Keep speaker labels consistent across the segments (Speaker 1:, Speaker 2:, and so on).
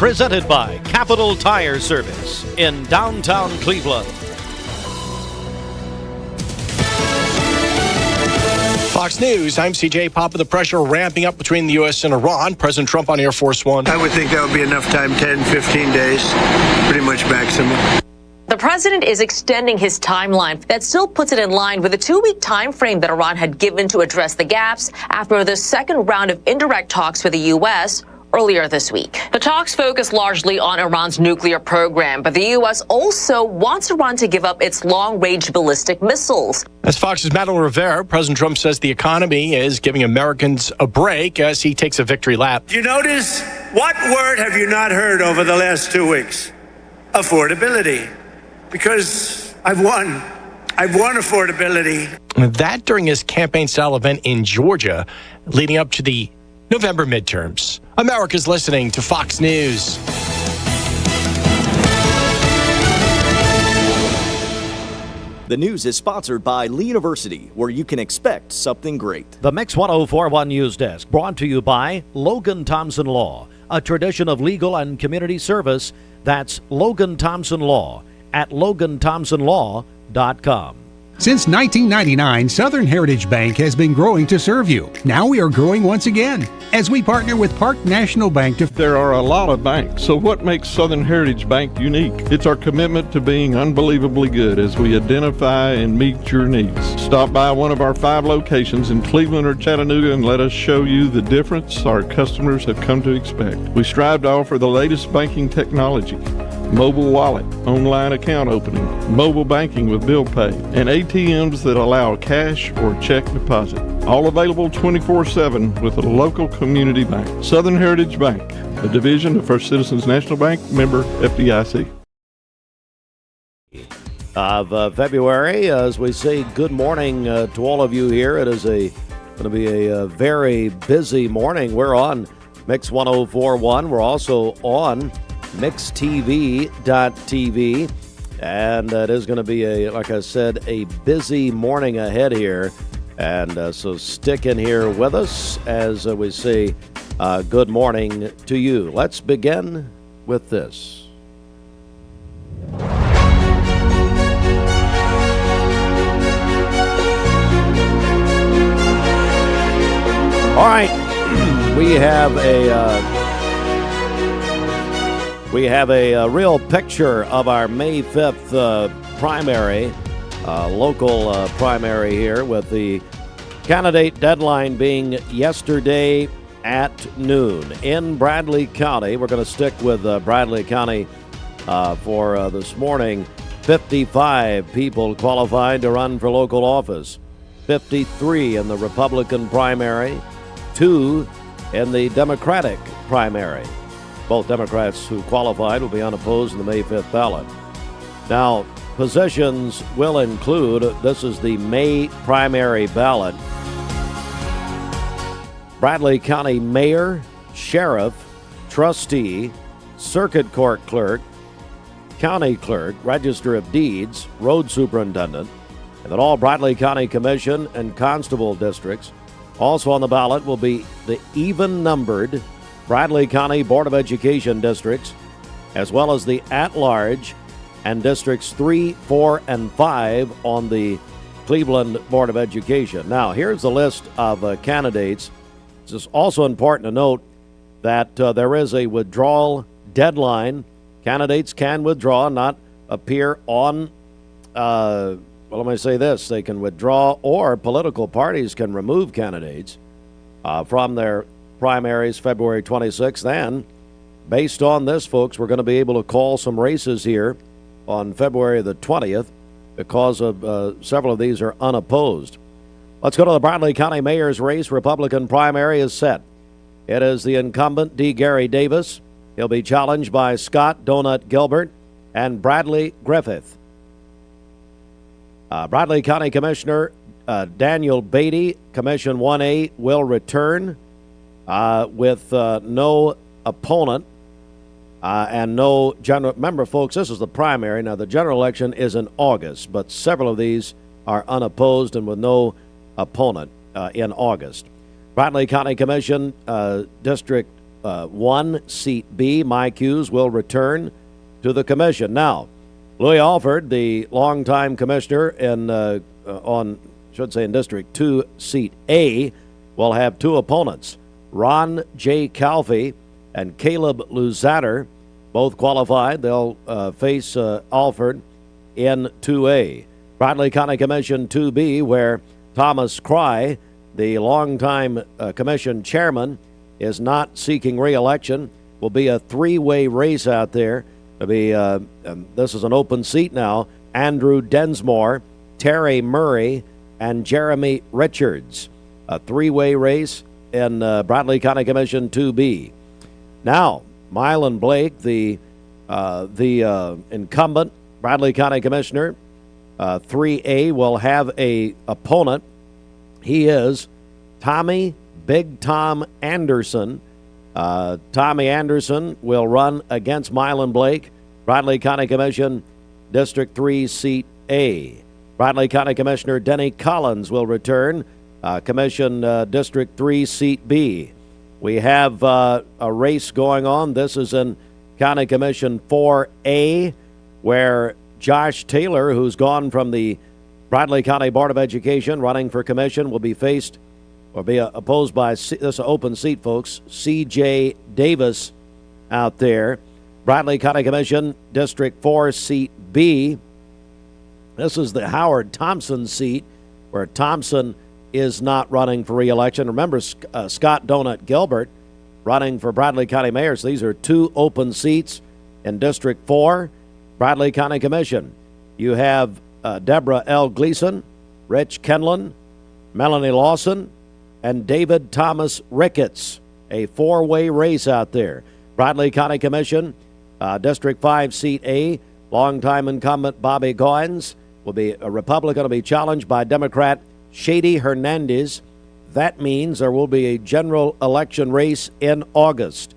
Speaker 1: Presented by Capital Tire Service in downtown Cleveland.
Speaker 2: Fox News, I'm CJ Pop. With the pressure ramping up between the U.S. and Iran, President Trump on Air Force One.
Speaker 3: I would think that would be enough time, 10, 15 days, pretty much maximum.
Speaker 4: The president is extending his timeline. That still puts it in line with the 2-week time frame that Iran had given to address the gaps after the second round of indirect talks with the U.S. earlier this week. The talks focus largely on Iran's nuclear program, but the U.S. also wants Iran to give up its long-range ballistic missiles.
Speaker 2: As Fox's Madeline Rivera, President Trump says the economy is giving Americans a break as he takes a victory lap.
Speaker 3: Do you notice what word have you not heard over the last 2 weeks? Affordability. Because I've won affordability.
Speaker 2: That during his campaign-style event in Georgia, leading up to the November midterms. America's listening to Fox News.
Speaker 5: The news is sponsored by Lee University, where you can expect something great.
Speaker 1: The Mix 1041 News Desk, brought to you by Logan Thompson Law, a tradition of legal and community service. That's Logan Thompson Law at LoganThompsonLaw.com.
Speaker 6: Since 1999, Southern Heritage Bank has been growing to serve you. Now we are growing once again as we partner with Park National Bank to...
Speaker 7: There are a lot of banks, so what makes Southern Heritage Bank unique? It's our commitment to being unbelievably good as we identify and meet your needs. Stop by one of our 5 locations in Cleveland or Chattanooga and let us show you the difference our customers have come to expect. We strive to offer the latest banking technology, mobile wallet, online account opening, mobile banking with bill pay, and ATMs that allow cash or check deposit. All available 24/7 with a local community bank. Southern Heritage Bank, a division of First Citizens National Bank, member FDIC.
Speaker 1: Of February, as we say good morning to all of you here. It is going to be a very busy morning. We're on Mix 1041. We're also on MixTV.tv, and it is going to be like I said, a busy morning ahead here, and so stick in here with us as we say good morning to you. Let's begin with this. All right, we have a real picture of our May 5th primary, local primary here, with the candidate deadline being yesterday at noon in Bradley County. We're going to stick with Bradley County for this morning. 55 people qualified to run for local office. 53 in the Republican primary, 2 in the Democratic primary. Both Democrats who qualified will be unopposed in the May 5th ballot. Now, positions will include, this is the May primary ballot, Bradley County Mayor, Sheriff, Trustee, Circuit Court Clerk, County Clerk, Register of Deeds, Road Superintendent, and then all Bradley County Commission and Constable districts. Also on the ballot will be the even-numbered Bradley County Board of Education districts, as well as the at-large and districts 3, 4, and 5 on the Cleveland Board of Education. Now, here's the list of candidates. It's also important to note that there is a withdrawal deadline. Candidates can withdraw, not appear on, well, let me say this, they can withdraw, or political parties can remove candidates from their primaries February 26th. And based on this, folks, we're going to be able to call some races here on February the 20th because of several of these are unopposed. Let's go to the Bradley County Mayor's race. Republican primary is set. It is the incumbent D. Gary Davis. He'll be challenged by Scott Donut Gilbert and Bradley Griffith. Bradley County Commissioner Daniel Beatty, Commission 1A, will return with no opponent and no general. Remember, folks, this is the primary. Now, the general election is in August, but several of these are unopposed and with no opponent in August. Bradley County Commission District 1, Seat B, Mike Hughes, will return to the commission. Now, Louis Alford, the longtime commissioner in District 2, Seat A, will have two opponents, Ron J. Calfee and Caleb Luzatter, both qualified. They'll face Alford in 2A. Bradley County Commission 2B, where Thomas Cry, the longtime commission chairman, is not seeking re-election, will be a three-way race out there. It'll be, this is an open seat now. Andrew Densmore, Terry Murray, and Jeremy Richards. A three-way race in Bradley County Commission 2B. Now, Mylan Blake, the incumbent Bradley County Commissioner, 3A, will have a opponent. He is Tommy Big Tom Anderson. Tommy Anderson will run against Mylan Blake, Bradley County Commission, District 3, Seat A. Bradley County Commissioner Denny Collins will return, Commission District 3, Seat B. We have a race going on. This is in County Commission 4A, where Josh Taylor, who's gone from the Bradley County Board of Education, running for commission, will be opposed by, this is an open seat, folks, C.J. Davis out there. Bradley County Commission, District 4, Seat B. This is the Howard Thompson seat, where Thompson is not running for re-election. Remember, Scott Donut Gilbert running for Bradley County Mayor. So these are two open seats in District 4, Bradley County Commission. You have Deborah L. Gleason, Rich Kenlon, Melanie Lawson, and David Thomas Ricketts. A four-way race out there. Bradley County Commission, District 5, Seat A, longtime incumbent Bobby Goins will be a Republican, will be challenged by Democrat Shady Hernandez. That means there will be a general election race in August.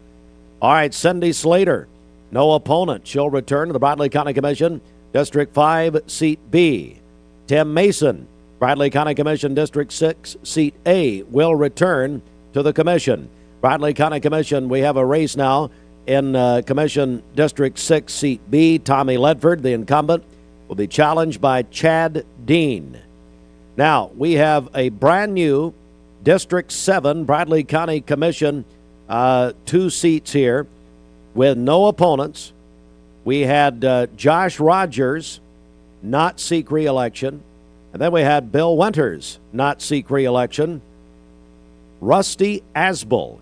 Speaker 1: All right, Cindy Slater, no opponent. She'll return to the Bradley County Commission, District 5, Seat B. Tim Mason, Bradley County Commission, District 6, Seat A, will return to the commission. Bradley County Commission, we have a race now in Commission District 6, Seat B. Tommy Ledford, the incumbent, will be challenged by Chad Dean. Now, we have a brand new District 7 Bradley County Commission, two seats here with no opponents. We had Josh Rogers not seek re-election. And then we had Bill Winters not seek re-election. Rusty Asbel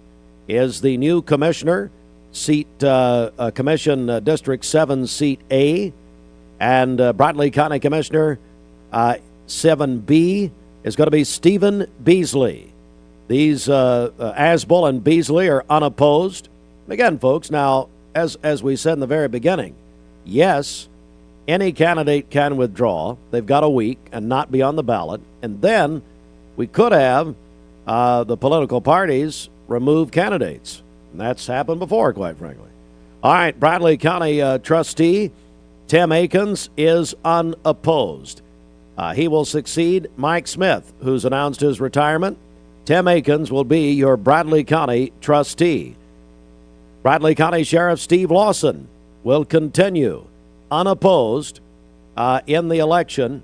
Speaker 1: is the new commissioner, Commission District 7, Seat A. And Bradley County Commissioner 7B is going to be Stephen Beasley. These Asbel and Beasley are unopposed. And again, folks, now, as we said in the very beginning, yes, any candidate can withdraw. They've got a week and not be on the ballot. And then we could have the political parties remove candidates. And that's happened before, quite frankly. All right, Bradley County trustee Tim Akins is unopposed. He will succeed Mike Smith, who's announced his retirement. Tim Akins will be your Bradley County trustee. Bradley County Sheriff Steve Lawson will continue unopposed in the election.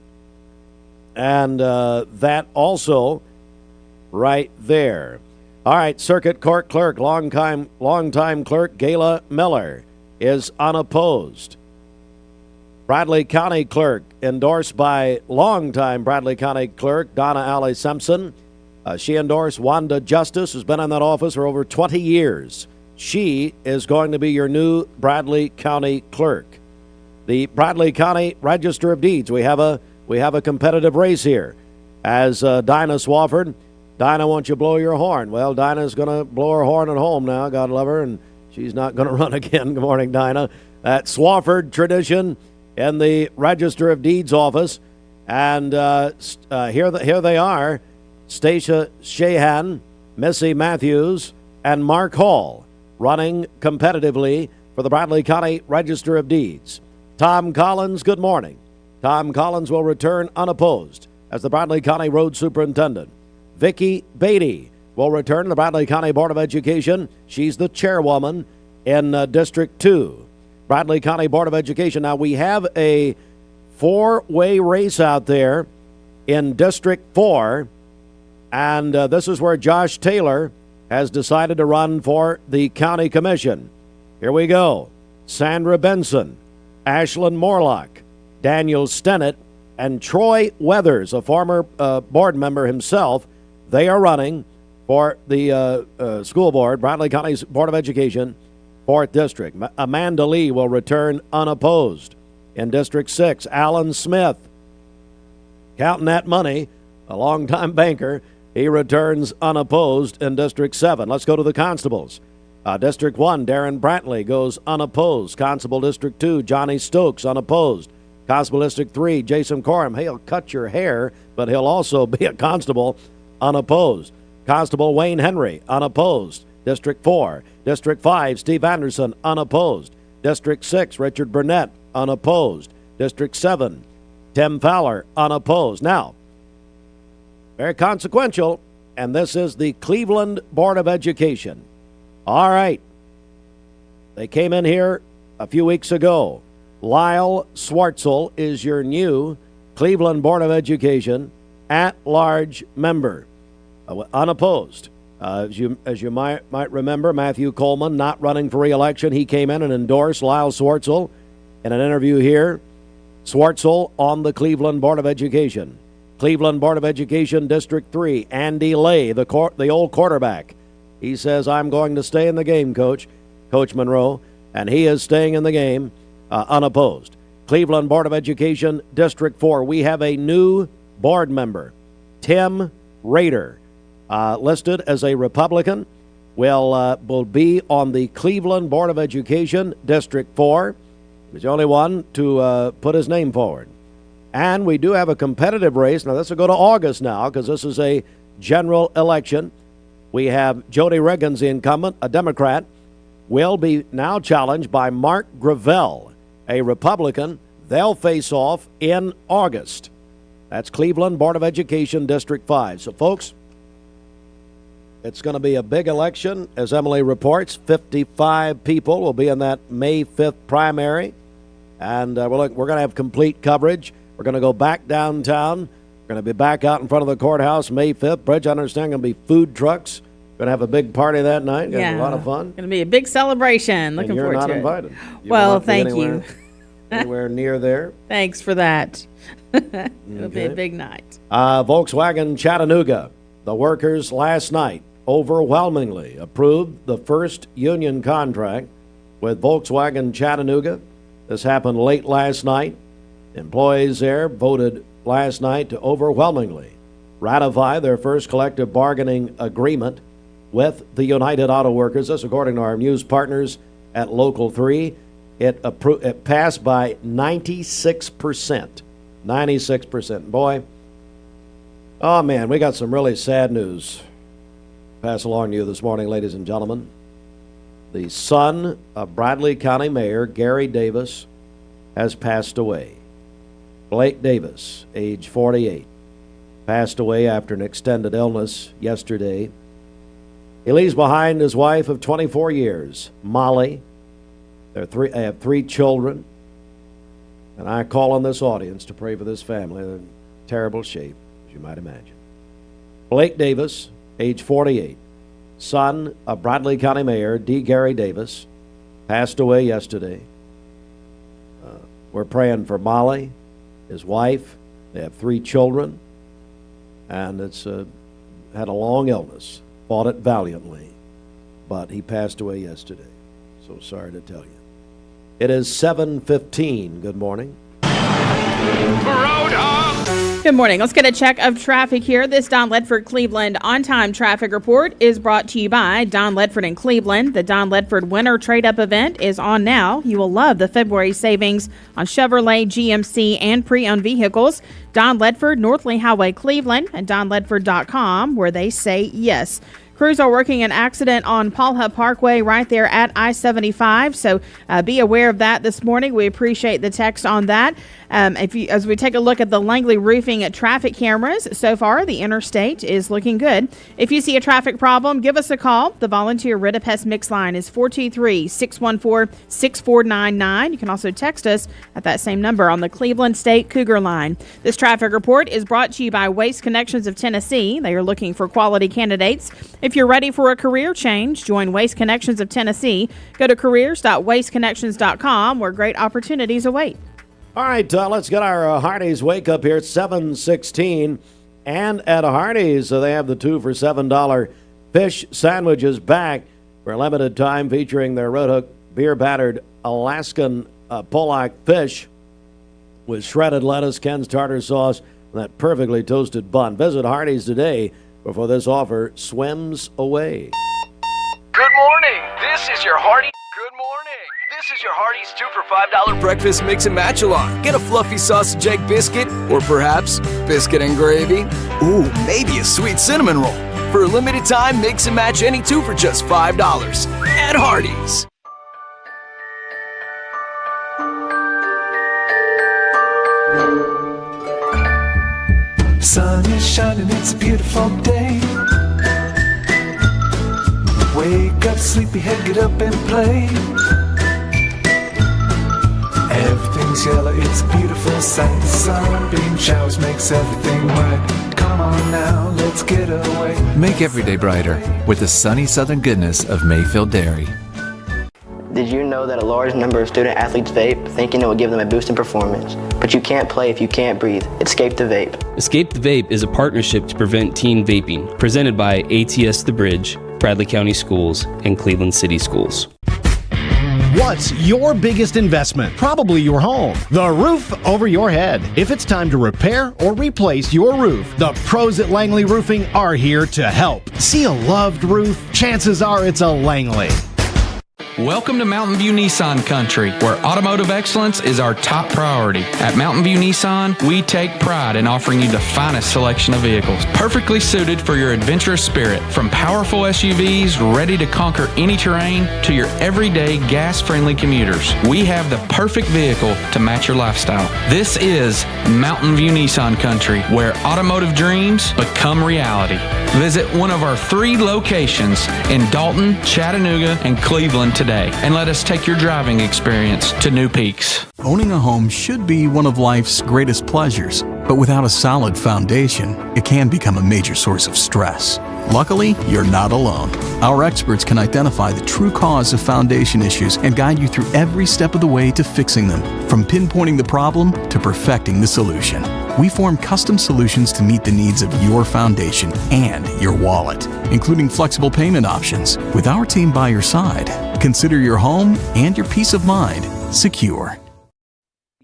Speaker 1: And that also right there. All right, Circuit Court Clerk, longtime clerk Gayla Miller is unopposed. Bradley County Clerk, endorsed by longtime Bradley County Clerk Donna Alley Simpson. She endorsed Wanda Justice, who's been in that office for over 20 years. She is going to be your new Bradley County Clerk. The Bradley County Register of Deeds, we have a competitive race here. As Dinah Swafford, Dinah, won't you blow your horn? Well, Dinah's going to blow her horn at home now, God love her, and she's not going to run again. Good morning, Dinah. That Swafford tradition in the Register of Deeds office. And here they are, Stacia Shahan, Missy Matthews, and Mark Hall running competitively for the Bradley County Register of Deeds. Tom Collins, good morning. Tom Collins will return unopposed as the Bradley County Road Superintendent. Vicki Beatty will return to the Bradley County Board of Education. She's the chairwoman in District 2. Bradley County Board of Education. Now, we have a 4-way race out there in District 4, and this is where Josh Taylor has decided to run for the county commission. Here we go. Sandra Benson, Ashlyn Morlock, Daniel Stennett, and Troy Weathers, a former board member himself. They are running for the school board, Bradley County's Board of Education, 4th District. Amanda Lee will return unopposed. In District 6, Alan Smith, counting that money, a longtime banker, he returns unopposed in District 7. Let's go to the constables. District 1, Darren Brantley goes unopposed. Constable District 2, Johnny Stokes, unopposed. Constable District 3, Jason Coram. He'll cut your hair, but he'll also be a constable, unopposed. Constable Wayne Henry, unopposed. District 4. District 5, Steve Anderson, unopposed. District 6, Richard Burnett, unopposed. District 7, Tim Fowler, unopposed. Now, very consequential, and this is the Cleveland Board of Education. All right. They came in here a few weeks ago. Lyle Swartzel is your new Cleveland Board of Education at-large member, unopposed. As you might remember, Matthew Coleman not running for re-election. He came in and endorsed Lyle Swartzel in an interview here. Swartzel on the Cleveland Board of Education. Cleveland Board of Education District 3, Andy Lay, the old quarterback. He says, I'm going to stay in the game, Coach Monroe, and he is staying in the game unopposed. Cleveland Board of Education District 4, we have a new board member, Tim Rader, listed as a Republican, will be on the Cleveland Board of Education District 4. He's the only one to put his name forward. And we do have a competitive race. Now, this will go to August now because this is a general election. We have Jody Riggins, the incumbent, a Democrat, will be now challenged by Mark Gravel, a Republican. They'll face off in August. That's Cleveland Board of Education District 5. So, folks, it's going to be a big election. As Emily reports, 55 people will be in that May 5th primary. And we're going to have complete coverage. We're going to go back downtown. We're going to be back out in front of the courthouse May 5th. Bridge, I understand, going to be food trucks. Going to have a big party that night. Going to be a lot of fun.
Speaker 8: Going to be a big celebration. Looking forward to it.
Speaker 1: You're not invited.
Speaker 8: Well, thank you.
Speaker 1: Anywhere near there.
Speaker 8: Thanks for that. It'll be a big night.
Speaker 1: Volkswagen Chattanooga. The workers last night overwhelmingly approved the first union contract with Volkswagen Chattanooga. This happened late last night. Employees there voted last night to overwhelmingly ratify their first collective bargaining agreement with the United Auto Workers. This, according to our news partners at Local 3, it passed by 96%. 96%. Boy, oh man, we got some really sad news. Pass along to you this morning, ladies and gentlemen. The son of Bradley County Mayor Gary Davis has passed away. Blake Davis, age 48, passed away after an extended illness yesterday. He leaves behind his wife of 24 years, Molly. They have 3 children. And I call on this audience to pray for this family. They're in terrible shape, as you might imagine. Blake Davis, age 48, son of Bradley County Mayor D. Gary Davis, passed away yesterday. We're praying for Molly, his wife. They have 3 children, and it's had a long illness. Fought it valiantly, but he passed away yesterday. So sorry to tell you. It is 7:15. Good morning.
Speaker 8: Good morning. Let's get a check of traffic here. This Don Ledford Cleveland on-time traffic report is brought to you by Don Ledford in Cleveland. The Don Ledford Winter Trade-Up event is on now. You will love the February savings on Chevrolet, GMC, and pre-owned vehicles. Don Ledford, North Lee Highway, Cleveland, and DonLedford.com, where they say yes. Crews are working an accident on Paul Hub Parkway right there at I-75, so be aware of that this morning. We appreciate the text on that. As we take a look at the Langley Roofing traffic cameras, so far the interstate is looking good. If you see a traffic problem, give us a call. The volunteer Rid-A-Pest Mix line is 423-614-6499. You can also text us at that same number on the Cleveland State Cougar line. This traffic report is brought to you by Waste Connections of Tennessee. They are looking for quality candidates. If you're ready for a career change, join Waste Connections of Tennessee. Go to careers.wasteconnections.com where great opportunities await.
Speaker 1: All right, let's get our Hardee's wake up here. It's 7:16, and at Hardee's, they have the 2 for $7 fish sandwiches back for a limited time, featuring their Red Hook beer battered Alaskan pollock fish with shredded lettuce, Ken's tartar sauce, and that perfectly toasted bun. Visit Hardee's today before this offer swims away.
Speaker 9: Good morning. This is your Hardee's. Good morning. This is your Hardee's 2 for $5 breakfast mix and match along. Get a fluffy sausage egg biscuit, or perhaps biscuit and gravy. Ooh, maybe a sweet cinnamon roll. For a limited time, mix and match any 2 for just $5 at Hardee's.
Speaker 10: Sun is shining, it's a beautiful day. Wake up, sleepyhead, get up and play. Everything's yellow, it's a beautiful sight. Sunbeam showers makes everything right. Come on now, let's get away.
Speaker 11: Make every day brighter with the sunny southern goodness of Mayfield Dairy.
Speaker 12: Did you know that a large number of student athletes vape, thinking it will give them a boost in performance? But you can't play if you can't breathe. Escape the Vape.
Speaker 13: Escape the Vape is a partnership to prevent teen vaping, presented by ATS The Bridge, Bradley County Schools, and Cleveland City Schools.
Speaker 14: What's your biggest investment? Probably your home. The roof over your head. If it's time to repair or replace your roof, the pros at Langley Roofing are here to help. See a loved roof? Chances are it's a Langley.
Speaker 15: Welcome to Mountain View Nissan Country, where automotive excellence is our top priority. At Mountain View Nissan, we take pride in offering you the finest selection of vehicles, perfectly suited for your adventurous spirit. From powerful SUVs ready to conquer any terrain to your everyday gas-friendly commuters, we have the perfect vehicle to match your lifestyle. This is Mountain View Nissan Country, where automotive dreams become reality. Visit one of our 3 locations in Dalton, Chattanooga, and Cleveland today, and let us take your driving experience to new peaks.
Speaker 16: Owning a home should be one of life's greatest pleasures, but without a solid foundation, it can become a major source of stress. Luckily, you're not alone. Our experts can identify the true cause of foundation issues and guide you through every step of the way to fixing them, from pinpointing the problem to perfecting the solution. We form custom solutions to meet the needs of your foundation and your wallet, including flexible payment options. With our team by your side, consider your home and your peace of mind secure.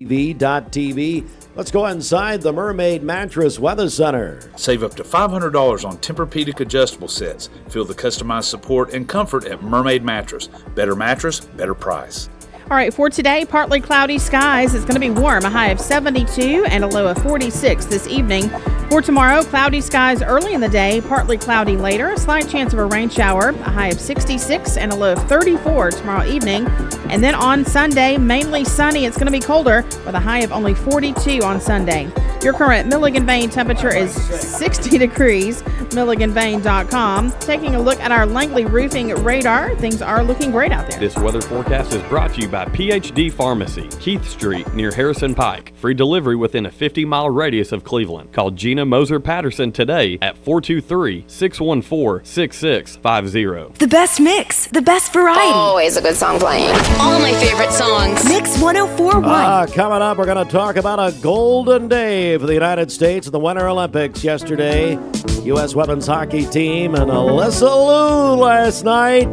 Speaker 1: TV.tv. Let's go inside the Mermaid Mattress Weather Center.
Speaker 17: Save up to $500 on Tempur-Pedic adjustable sets. Feel the customized support and comfort at Mermaid Mattress. Better mattress, better price.
Speaker 8: All right, for today, partly cloudy skies. It's going to be warm, a high of 72 and a low of 46 this evening. For tomorrow, cloudy skies early in the day, partly cloudy later, a slight chance of a rain shower, a high of 66 and a low of 34 tomorrow evening. And then on Sunday, mainly sunny. It's going to be colder with a high of only 42 on Sunday. Your current Milligan Vane temperature is 60 degrees, MilliganVane.com. Taking a look at our Langley Roofing radar, things are looking great out there.
Speaker 18: This weather forecast is brought to you by PhD Pharmacy, Keith Street near Harrison Pike. Free delivery within a 50-mile radius of Cleveland. Call Gina Moser Patterson today at 423-614-6650.
Speaker 19: The best mix, the best variety.
Speaker 20: Always a good song playing. All my favorite songs.
Speaker 19: Mix 104.1.
Speaker 1: Coming up, we're going to talk about a golden day for the United States in the Winter Olympics yesterday. U.S. women's hockey team and Alyssa Liu last night.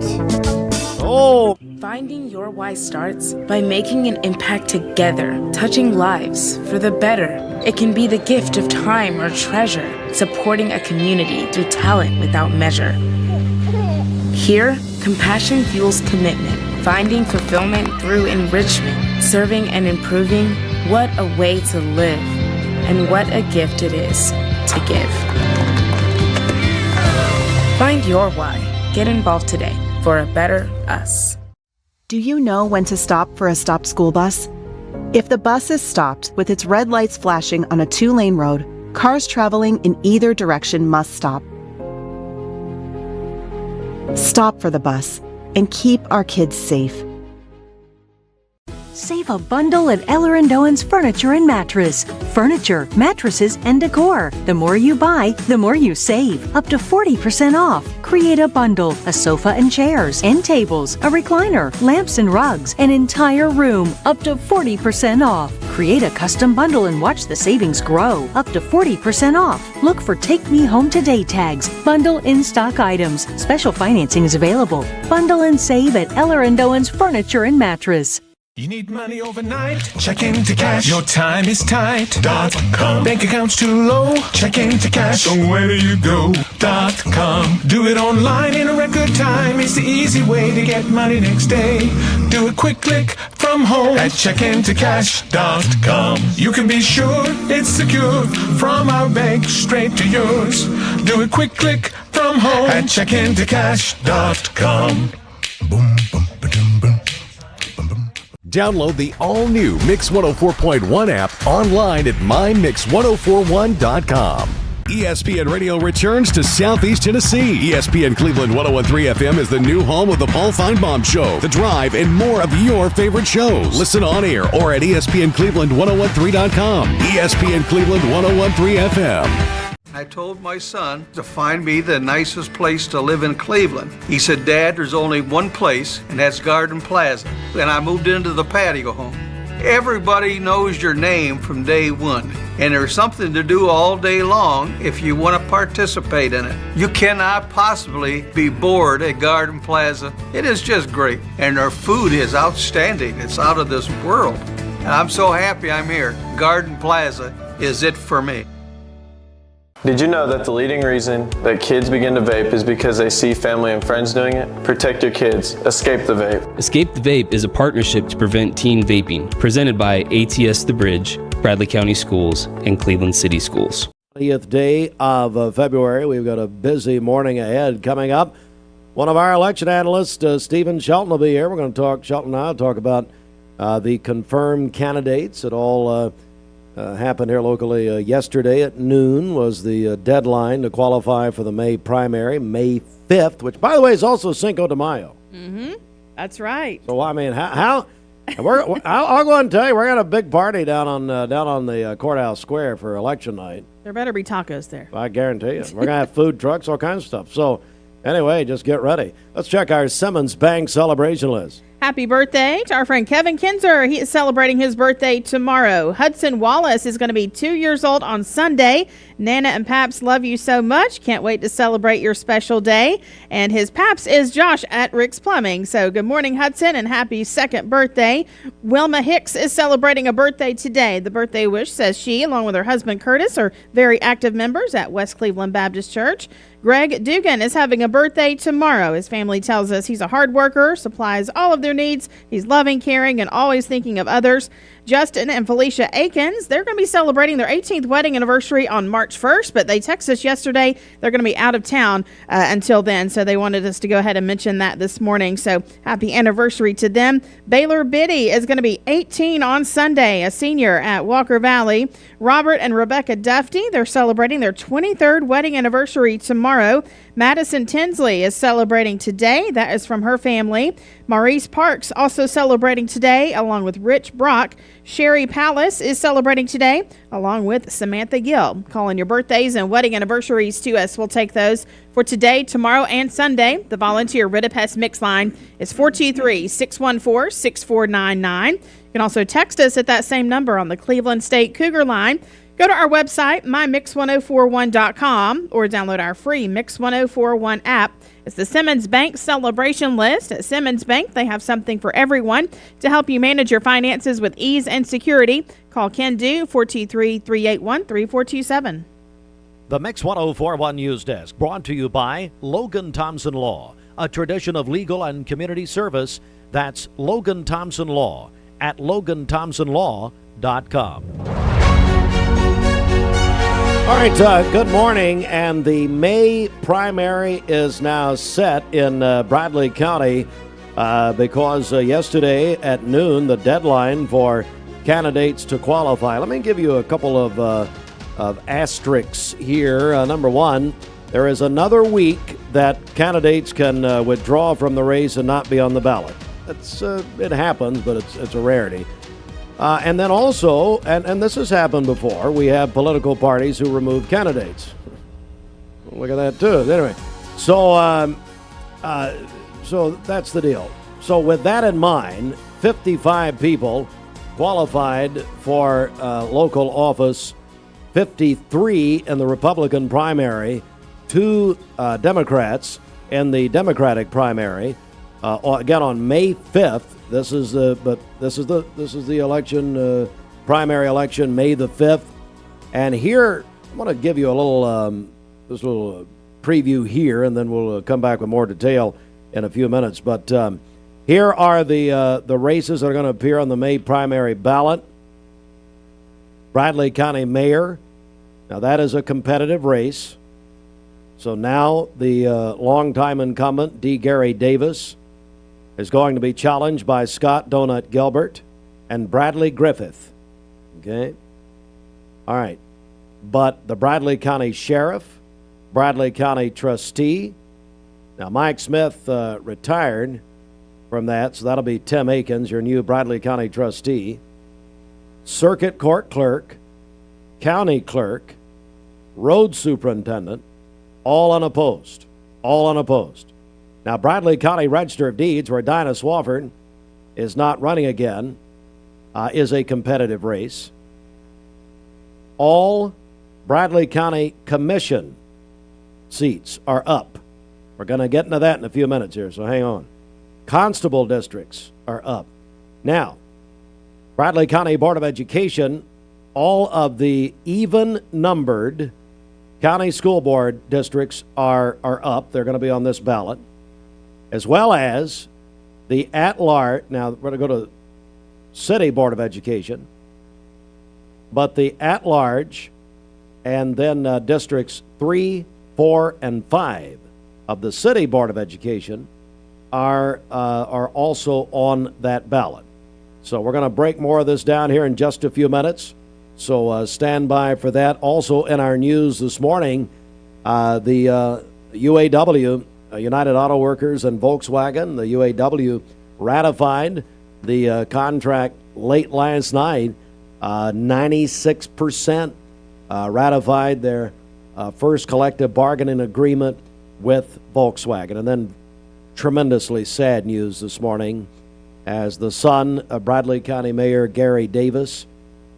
Speaker 21: Finding your why starts by making an impact together, touching lives for the better. It can be the gift of time or treasure, supporting a community through talent without measure. Here, compassion fuels commitment, finding fulfillment through enrichment, serving and improving. What a way to live, and what a gift it is to give. Find your why. Get involved today for a better us.
Speaker 4: Do you know when to stop for a stopped school bus? If the bus is stopped with its red lights flashing on a 2-lane road, cars traveling in either direction must stop. Stop for the bus and keep our kids safe.
Speaker 22: Save a bundle at Eller & Owen's Furniture and Mattress. Furniture, mattresses, and decor. The more you buy, the more you save. Up to 40% off. Create a bundle, a sofa and chairs, and tables, a recliner, lamps and rugs, an entire room. Up to 40% off. Create a custom bundle and watch the savings grow. Up to 40% off. Look for Take Me Home Today tags. Bundle in-stock items. Special financing is available. Bundle and save at Eller & Owen's Furniture and Mattress.
Speaker 10: You need money overnight? Check into cash. Your time is tight.com. Bank account's too low? Check into cash. So where do you go.com? Do it online in a record time. It's the easy way to get money next day. Do a quick click from home at checkintocash.com. You can be sure it's secure from our bank straight to yours. Do a quick click from home at checkintocash.com. Boom, boom, ba-dum, boom.
Speaker 23: Download the all-new Mix 104.1 app online at mymix1041.com. ESPN Radio returns to Southeast Tennessee. ESPN Cleveland 101.3 FM is the new home of the Paul Feinbaum Show, The Drive, and more of your favorite shows. Listen on air or at ESPNCleveland1013.com. ESPN Cleveland 101.3 FM.
Speaker 24: I told my son to find me the nicest place to live in Cleveland. He said, Dad, there's only one place, and that's Garden Plaza. And I moved into the patio home. Everybody knows your name from day one, and there's something to do all day long if you want to participate in it. You cannot possibly be bored at Garden Plaza. It is just great, and their food is outstanding. It's out of this world. And I'm so happy I'm here. Garden Plaza is it for me.
Speaker 25: Did you know that the leading reason that kids begin to vape is because they see family and friends doing it? Protect your kids. Escape the Vape.
Speaker 13: Escape the Vape is a partnership to prevent teen vaping, presented by ATS The Bridge, Bradley County Schools, and Cleveland City Schools.
Speaker 1: 20th day of February. We've got a busy morning ahead coming up. One of our election analysts, Stephen Shelton, will be here. We're going to talk, Shelton and I will talk about the confirmed candidates. It all happened here locally yesterday at noon was the deadline to qualify for the May primary, May 5th, which, by the way, is also Cinco de Mayo.
Speaker 8: Mm-hmm. That's right.
Speaker 1: So, I mean, I'll go ahead and tell you, we're going to have a big party down on the Courthouse Square for election night.
Speaker 8: There better be tacos there.
Speaker 1: I guarantee you. We're going to have food trucks, all kinds of stuff. So, anyway, just get ready. Let's check our Simmons Bank celebration list.
Speaker 8: Happy birthday to our friend Kevin Kinzer. He is celebrating his birthday tomorrow. Hudson Wallace is going to be 2 years old on Sunday. Nana and Paps love you so much. Can't wait to celebrate your special day. And his Paps is Josh at Rick's Plumbing. So good morning, Hudson, and happy second birthday. Wilma Hicks is celebrating a birthday today. The birthday wish, says she, along with her husband Curtis, are very active members at West Cleveland Baptist Church. Greg Dugan is having a birthday tomorrow. His family tells us he's a hard worker, supplies all of their needs. He's loving, caring, and always thinking of others. Justin and Felicia Akins, they're going to be celebrating their 18th wedding anniversary on March 1st, but they texted us yesterday they're going to be out of town until then, so they wanted us to go ahead and mention that this morning. So happy anniversary to them. Baylor Biddy is going to be 18 on Sunday, a senior at Walker Valley. Robert and Rebecca Dufty, they're celebrating their 23rd wedding anniversary tomorrow. Madison Tinsley is celebrating today. That is from her family. Maurice Parks also celebrating today, along with Rich Brock. Sherry Palace is celebrating today, along with Samantha Gill. Calling your birthdays and wedding anniversaries to us. We'll take those for today, tomorrow, and Sunday. The volunteer Ridipest Mix line is 423-614-6499. You can also text us at that same number on the Cleveland State Cougar line. Go to our website, mymix1041.com, or download our free Mix 1041 app. It's the Simmons Bank celebration list. At Simmons Bank, they have something for everyone to help you manage your finances with ease and security. Call Ken Do, 423-381-3427.
Speaker 1: The Mix 1041 News Desk, brought to you by Logan Thompson Law, a tradition of legal and community service. That's Logan Thompson Law at LoganThompsonLaw.com. All right, good morning. And the May primary is now set in Bradley County because yesterday at noon, the deadline for candidates to qualify. Let me give you a couple of asterisks here. Number one, there is another week that candidates can withdraw from the race and not be on the ballot. It happens, but it's a rarity. And then also, and this has happened before, we have political parties who remove candidates. Look at that, too. Anyway, so that's the deal. So with that in mind, 55 people qualified for local office, 53 in the Republican primary, 2 Democrats in the Democratic primary. Again, on May 5th, this is the election, primary election, May the 5th. And here, I'm going to give you a little preview here, and then we'll come back with more detail in a few minutes. But here are the races that are going to appear on the May primary ballot. Bradley County Mayor. Now, that is a competitive race. So now the longtime incumbent, D. Gary Davis, is going to be challenged by Scott Donut Gilbert and Bradley Griffith. Okay? All right. But the Bradley County Sheriff, Bradley County Trustee. Now, Mike Smith retired from that, so that'll be Tim Akins, your new Bradley County Trustee. Circuit Court Clerk, County Clerk, Road Superintendent, all unopposed. All unopposed. Now, Bradley County Register of Deeds, where Dinah Swafford is not running again, is a competitive race. All Bradley County Commission seats are up. We're going to get into that in a few minutes here, so hang on. Constable districts are up. Now, Bradley County Board of Education, all of the even-numbered county school board districts are up. They're going to be on this ballot, as well as the at-large. Now, we're going to go to City Board of Education, but the at-large and then districts 3, 4, and 5 of the City Board of Education are also on that ballot. So we're going to break more of this down here in just a few minutes. So stand by for that. Also in our news this morning, the UAW, United Auto Workers and Volkswagen, the UAW ratified the contract late last night. 96% ratified their first collective bargaining agreement with Volkswagen. And then tremendously sad news this morning as the son of Bradley County Mayor Gary Davis,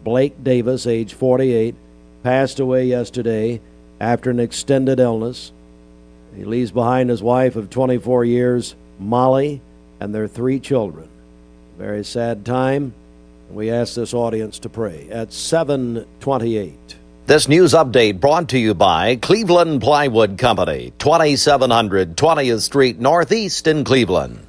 Speaker 1: Blake Davis, age 48, passed away yesterday after an extended illness. He leaves behind his wife of 24 years, Molly, and their 3 children. Very sad time. We ask this audience to pray at 7:28.
Speaker 2: This news update brought to you by Cleveland Plywood Company, 2700 20th Street Northeast in Cleveland.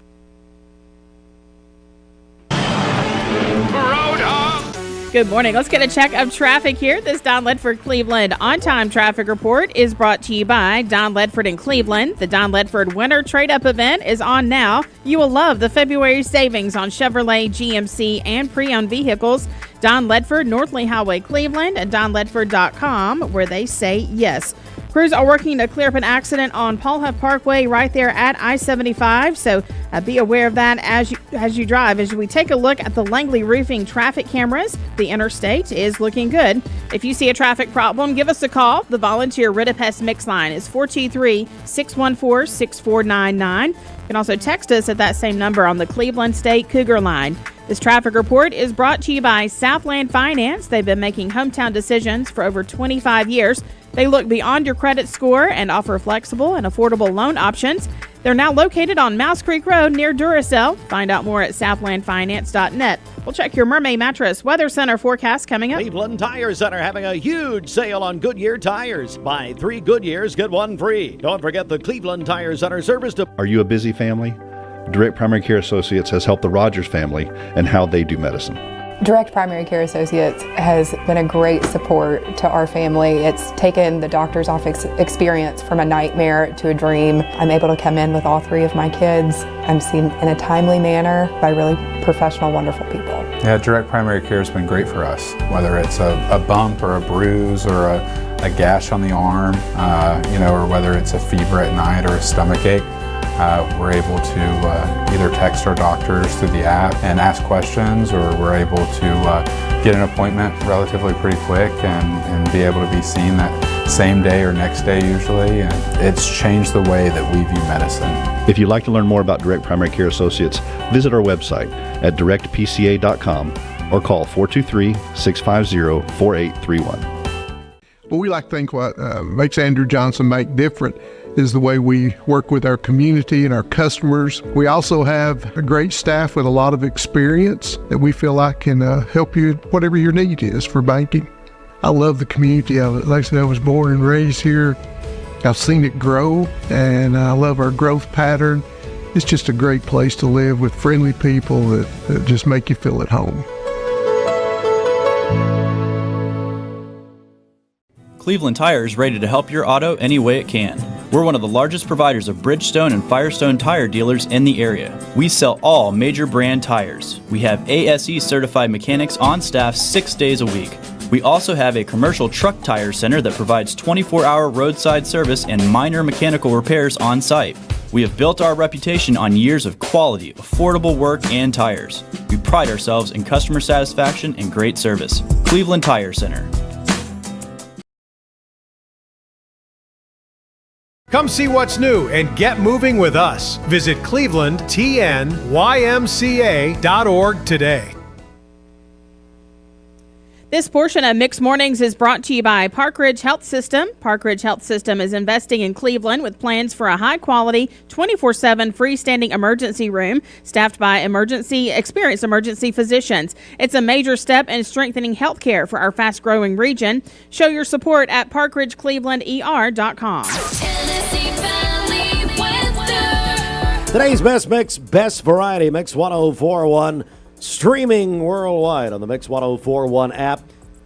Speaker 8: Good morning. Let's get a check of traffic here. This Don Ledford Cleveland on-time traffic report is brought to you by Don Ledford in Cleveland. The Don Ledford Winter Trade-Up event is on now. You will love the February savings on Chevrolet, GMC, and pre-owned vehicles. Don Ledford, North Lee Highway, Cleveland, and donledford.com, where they say yes. Crews are working to clear up an accident on Paul Huff Parkway right there at I-75, so be aware of that as you drive. As we take a look at the Langley Roofing traffic cameras, the interstate is looking good. If you see a traffic problem, give us a call. The volunteer Ridipest Mix line is 423-614-6499. You can also text us at that same number on the Cleveland State Cougar line. This traffic report is brought to you by Southland Finance. They've been making hometown decisions for over 25 years. They look beyond your credit score and offer flexible and affordable loan options. They're now located on Mouse Creek Road near Duracell. Find out more at southlandfinance.net. We'll check your Mermaid Mattress Weather Center forecast coming up.
Speaker 1: Cleveland Tire Center having a huge sale on Goodyear tires. Buy 3 Goodyears, get 1 free. Don't forget the Cleveland Tire Center service to...
Speaker 3: Are you a busy family? Direct Primary Care Associates has helped the Rogers family and how they do medicine. Direct Primary Care Associates has been a great support to our family. It's taken the doctor's office experience from a nightmare to a dream. I'm able to come in with all 3 of my kids. I'm seen in a timely manner by really professional, wonderful people.
Speaker 5: Yeah, Direct Primary Care has been great for us, whether it's a bump or a bruise or a gash on the arm, or whether it's a fever at night or a stomach ache. We're able to either text our doctors through the app and ask questions, or we're able to get an appointment relatively pretty quick and be able to be seen that same day or next day usually. And it's changed the way that we view medicine.
Speaker 6: If you'd like to learn more about Direct Primary Care Associates, visit our website at directpca.com or call 423-650-4831.
Speaker 7: Well, we like to think what makes Andrew Johnson make different is the way we work with our community and our customers. We also have a great staff with a lot of experience that we feel like can help you whatever your need is for banking. I love the community of it. Like I said, I was born and raised here. I've seen it grow, and I love our growth pattern. It's just a great place to live with friendly people that just make you feel at home.
Speaker 9: Cleveland Tire is ready to help your auto any way it can. We're one of the largest providers of Bridgestone and Firestone tire dealers in the area. We sell all major brand tires. We have ASE certified mechanics on staff 6 days a week. We also have a commercial truck tire center that provides 24-hour roadside service and minor mechanical repairs on site. We have built our reputation on years of quality, affordable work and tires. We pride ourselves in customer satisfaction and great service. Cleveland Tire Center.
Speaker 26: Come see what's new and get moving with us. Visit clevelandtnymca.org today.
Speaker 8: This portion of Mixed Mornings is brought to you by Park Ridge Health System. Park Ridge Health System is investing in Cleveland with plans for a high-quality, 24/7 freestanding emergency room staffed by experienced emergency physicians. It's a major step in strengthening health care for our fast-growing region. Show your support at parkridgeclevelander.com.
Speaker 1: Today's best mix, best variety, Mix 1041. Streaming worldwide on the Mix 1041 app.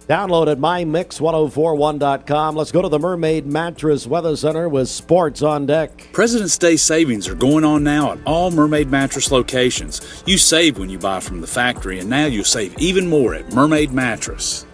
Speaker 1: Download at mymix1041.com. Let's go to the Mermaid Mattress Weather Center with sports on deck.
Speaker 17: President's Day savings are going on now at all Mermaid Mattress locations. You save when you buy from the factory, and now you'll save even more at Mermaid Mattress.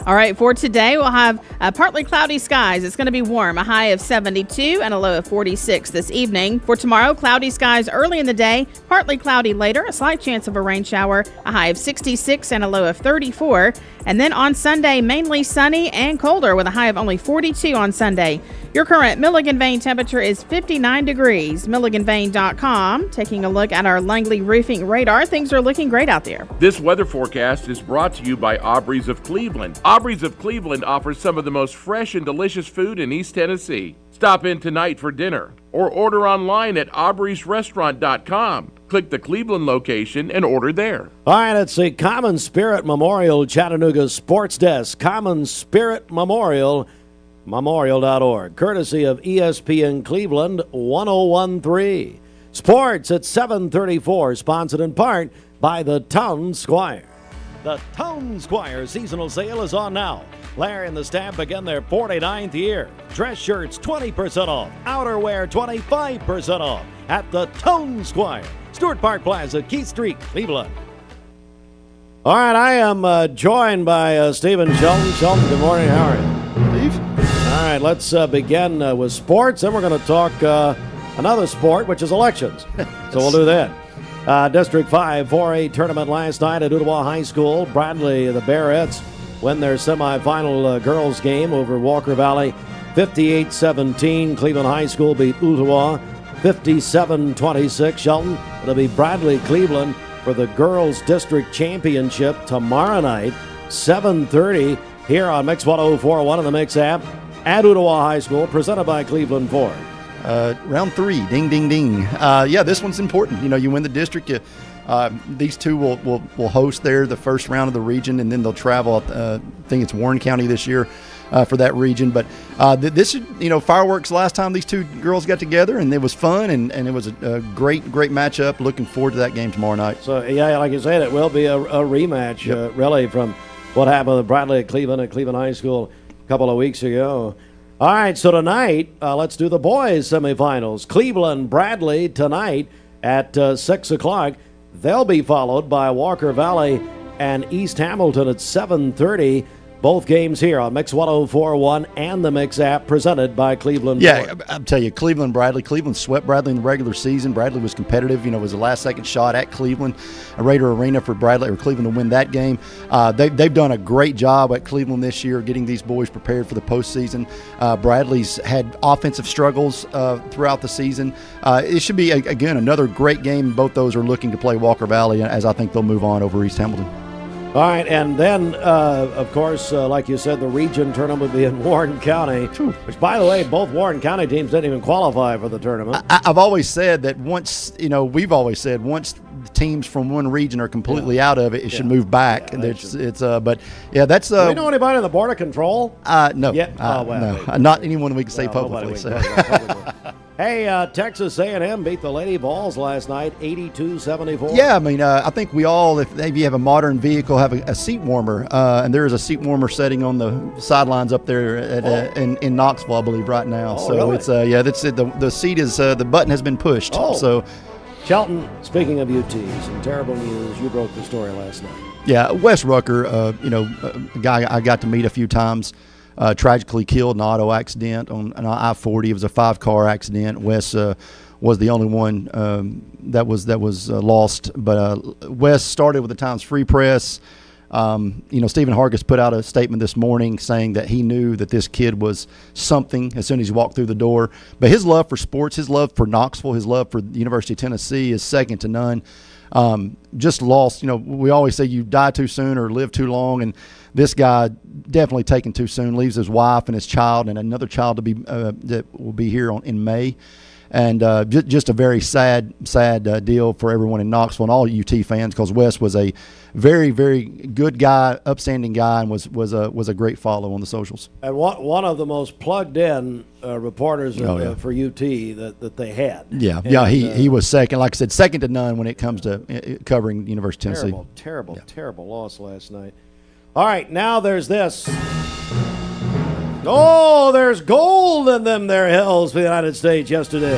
Speaker 8: All right, for today, we'll have partly cloudy skies. It's going to be warm, a high of 72 and a low of 46 this evening. For tomorrow, cloudy skies early in the day, partly cloudy later, a slight chance of a rain shower, a high of 66 and a low of 34. And then on Sunday, mainly sunny and colder with a high of only 42 on Sunday. Your current Milligan Vane temperature is 59 degrees. MilliganVane.com. Taking a look at our Langley roofing radar. Things are looking great out there.
Speaker 27: This weather forecast is brought to you by Aubrey's of Cleveland. Aubrey's of Cleveland offers some of the most fresh and delicious food in East Tennessee. Stop in tonight for dinner or order online at aubreysrestaurant.com. Click the Cleveland location and order there.
Speaker 1: All right, it's the Common Spirit Memorial Chattanooga Sports Desk. Common Spirit Memorial. Memorial.org, courtesy of ESPN Cleveland 1013. Sports at 7:34, sponsored in part by the Town Squire. The Town Squire seasonal sale is on now. Larry and the staff begin their 49th year. Dress shirts 20% off, outerwear 25% off at the Town Squire, Stewart Park Plaza, Keith Street, Cleveland. All right, I am joined by Stephen Shelton. Shelton, good morning. How are you? Steve? All right, let's begin with sports. Then we're going to talk another sport, which is elections. So we'll do that. District 5 4A tournament last night at Ottawa High School. Bradley, the Bearettes, win their semifinal girls game over Walker Valley 58-17. Cleveland High School beat Ottawa 57-26. Shelton, it'll be Bradley Cleveland for the girls district championship tomorrow night, 7:30 here on Mix 1041 and the Mix app at Ottawa High School, presented by Cleveland Ford.
Speaker 28: Round 3, ding, ding, ding. Yeah, this one's important. You know, you win the district, you
Speaker 11: These two will host there the first round of the region, and then they'll travel. I think it's Warren County this year for that region. But this, fireworks last time these two girls got together, and it was fun, and it was a great matchup. Looking forward to that game tomorrow night.
Speaker 1: So, yeah, like you said, it will be a rematch, really, from what happened with Bradley at Cleveland High School a couple of weeks ago. All right, so tonight, let's do the boys' semifinals. Cleveland-Bradley tonight at 6 o'clock. They'll be followed by Walker Valley and East Hamilton at 7:30. Both games here on Mix 104.1 and the Mix app, presented by Cleveland.
Speaker 11: Yeah, I'll tell you, Cleveland swept Bradley in the regular season. Bradley was competitive. It was a last-second shot at Cleveland, a Raider Arena for Cleveland to win that game. They've done a great job at Cleveland this year getting these boys prepared for the postseason. Bradley's had offensive struggles throughout the season. It should be, again, another great game. Both those are looking to play Walker Valley, as I think they'll move on over East Hamilton.
Speaker 1: All right, and then, of course, like you said, the region tournament will be in Warren County, which, by the way, both Warren County teams didn't even qualify for the tournament.
Speaker 11: I've always said that once teams from one region are completely out of it, it should move back. But that's.
Speaker 1: Do we know anybody on the Board of Control?
Speaker 11: No.
Speaker 1: Yeah.
Speaker 11: No. Not anyone we can say publicly.
Speaker 1: Hey, Texas A&M beat the Lady Vols last night, 82-74.
Speaker 11: Yeah, I think we all, if you have a modern vehicle, have a seat warmer, and there is a seat warmer setting on the sidelines up there in Knoxville, I believe, right now. So really? It's that's it. The seat is the button has been pushed. So,
Speaker 1: Shelton, speaking of UTs and terrible news, you broke the story last night.
Speaker 11: Yeah, Wes Rucker, a guy I got to meet a few times. Tragically killed in an auto accident on an I-40. It was a 5-car accident. Wes was the only one that was lost. But Wes started with the Times Free Press. Stephen Hargis put out a statement this morning saying that he knew that this kid was something as soon as he walked through the door. But his love for sports, his love for Knoxville, his love for the University of Tennessee is second to none. Just lost. We always say you die too soon or live too long, and this guy definitely taken too soon. Leaves his wife and his child and another child to be that will be here in May, and just a very sad deal for everyone in Knoxville and all UT fans, because Wes was a very, very good guy, upstanding guy, and was a great follow on the socials.
Speaker 1: And one of the most plugged in reporters for UT that they had.
Speaker 11: Yeah, he was second. Like I said, second to none when it comes to covering University of Tennessee.
Speaker 1: Terrible loss last night. All right, now there's this. Oh, there's gold in them there hills for the United States yesterday.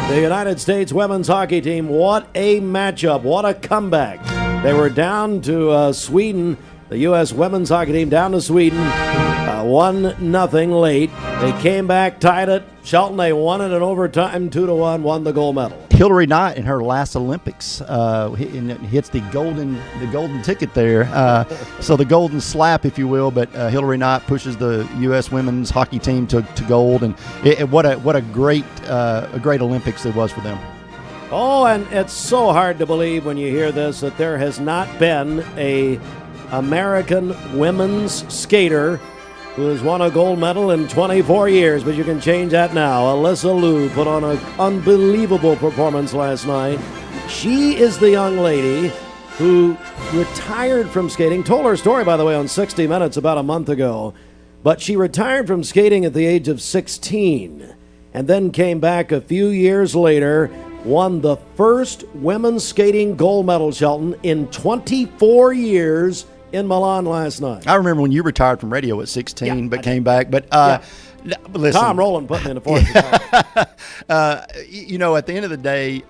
Speaker 1: The United States women's hockey team, what a matchup, what a comeback. They were down to Sweden, the U.S. women's hockey team down to Sweden, 1-0 late. They came back, tied it. Shelton, they won it in overtime, 2-1, won the gold medal.
Speaker 11: Hillary Knight in her last Olympics hits the golden ticket there. So the golden slap, if you will. But Hillary Knight pushes the U.S. women's hockey team to gold, and what a great Olympics it was for them.
Speaker 1: Oh, and it's so hard to believe when you hear this that there has not been a American women's skater who has won a gold medal in 24 years, but you can change that now. Alyssa Liu put on an unbelievable performance last night. She is the young lady who retired from skating, told her story, by the way, on 60 Minutes about a month ago, but she retired from skating at the age of 16 and then came back a few years later, won the first women's skating gold medal, Shelton, in 24 years in Milan last night.
Speaker 11: I remember when you retired from radio at 16, but came back. But listen,
Speaker 1: Tom Rowland put me in the fourth.
Speaker 11: At the end of the day,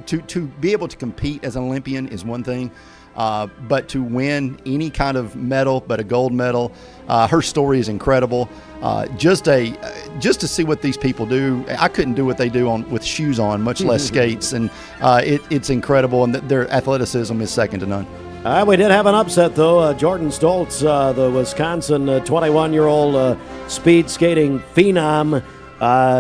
Speaker 11: to be able to compete as an Olympian is one thing, but to win any kind of medal, but a gold medal, her story is incredible. Just to see what these people do, I couldn't do what they do with shoes on, much less skates, and it's incredible, and their athleticism is second to none.
Speaker 1: We did have an upset, though. Jordan Stoltz, the Wisconsin 21-year-old speed skating phenom,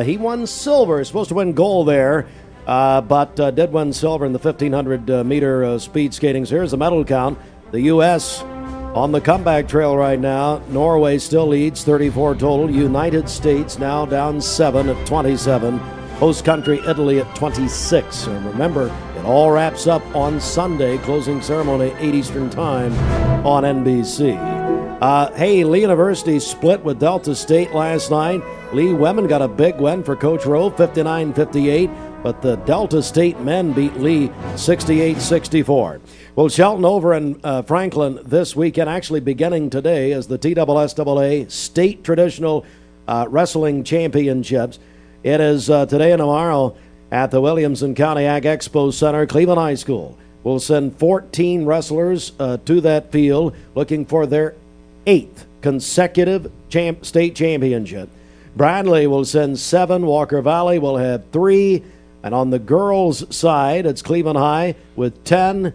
Speaker 1: he won silver. Supposed to win gold there, but did win silver in the 1,500-meter speed skating. So here's the medal count. The U.S. on the comeback trail right now. Norway still leads, 34 total. United States now down 7 at 27. Host country Italy at 26. And remember, it All wraps up on Sunday, closing ceremony 8 Eastern Time on NBC. Hey, Lee University split with Delta State last night. Lee women got a big win for Coach Rowe, 59-58, but the Delta State men beat Lee 68-64. Well, Shelton over in Franklin this weekend, actually beginning today, as the TSSAA State Traditional Wrestling Championships. It is today and tomorrow at the Williamson County Ag Expo Center. Cleveland High School will send 14 wrestlers to that field looking for their 8th consecutive state championship. Bradley will send 7. Walker Valley will have 3. And on the girls' side, it's Cleveland High with 10.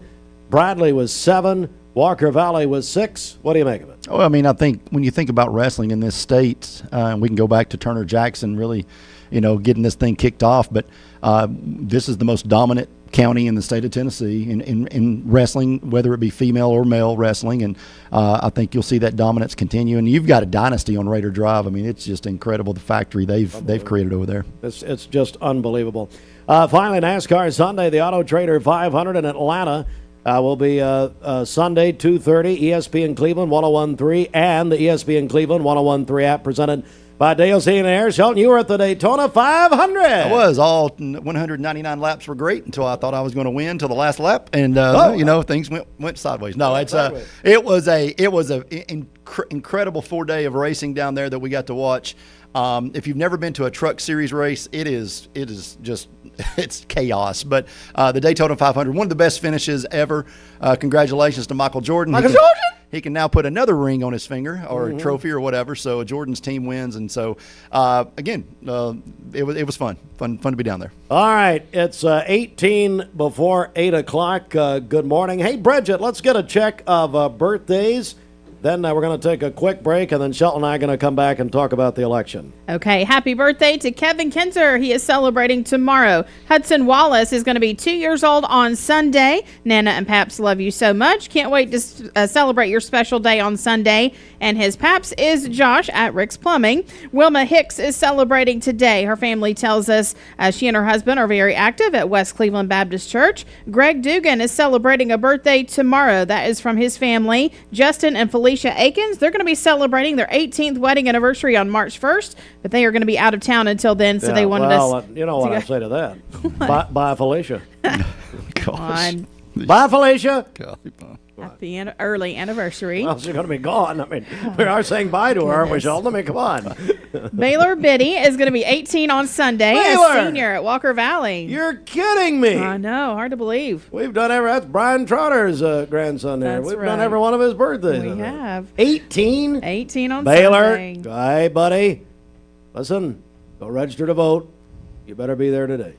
Speaker 1: Bradley was 7. Walker Valley was 6. What do you make of it?
Speaker 11: Well, I mean, I think when you think about wrestling in this state, we can go back to Turner Jackson really, getting this thing kicked off. But this is the most dominant county in the state of Tennessee in wrestling, whether it be female or male wrestling. And I think you'll see that dominance continue. And you've got a dynasty on Raider Drive. I mean, it's just incredible, the factory they've created over there.
Speaker 1: It's just unbelievable. Finally, NASCAR Sunday, the Auto Trader 500 in Atlanta will be Sunday, 2:30, ESPN Cleveland 101.3 and the ESPN Cleveland 101.3 app presented by Dale Senior Air. Shelton, you were at the Daytona 500.
Speaker 11: I was. All 199 laps were great until I thought I was going to win until the last lap, and things went sideways. No, it was a incredible 4-day of racing down there that we got to watch. If you've never been to a truck series race, it is just it's chaos. But the Daytona 500, one of the best finishes ever. Congratulations to Michael Jordan. He can now put another ring on his finger or a trophy or whatever. So Jordan's team wins, and so it was fun to be down there.
Speaker 1: All right, it's 18 before 8 o'clock. Good morning. Hey, Bridget, let's get a check of birthdays. Then we're going to take a quick break, and then Shelton and I are going to come back and talk about the election.
Speaker 8: Okay, happy birthday to Kevin Kinzer. He is celebrating tomorrow. Hudson Wallace is going to be 2 years old on Sunday. Nana and Paps love you so much. Can't wait to celebrate your special day on Sunday. And his Paps is Josh at Rick's Plumbing. Wilma Hicks is celebrating today. Her family tells us she and her husband are very active at West Cleveland Baptist Church. Greg Dugan is celebrating a birthday tomorrow. That is from his family. Justin and Felicia Akins, they're going to be celebrating their 18th wedding anniversary on March 1st, but they are going to be out of town until then, so they wanted us.
Speaker 1: You know what I say to that? Bye, Felicia.
Speaker 8: Gosh.
Speaker 1: Bye, Felicia.
Speaker 8: Happy early anniversary.
Speaker 1: Well, she's going to be gone. I mean, we are saying bye to her, aren't we, Sheldon? I mean, come on.
Speaker 8: Baylor Biddy is going to be 18 on Sunday.
Speaker 1: Baylor!
Speaker 8: A senior at Walker Valley.
Speaker 1: You're kidding me.
Speaker 8: I know. Hard to believe.
Speaker 1: We've done that's Brian Trotter's grandson there. We've done every one of his birthdays.
Speaker 8: We have.
Speaker 1: 18?
Speaker 8: 18 on
Speaker 1: Baylor.
Speaker 8: Sunday.
Speaker 1: Hey, buddy. Listen, go register to vote. You better be there today.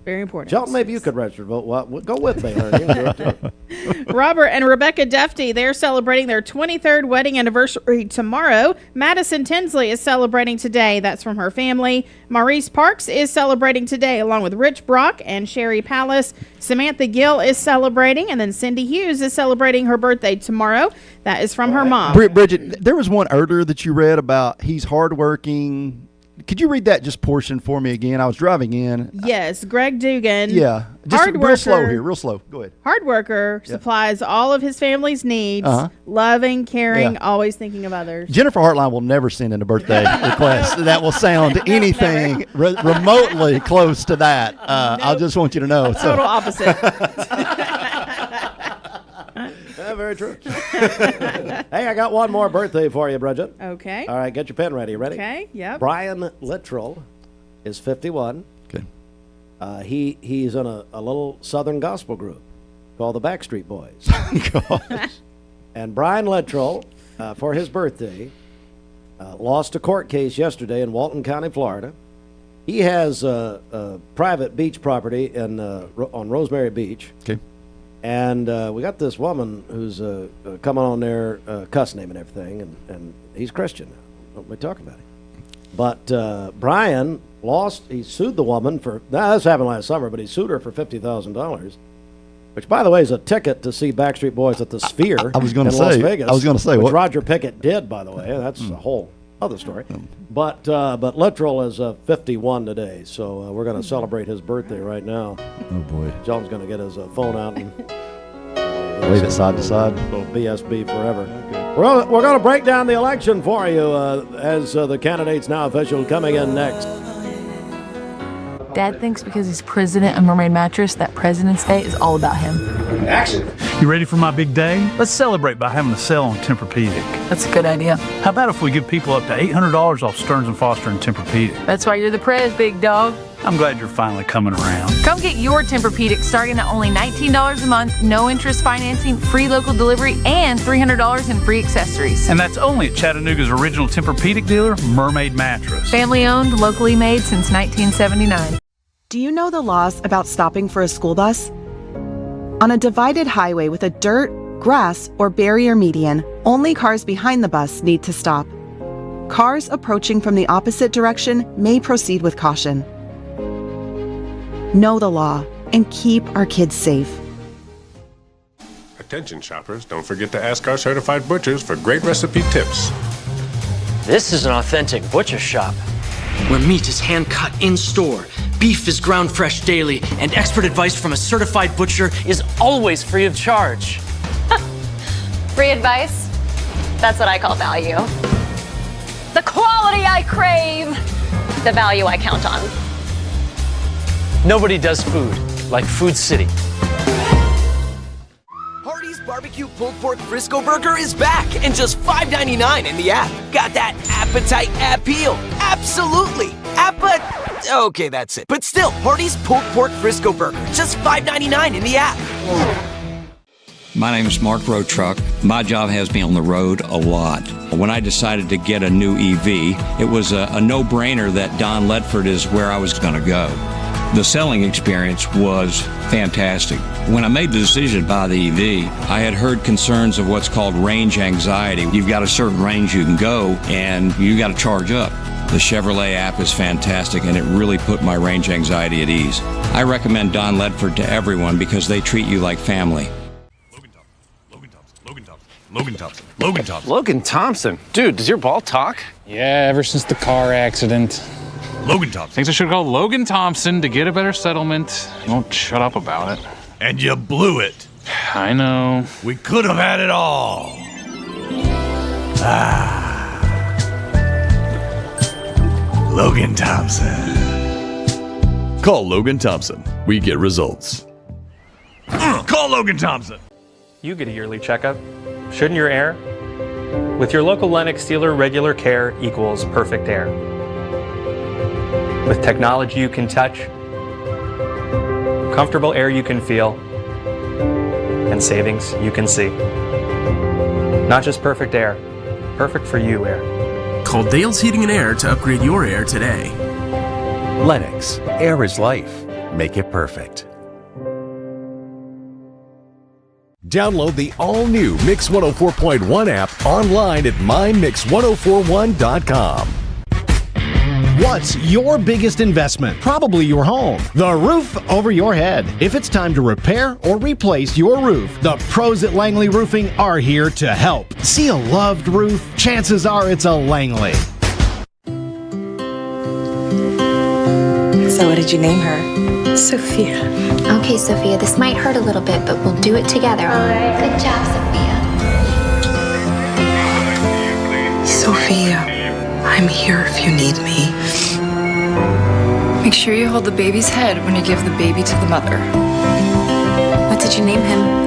Speaker 8: Very important.
Speaker 1: Shelton, maybe you could register to vote. Well, go with Baylor. You can do it too.
Speaker 8: Robert and Rebecca Defty, they're celebrating their 23rd wedding anniversary tomorrow. Madison Tinsley is celebrating today. That's from her family. Maurice Parks is celebrating today, along with Rich Brock and Sherry Palace. Samantha Gill is celebrating, and then Cindy Hughes is celebrating her birthday tomorrow. That is from her mom.
Speaker 11: Bridget, there was one earlier that you read about he's hardworking. Could you read that just portion for me again? I was driving in.
Speaker 8: Yes, Greg Dugan.
Speaker 11: Yeah. Just
Speaker 8: hard
Speaker 11: real
Speaker 8: worker,
Speaker 11: slow here, real slow. Go ahead.
Speaker 8: Hard worker, supplies all of his family's needs, loving, caring, always thinking of others.
Speaker 11: Jennifer Hartline will never send in a birthday request that will sound anything remotely close to that. I just want you to know.
Speaker 8: Total opposite.
Speaker 1: Yeah, very true. Hey, I got one more birthday for you, Bridget.
Speaker 8: Okay.
Speaker 1: All right, get your pen ready. Ready?
Speaker 8: Okay, yep.
Speaker 1: Brian Littrell is 51.
Speaker 11: Okay.
Speaker 1: He's in a little Southern gospel group called the Backstreet Boys.
Speaker 11: Gosh.
Speaker 1: And Brian Littrell, for his birthday, lost a court case yesterday in Walton County, Florida. He has a private beach property on Rosemary Beach.
Speaker 11: Okay.
Speaker 1: And we got this woman who's coming on there, cussing him and everything, and he's Christian. Don't we talk about it? But Brian he sued the woman for, this happened last summer, but he sued her for $50,000, which, by the way, is a ticket to see Backstreet Boys at the Sphere
Speaker 11: I was going to
Speaker 1: in Las
Speaker 11: say,
Speaker 1: Vegas.
Speaker 11: I was going to say,
Speaker 1: which
Speaker 11: what?
Speaker 1: Roger Pickett did, by the way. That's a whole other story. But Literal is 51 today, so we're going to celebrate his birthday right now.
Speaker 11: Oh, boy.
Speaker 1: John's going to get his phone out and
Speaker 11: wave it side to side.
Speaker 1: Little BSB forever. Okay. We're going to break down the election for you as the candidates now official coming in next.
Speaker 12: Dad thinks because he's president of Mermaid Mattress that President's Day is all about him.
Speaker 14: Action! You ready for my big day? Let's celebrate by having a sale on Tempur-Pedic.
Speaker 12: That's a good idea.
Speaker 14: How about if we give people up to $800 off Stearns & Foster and Tempur-Pedic?
Speaker 12: That's why you're the prez, big dog.
Speaker 14: I'm glad you're finally coming around.
Speaker 12: Come get your Tempur-Pedic starting at only $19 a month, no interest financing, free local delivery, and $300 in free accessories.
Speaker 14: And that's only at Chattanooga's original Tempur-Pedic dealer, Mermaid Mattress.
Speaker 12: Family owned, locally made since 1979.
Speaker 4: Do you know the laws about stopping for a school bus? On a divided highway with a dirt, grass, or barrier median, only cars behind the bus need to stop. Cars approaching from the opposite direction may proceed with caution. Know the law and keep our kids safe.
Speaker 15: Attention shoppers, don't forget to ask our certified butchers for great recipe tips.
Speaker 16: This is an authentic butcher shop, where meat is hand-cut in-store, beef is ground fresh daily, and expert advice from a certified butcher is always free of charge.
Speaker 18: Free advice? That's what I call value. The quality I crave, the value I count on.
Speaker 16: Nobody does food like Food City.
Speaker 19: Hardee's Barbecue Pulled Pork Frisco Burger is back and just $5.99 in the app. Got that appetite appeal? Absolutely. Okay, that's it. But still, Hardee's Pulled Pork Frisco Burger, just $5.99 in the app.
Speaker 20: My name is Mark Road Truck. My job has me on the road a lot. When I decided to get a new EV, it was a no-brainer that Don Ledford is where I was going to go. The selling experience was fantastic. When I made the decision to buy the EV, I had heard concerns of what's called range anxiety. You've got a certain range you can go, and you got to charge up. The Chevrolet app is fantastic, and it really put my range anxiety at ease. I recommend Don Ledford to everyone because they treat you like family.
Speaker 28: Logan Thompson. Dude, does your ball talk?
Speaker 29: Yeah, ever since the car accident.
Speaker 28: Logan Thompson.
Speaker 29: Thinks I should call Logan Thompson to get a better settlement. He won't shut up about it.
Speaker 30: And you blew it.
Speaker 29: I know.
Speaker 30: We could have had it all. Logan Thompson.
Speaker 23: Call Logan Thompson. We get results.
Speaker 30: Call Logan Thompson.
Speaker 31: You get a yearly checkup. Shouldn't your air? With your local Lennox dealer, regular care equals perfect air. With technology you can touch, comfortable air you can feel, and savings you can see. Not just perfect air, perfect for you air.
Speaker 32: Call Dale's Heating and Air to upgrade your air today.
Speaker 33: Lennox, air is life. Make it perfect.
Speaker 23: Download the all-new Mix 104.1 app online at mymix1041.com.
Speaker 34: What's your biggest investment? Probably your home. The roof over your head. If it's time to repair or replace your roof, the pros at Langley Roofing are here to help. See a loved roof? Chances are it's a Langley.
Speaker 22: So what did you name her?
Speaker 35: Sophia. Okay, Sophia, this might hurt a little bit, but we'll do it together, all right? Good job,
Speaker 22: Sophia, I'm here if you need me.
Speaker 36: Make sure you hold the baby's head when you give the baby to the mother.
Speaker 22: What did you name him?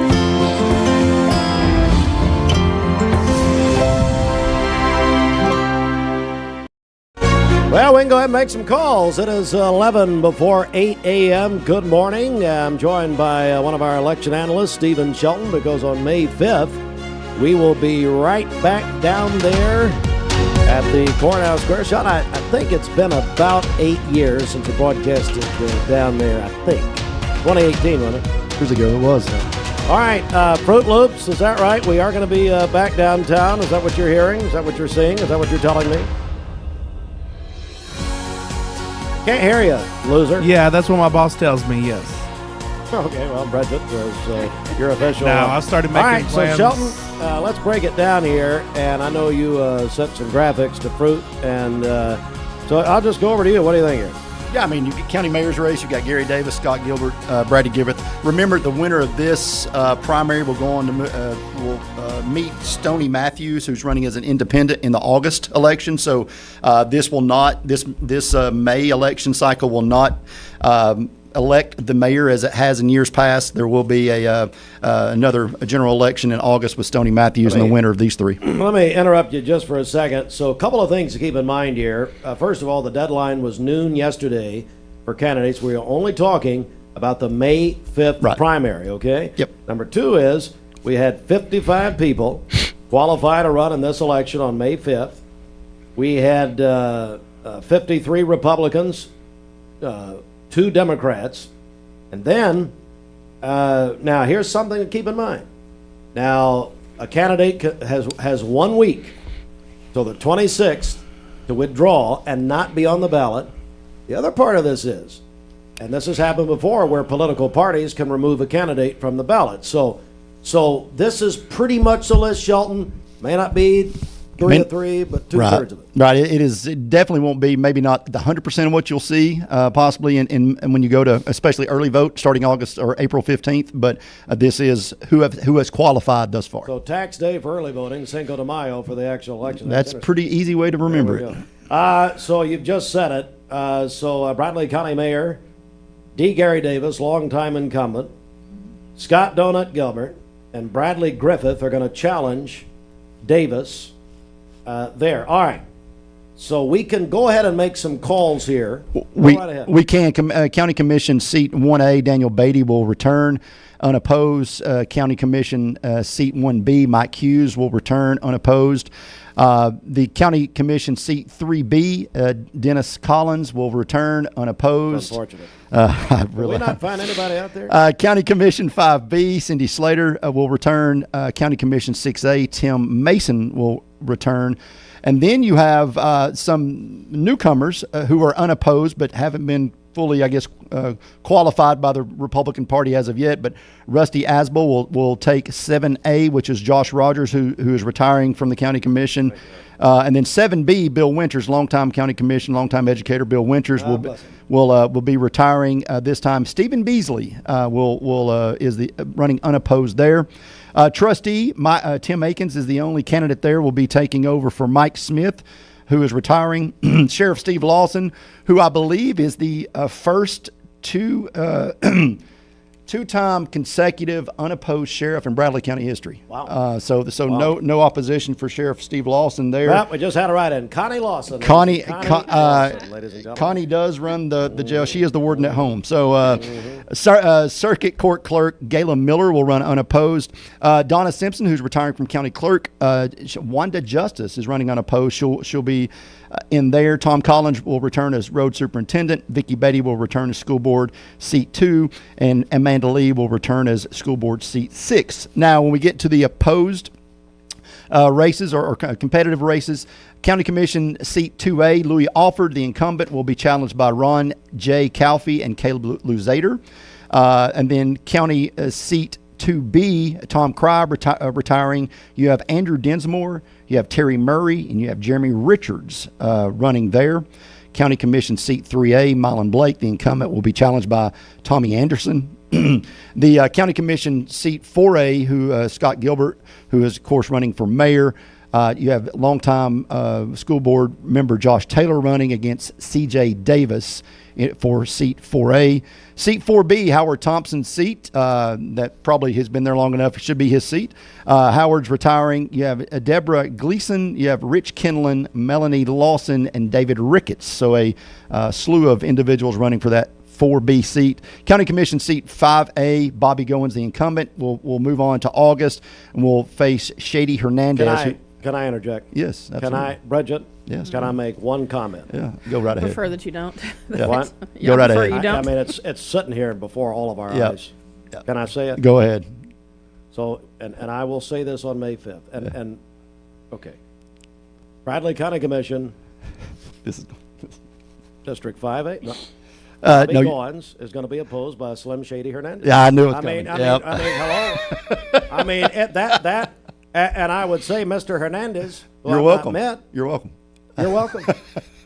Speaker 1: Well, we can go ahead and make some calls. It is 11 before 8 a.m. Good morning. I'm joined by one of our election analysts, Stephen Shelton, because on May 5th, we will be right back down there at the Courthouse Square. Sean, I think it's been about 8 years since we broadcasted down there, I think. 2018, wasn't it?
Speaker 11: Years ago, it was.
Speaker 1: All right, Fruit Loops, is that right? We are going to be back downtown. Is that what you're hearing? Is that what you're seeing? Is that what you're telling me? Can't hear you, loser.
Speaker 37: Yeah, that's what my boss tells me, yes.
Speaker 1: Okay, well, Bridget was your official.
Speaker 37: No, I started making
Speaker 1: plans. All right, so Shelton, let's break it down here. And I know you sent some graphics to Fruit, and so I'll just go over to you. What do you think here?
Speaker 11: Yeah, I mean, you get county mayor's race. You got Gary Davis, Scott Gilbert, Brady Giveth. Remember, the winner of this primary will go on to meet Stoney Matthews, who's running as an independent in the August election. So this May election cycle will not elect the mayor as it has in years past. There will be another general election in August with Stoney Matthews and the winner of these three.
Speaker 1: Let me interrupt you just for a second. So a couple of things to keep in mind here. First of all, the deadline was noon yesterday for candidates. We are only talking about the May 5th primary, okay?
Speaker 11: Yep.
Speaker 1: Number two is we had 55 people qualify to run in this election on May 5th. We had 53 Republicans, 2 Democrats, and then now here's something to keep in mind. Now a candidate has 1 week till the 26th to withdraw and not be on the ballot. The other part of this is, and this has happened before, where political parties can remove a candidate from the ballot. So this is pretty much the list, Shelton. May not be 3 of 3, but 2/3 of it.
Speaker 11: Right. It definitely won't be, maybe not the 100% of what you'll see, possibly in when you go to especially early vote starting August or April 15th. But this is who has qualified thus far.
Speaker 1: So tax day for early voting, Cinco de Mayo for the actual election.
Speaker 11: That's a pretty easy way to remember it.
Speaker 1: So you've just said it. So Bradley County Mayor D. Gary Davis, longtime incumbent, Scott Donut Gilbert, and Bradley Griffith are going to challenge Davis there. All right. So we can go ahead and make some calls here.
Speaker 11: We can. County Commission seat 1A, Daniel Beatty will return unopposed. County Commission seat 1B, Mike Hughes will return unopposed. The County Commission seat 3B, Dennis Collins will return unopposed.
Speaker 1: Unfortunate.
Speaker 11: Will
Speaker 1: we not find anybody out there?
Speaker 11: County Commission 5B, Cindy Slater will return. County Commission 6A, Tim Mason will return. And then you have some newcomers who are unopposed but haven't been fully, I guess, qualified by the Republican Party as of yet. But Rusty Asbel will take 7A, which is Josh Rogers, who is retiring from the County Commission. And then 7B, Bill Winters, longtime County Commission, longtime educator Bill Winters will be retiring this time. Stephen Beasley is the running unopposed there. Trustee Tim Akins is the only candidate there. Will be taking over for Mike Smith, who is retiring. Sheriff Steve Lawson, who I believe is the first two-time consecutive unopposed sheriff in Bradley County history.
Speaker 1: Wow.
Speaker 11: Wow. No opposition for Sheriff Steve Lawson there.
Speaker 1: Well, we just had a write-in. Connie Lawson.
Speaker 11: Connie
Speaker 1: Lawson, ladies and gentlemen.
Speaker 11: Connie does run the jail. She is the warden at home. So Circuit Court Clerk Gayla Miller will run unopposed. Donna Simpson, who's retiring from County Clerk. Wanda Justice is running unopposed. She'll be in there. Tom Collins will return as road superintendent. Vicki Betty will return as school board seat 2, and Amanda Lee will return as school board seat 6. Now, when we get to the opposed races or competitive races, County Commission seat 2A, Louis Alford, the incumbent, will be challenged by Ron J. Calfee and Caleb Luzader. And then county seat 2B, Tom Cry retiring. You have Andrew Dinsmore, you have Terry Murray, and you have Jeremy Richards running there. County Commission seat 3A, Mylon Blake, the incumbent, will be challenged by Tommy Anderson. The County Commission seat 4A, who Scott Gilbert, who is, of course, running for mayor. You have longtime school board member Josh Taylor running against C.J. Davis for seat 4A. Seat 4B, Howard Thompson's seat. That probably has been there long enough. It should be his seat. Howard's retiring. You have Deborah Gleason. You have Rich Kinlan, Melanie Lawson, and David Ricketts. So a slew of individuals running for that 4B seat. County Commission seat 5A, Bobby Goins, the incumbent, will move on to August and will face Shady Hernandez.
Speaker 1: Can I interject?
Speaker 11: Yes, absolutely.
Speaker 1: Bridget?
Speaker 11: Yes.
Speaker 1: Can I make one comment?
Speaker 11: Yeah, go right ahead.
Speaker 2: I prefer that you don't.
Speaker 11: Yeah.
Speaker 1: What?
Speaker 11: Go right ahead.
Speaker 2: You don't.
Speaker 1: I mean, it's sitting here before all of our eyes.
Speaker 11: Yep.
Speaker 1: Can I say it?
Speaker 11: Go ahead.
Speaker 1: So, and I will say this on May 5th. And okay. Bradley County Commission, District 5A. No. Bobby Goins is going to be opposed by Slim Shady Hernandez.
Speaker 11: Yeah, I knew it was coming.
Speaker 1: I mean, hello. I mean, And I would say, Mr. Hernandez,
Speaker 11: You're welcome. You're welcome.
Speaker 1: You're welcome.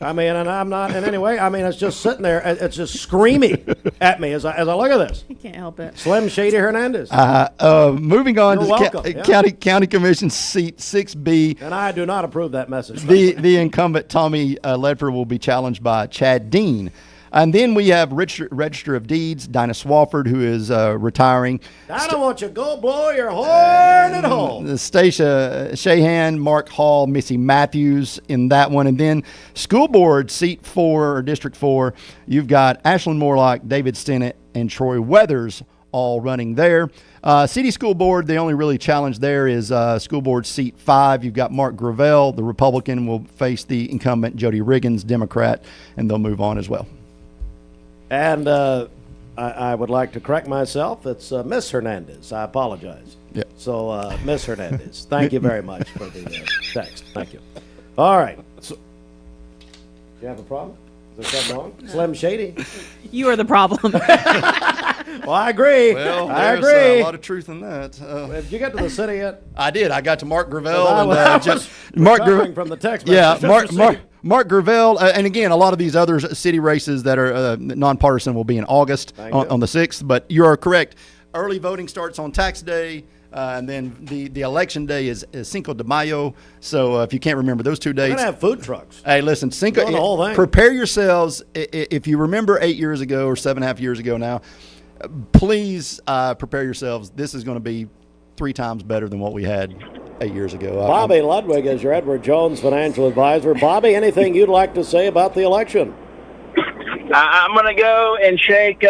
Speaker 1: I mean, and I'm not in any way. I mean, it's just sitting there. It's just screaming at me as I look at this.
Speaker 2: You can't help it.
Speaker 1: Slim Shady Hernandez.
Speaker 11: Moving on
Speaker 1: You're
Speaker 11: to
Speaker 1: welcome.
Speaker 11: County Commission seat 6B.
Speaker 1: And I do not approve that message.
Speaker 11: The incumbent Tommy Ledford will be challenged by Chad Dean. And then we have Register of Deeds, Dinah Swafford, who is retiring.
Speaker 1: I don't want you to go blow your horn at home.
Speaker 11: Stacia Shahan, Mark Hall, Missy Matthews in that one. And then School Board, Seat 4, or District 4, you've got Ashlyn Morlock, David Stennett, and Troy Weathers all running there. City School Board, the only really challenge there is School Board Seat 5. You've got Mark Gravel, the Republican, will face the incumbent Jody Riggins, Democrat, and they'll move on as well.
Speaker 1: And I would like to correct myself. It's Miss Hernandez. I apologize.
Speaker 11: Yeah.
Speaker 1: So, Miss Hernandez, thank you very much for the text. Thank you. All right. So, do you have a problem? Is there something wrong? Slim Shady?
Speaker 2: You are the problem.
Speaker 1: Well, I agree.
Speaker 11: Well,
Speaker 1: I
Speaker 11: there's
Speaker 1: agree.
Speaker 11: a lot of truth in that.
Speaker 1: Did you get to the city yet?
Speaker 11: I did. I got to Mark Gravel.
Speaker 1: I
Speaker 11: and
Speaker 1: was
Speaker 11: Mark
Speaker 1: recovering from the text
Speaker 11: Yeah,
Speaker 1: message.
Speaker 11: Mark Gravel, and again, a lot of these other city races that are nonpartisan will be in August on the 6th. But you are correct. Early voting starts on tax day, and then the election day is Cinco de Mayo. So if you can't remember those 2 days,
Speaker 1: We're going to have food trucks.
Speaker 11: Hey, listen, Cinco.
Speaker 1: Doing the whole thing.
Speaker 11: Prepare yourselves. If you remember 8 years ago or 7.5 years ago now, please prepare yourselves. This is going to be 3 times better than what we had 8 years ago.
Speaker 1: Bobby Ludwig is your Edward Jones financial advisor. Bobby, anything you'd like to say about the election?
Speaker 3: I'm going to go and shake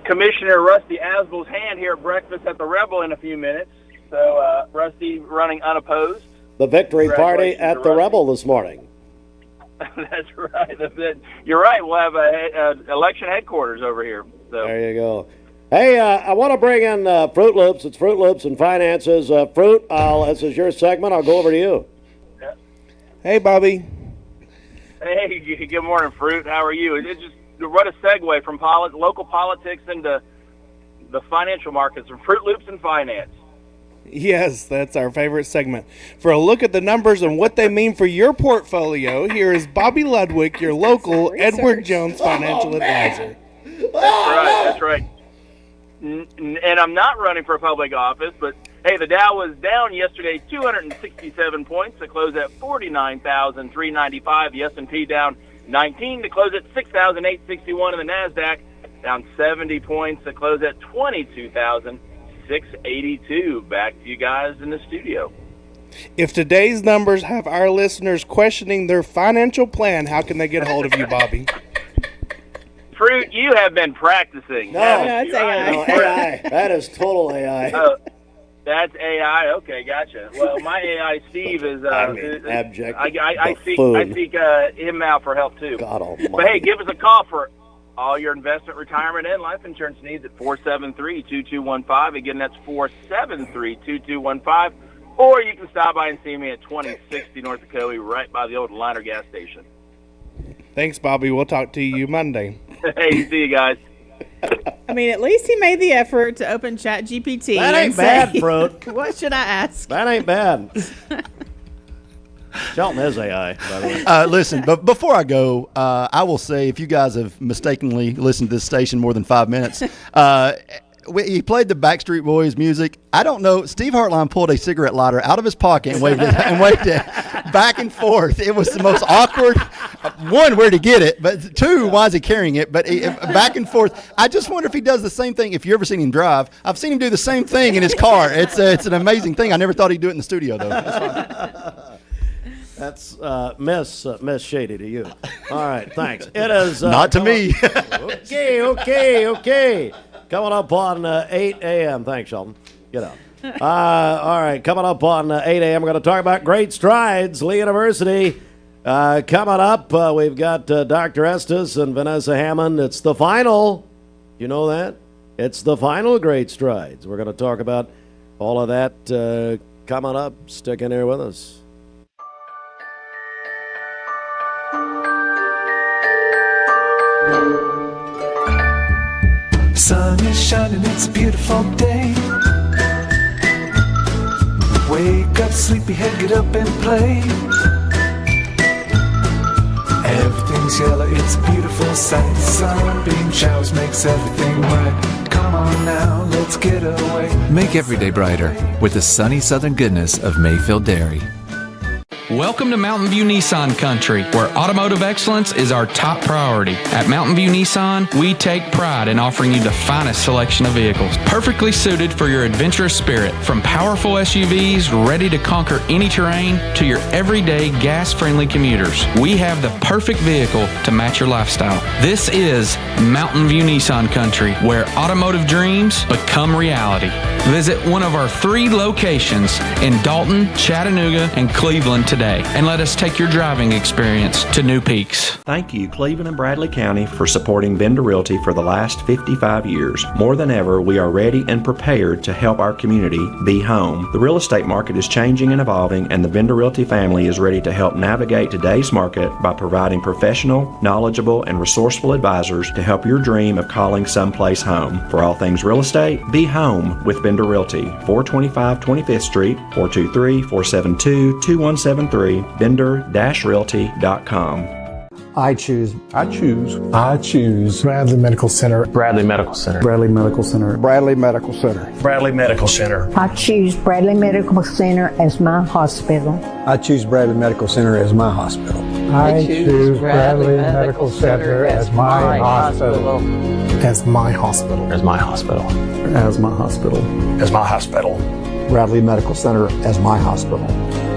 Speaker 3: Commissioner Rusty Asbel's hand here at breakfast at the Rebel in a few minutes. So, Rusty running unopposed.
Speaker 1: The victory party at the Rebel this morning.
Speaker 3: That's right. You're right. We'll have election headquarters over here. So.
Speaker 1: There you go. Hey, I want to bring in Fruit Loops. It's Fruit Loops and Finances. Fruit, this is your segment. I'll go over to you.
Speaker 3: Yeah.
Speaker 37: Hey, Bobby.
Speaker 3: Hey, good morning, Fruit. How are you? It's just what a segue from local politics into the financial markets from Fruit Loops and Finance.
Speaker 37: Yes, that's our favorite segment. For a look at the numbers and what they mean for your portfolio, here is Bobby Ludwig, your local Edward Jones financial advisor.
Speaker 3: That's right. And I'm not running for public office, but hey, the Dow was down yesterday 267 points to close at 49,395. The S&P down 19 to close at 6,861, and the NASDAQ down 70 points to close at 22,682. Back to you guys in the studio.
Speaker 37: If today's numbers have our listeners questioning their financial plan, how can they get a hold of you, Bobby?
Speaker 3: Fruit, you have been practicing.
Speaker 1: No, it's AI. No, AI. That is total AI.
Speaker 3: That's AI. Okay, gotcha. Well, my AI Steve is
Speaker 1: abject.
Speaker 3: I seek him out for help too.
Speaker 1: God almighty.
Speaker 3: But hey, give us a call for all your investment, retirement, and life insurance needs at 473-2215. Again, that's 473-2215. Or you can stop by and see me at 2060 North Dakota, right by the old Liner gas station.
Speaker 37: Thanks, Bobby. We'll talk to you Monday.
Speaker 3: Hey, see you guys.
Speaker 2: I mean, at least he made the effort to open ChatGPT.
Speaker 1: That ain't bad, Fruit.
Speaker 2: What should I ask?
Speaker 1: That ain't bad. Shelton is AI, by the way.
Speaker 11: Listen, but before I go, I will say if you guys have mistakenly listened to this station more than 5 minutes, he played the Backstreet Boys music. I don't know. Steve Hartline pulled a cigarette lighter out of his pocket and waved it back and forth. It was the most awkward. One, where to get it, but two, why is he carrying it? But back and forth. I just wonder if he does the same thing. If you ever seen him drive, I've seen him do the same thing in his car. It's an amazing thing. I never thought he'd do it in the studio though.
Speaker 1: That's Miss Shady to you. All right, thanks. It is
Speaker 11: not to me.
Speaker 1: Okay. Coming up on 8 a.m. Thanks, Shelton. Get out. All right, coming up on 8 a.m., we're going to talk about Great Strides, Lee University. Coming up, we've got Dr. Estes and Vanessa Hammond. It's the final. You know that? It's the final Great Strides. We're going to talk about all of that coming up. Stick in here with us.
Speaker 5: Sun is shining, it's a beautiful day. Wake up.
Speaker 4: got sleepyhead, get up and play. Everything's yellow, it's a beautiful sight. Sunbeam showers makes everything right. Come on now, let's get away.
Speaker 5: Make every day brighter with the sunny southern goodness of Mayfield Dairy.
Speaker 6: Welcome to Mountain View Nissan Country, where automotive excellence is our top priority. At Mountain View Nissan, we take pride in offering you the finest selection of vehicles, perfectly suited for your adventurous spirit. From powerful SUVs ready to conquer any terrain to your everyday gas-friendly commuters, we have the perfect vehicle to match your lifestyle. This is Mountain View Nissan Country, where automotive dreams become reality. Visit one of our 3 locations in Dalton, Chattanooga, and Cleveland today, and let us take your driving experience to new peaks.
Speaker 7: Thank you, Cleveland and Bradley County, for supporting Vendor Realty for the last 55 years. More than ever, we are ready and prepared to help our community be home. The real estate market is changing and evolving, and the Vendor Realty family is ready to help navigate today's market by providing professional, knowledgeable, and resourceful advisors to help your dream of calling someplace home. For all things real estate, be home with Vendor Realty, 425 25th Street, 423-472-2173, vendor-realty.com.
Speaker 8: I choose Bradley Medical Center.
Speaker 31: Bradley Medical Center.
Speaker 8: Bradley Medical Center. Bradley Medical Center.
Speaker 30: Bradley Medical Center.
Speaker 9: I choose Bradley Medical Center as my hospital.
Speaker 8: I choose Bradley Medical Center as my hospital.
Speaker 9: I choose Bradley Medical Center as my hospital.
Speaker 8: As my hospital.
Speaker 31: As my hospital.
Speaker 8: As my hospital.
Speaker 30: As my hospital.
Speaker 8: Bradley Medical Center as my hospital.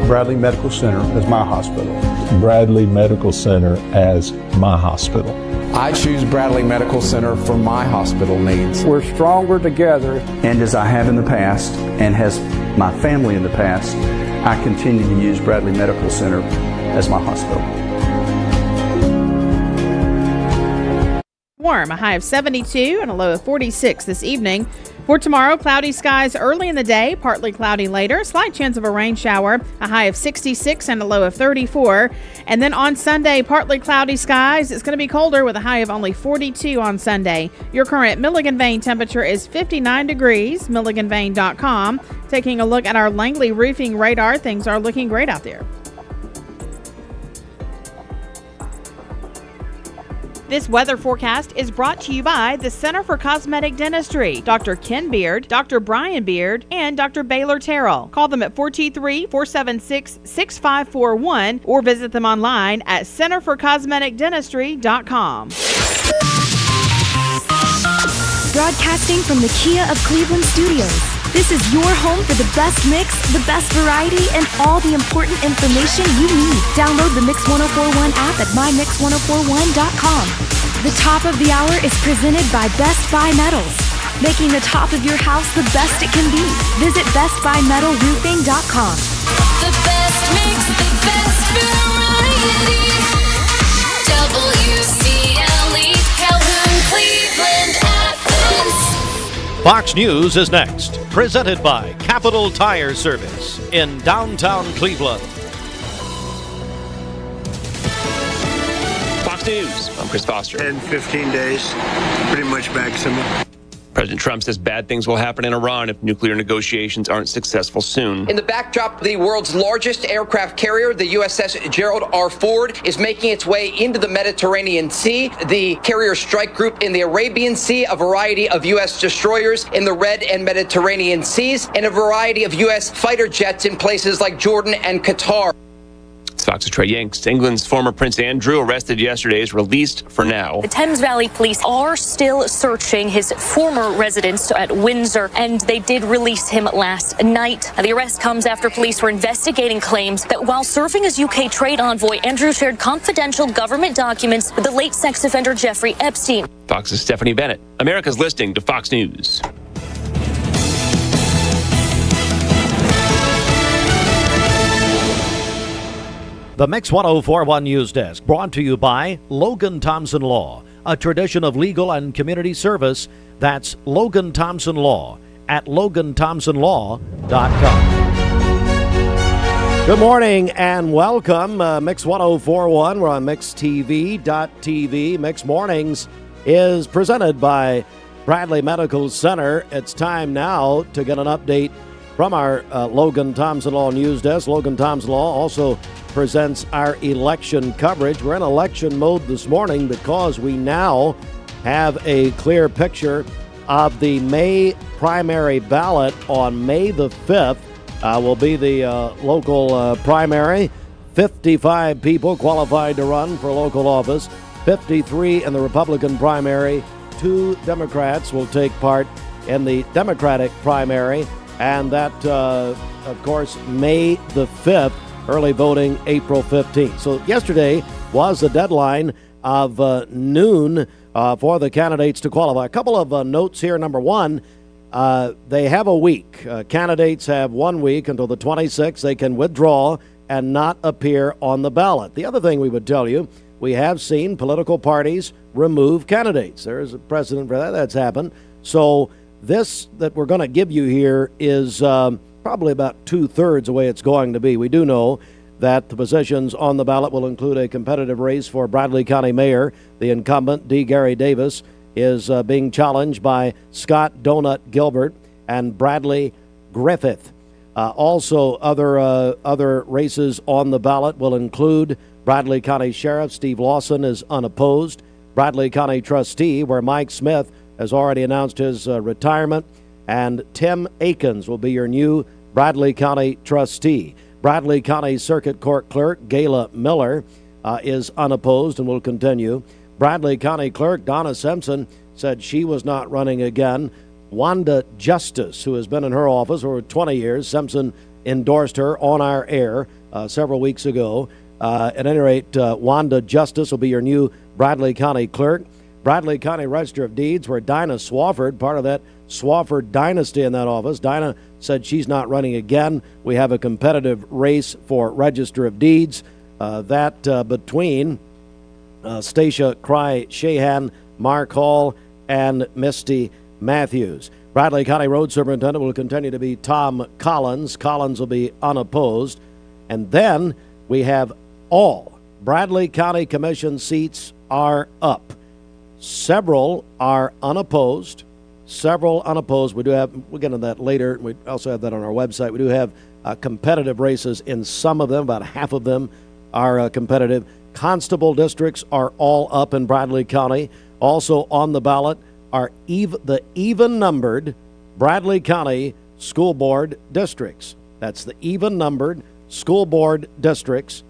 Speaker 10: Bradley Medical Center as my hospital. Bradley Medical Center as my hospital.
Speaker 8: I choose Bradley Medical Center for my hospital needs.
Speaker 9: We're stronger together.
Speaker 8: And as I have in the past, and has my family in the past, I continue to use Bradley Medical Center as my hospital.
Speaker 2: Warm, a high of 72 and a low of 46 this evening. For tomorrow, cloudy skies early in the day, partly cloudy later, slight chance of a rain shower, a high of 66 and a low of 34. And then on Sunday, partly cloudy skies. It's going to be colder with a high of only 42 on Sunday. Your current Milligan Vane temperature is 59 degrees, milliganvane.com. Taking a look at our Langley roofing radar, things are looking great out there. This weather forecast is brought to you by the Center for Cosmetic Dentistry, Dr. Ken Beard, Dr. Brian Beard, and Dr. Baylor Terrell. Call them at 423-476-6541 or visit them online at centerforcosmeticdentistry.com.
Speaker 12: Broadcasting from the Kia of Cleveland studios. This is your home for the best mix, the best variety, and all the important information you need. Download the Mix 1041 app at mymix1041.com. The top of the hour is presented by Best Buy Metals, making the top of your house the best it can be. Visit bestbuymetalroofing.com.
Speaker 13: The best mix, the best variety. WCLE, Calhoun, Cleveland, Athens.
Speaker 1: Fox News is next, presented by Capital Tire Service in downtown Cleveland.
Speaker 14: Fox News, I'm Chris Foster.
Speaker 15: 10-15 days, pretty much back similar.
Speaker 14: President Trump says bad things will happen in Iran if nuclear negotiations aren't successful soon.
Speaker 17: In the backdrop, the world's largest aircraft carrier, the USS Gerald R. Ford, is making its way into the Mediterranean Sea. The carrier strike group in the Arabian Sea, a variety of U.S. destroyers in the Red and Mediterranean Seas, and a variety of U.S. fighter jets in places like Jordan and Qatar.
Speaker 14: Fox's Trey Yanks. England's former Prince Andrew, arrested yesterday, is released for now.
Speaker 21: The Thames Valley Police are still searching his former residence at Windsor, and they did release him last night. The arrest comes after police were investigating claims that while serving as UK trade envoy, Andrew shared confidential government documents with the late sex offender Jeffrey Epstein.
Speaker 14: Fox's Stephanie Bennett. America's listening to Fox News.
Speaker 1: The Mix 1041 News Desk, brought to you by Logan Thompson Law, a tradition of legal and community service. That's Logan Thompson Law at LoganThompsonLaw.com. Good morning and welcome. Mix 1041. We're on MixTV.tv. Mix Mornings is presented by Bradley Medical Center. It's time now to get an update From our Logan Thompson Law News Desk, Logan Thompson Law also presents our election coverage. We're in election mode this morning because we now have a clear picture of the May primary ballot on May the 5th. Will be the local primary. 55 people qualified to run for local office. 53 in the Republican primary. 2 Democrats will take part in the Democratic primary. And that, of course, May the 5th, early voting April 15th. So yesterday was the deadline of noon for the candidates to qualify. A couple of notes here. Number one, they have a week. Candidates have 1 week until the 26th. They can withdraw and not appear on the ballot. The other thing we would tell you, we have seen political parties remove candidates. There is a precedent for that. That's happened. So this that we're going to give you here is probably about 2/3 the way it's going to be. We do know that the positions on the ballot will include a competitive race for Bradley County Mayor. The incumbent, D. Gary Davis, is being challenged by Scott Donut Gilbert and Bradley Griffith. Also, other races on the ballot will include Bradley County Sheriff Steve Lawson is unopposed, Bradley County Trustee, where Mike Smith has already announced his retirement, and Tim Akins will be your new Bradley County Trustee. Bradley County Circuit Court Clerk Gayla Miller is unopposed and will continue. Bradley County Clerk Donna Simpson said she was not running again. Wanda Justice, who has been in her office for 20 years, Simpson endorsed her on our air several weeks ago. At any rate, Wanda Justice will be your new Bradley County Clerk. Bradley County Register of Deeds, where Dinah Swafford, part of that Swafford dynasty in that office. Dinah said she's not running again. We have a competitive race for Register of Deeds. Between Stacia Cry-Shahan, Mark Hall, and Misty Matthews. Bradley County Road Superintendent will continue to be Tom Collins. Collins will be unopposed. And then we have all Bradley County Commission seats are up. Several are unopposed. We do have, we'll get into that later. We also have that on our website. We do have competitive races in some of them. About half of them are competitive. Constable districts are all up in Bradley County. Also on the ballot are the even-numbered Bradley County School Board districts. That's the even-numbered school board districts.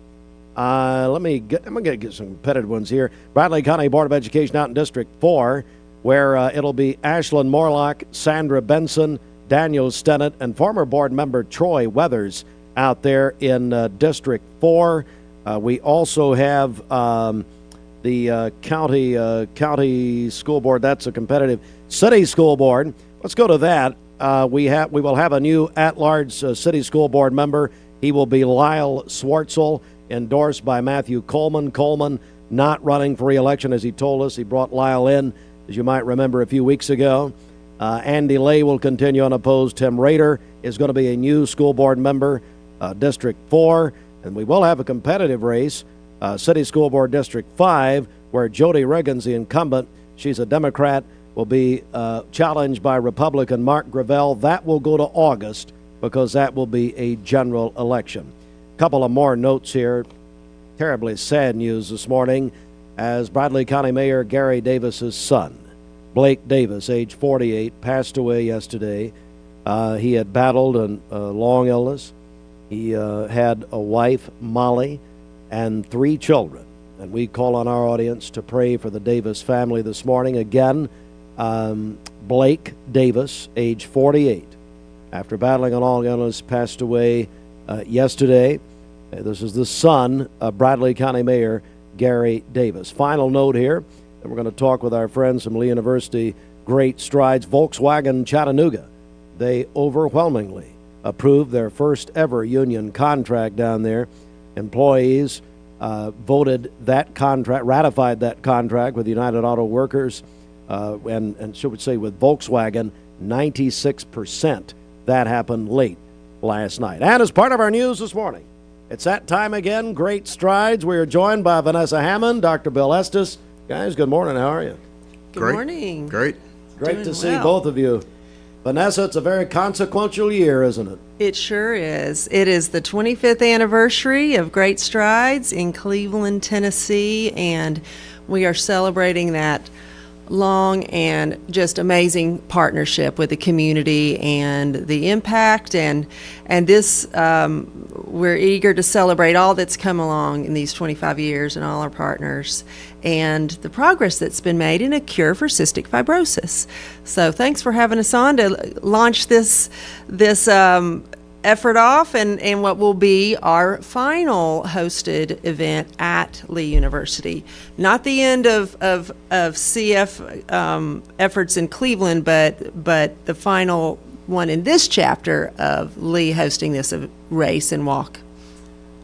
Speaker 1: I'm going to get some competitive ones here. Bradley County Board of Education out in District 4, where it'll be Ashlyn Morlock, Sandra Benson, Daniel Stennett, and former board member Troy Weathers out there in District 4. We also have the county school board. That's a competitive. City school board. Let's go to that. We will have a new at-large city school board member. He will be Lyle Swartzel, endorsed by Matthew Coleman. Coleman not running for re-election, as he told us. He brought Lyle in, as you might remember, a few weeks ago. Andy Lay will continue unopposed. Tim Rader is going to be a new school board member, District 4. And we will have a competitive race, City School Board District 5, where Jody Riggins, the incumbent, she's a Democrat, will be challenged by Republican Mark Gravel. That will go to August because that will be a general election. Couple of more notes here. Terribly sad news this morning as Bradley County Mayor Gary Davis's son, Blake Davis, age 48, passed away yesterday. He had battled a long illness. He had a wife, Molly, and 3 children. And we call on our audience to pray for the Davis family this morning. Again, Blake Davis, age 48, after battling a long illness, passed away yesterday. This is the son of Bradley County Mayor Gary Davis. Final note here, and we're going to talk with our friends from Lee University. Great strides. Volkswagen Chattanooga, they overwhelmingly approved their first ever union contract down there. Employees voted that contract, ratified that contract with United Auto Workers, and should we say with Volkswagen, 96%. That happened late last night. And as part of our news this morning, it's that time again, great strides. We are joined by Vanessa Hammond, Dr. Bill Estes. Guys, good morning. How are you?
Speaker 16: Good morning.
Speaker 18: Great
Speaker 16: Doing
Speaker 1: to see
Speaker 16: well.
Speaker 1: both of you. Vanessa, it's a very consequential year, isn't it?
Speaker 16: It sure is. It is the 25th anniversary of Great Strides in Cleveland, Tennessee, and we are celebrating that long and just amazing partnership with the community and the impact and this we're eager to celebrate all that's come along in these 25 years and all our partners and the progress that's been made in a cure for cystic fibrosis. So thanks for having us on to launch this effort off and what will be our final hosted event at Lee University. Not the end of CF efforts in Cleveland, but the final one in this chapter of Lee hosting this race and walk.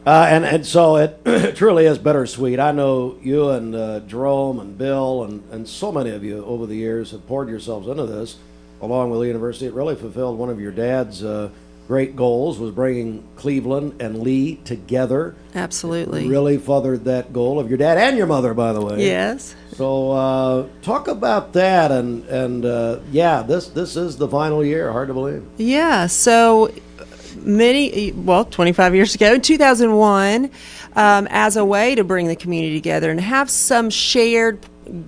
Speaker 1: And so it truly is bittersweet. I know you and Jerome and Bill and so many of you over the years have poured yourselves into this along with Lee University. It really fulfilled one of your dad's great goals, was bringing Cleveland and Lee together.
Speaker 16: Absolutely.
Speaker 1: It really furthered that goal of your dad and your mother, by the way.
Speaker 16: Yes.
Speaker 1: So talk about that and this is the final year. Hard to believe.
Speaker 16: Yeah. So 25 years ago, in 2001, as a way to bring the community together and have some shared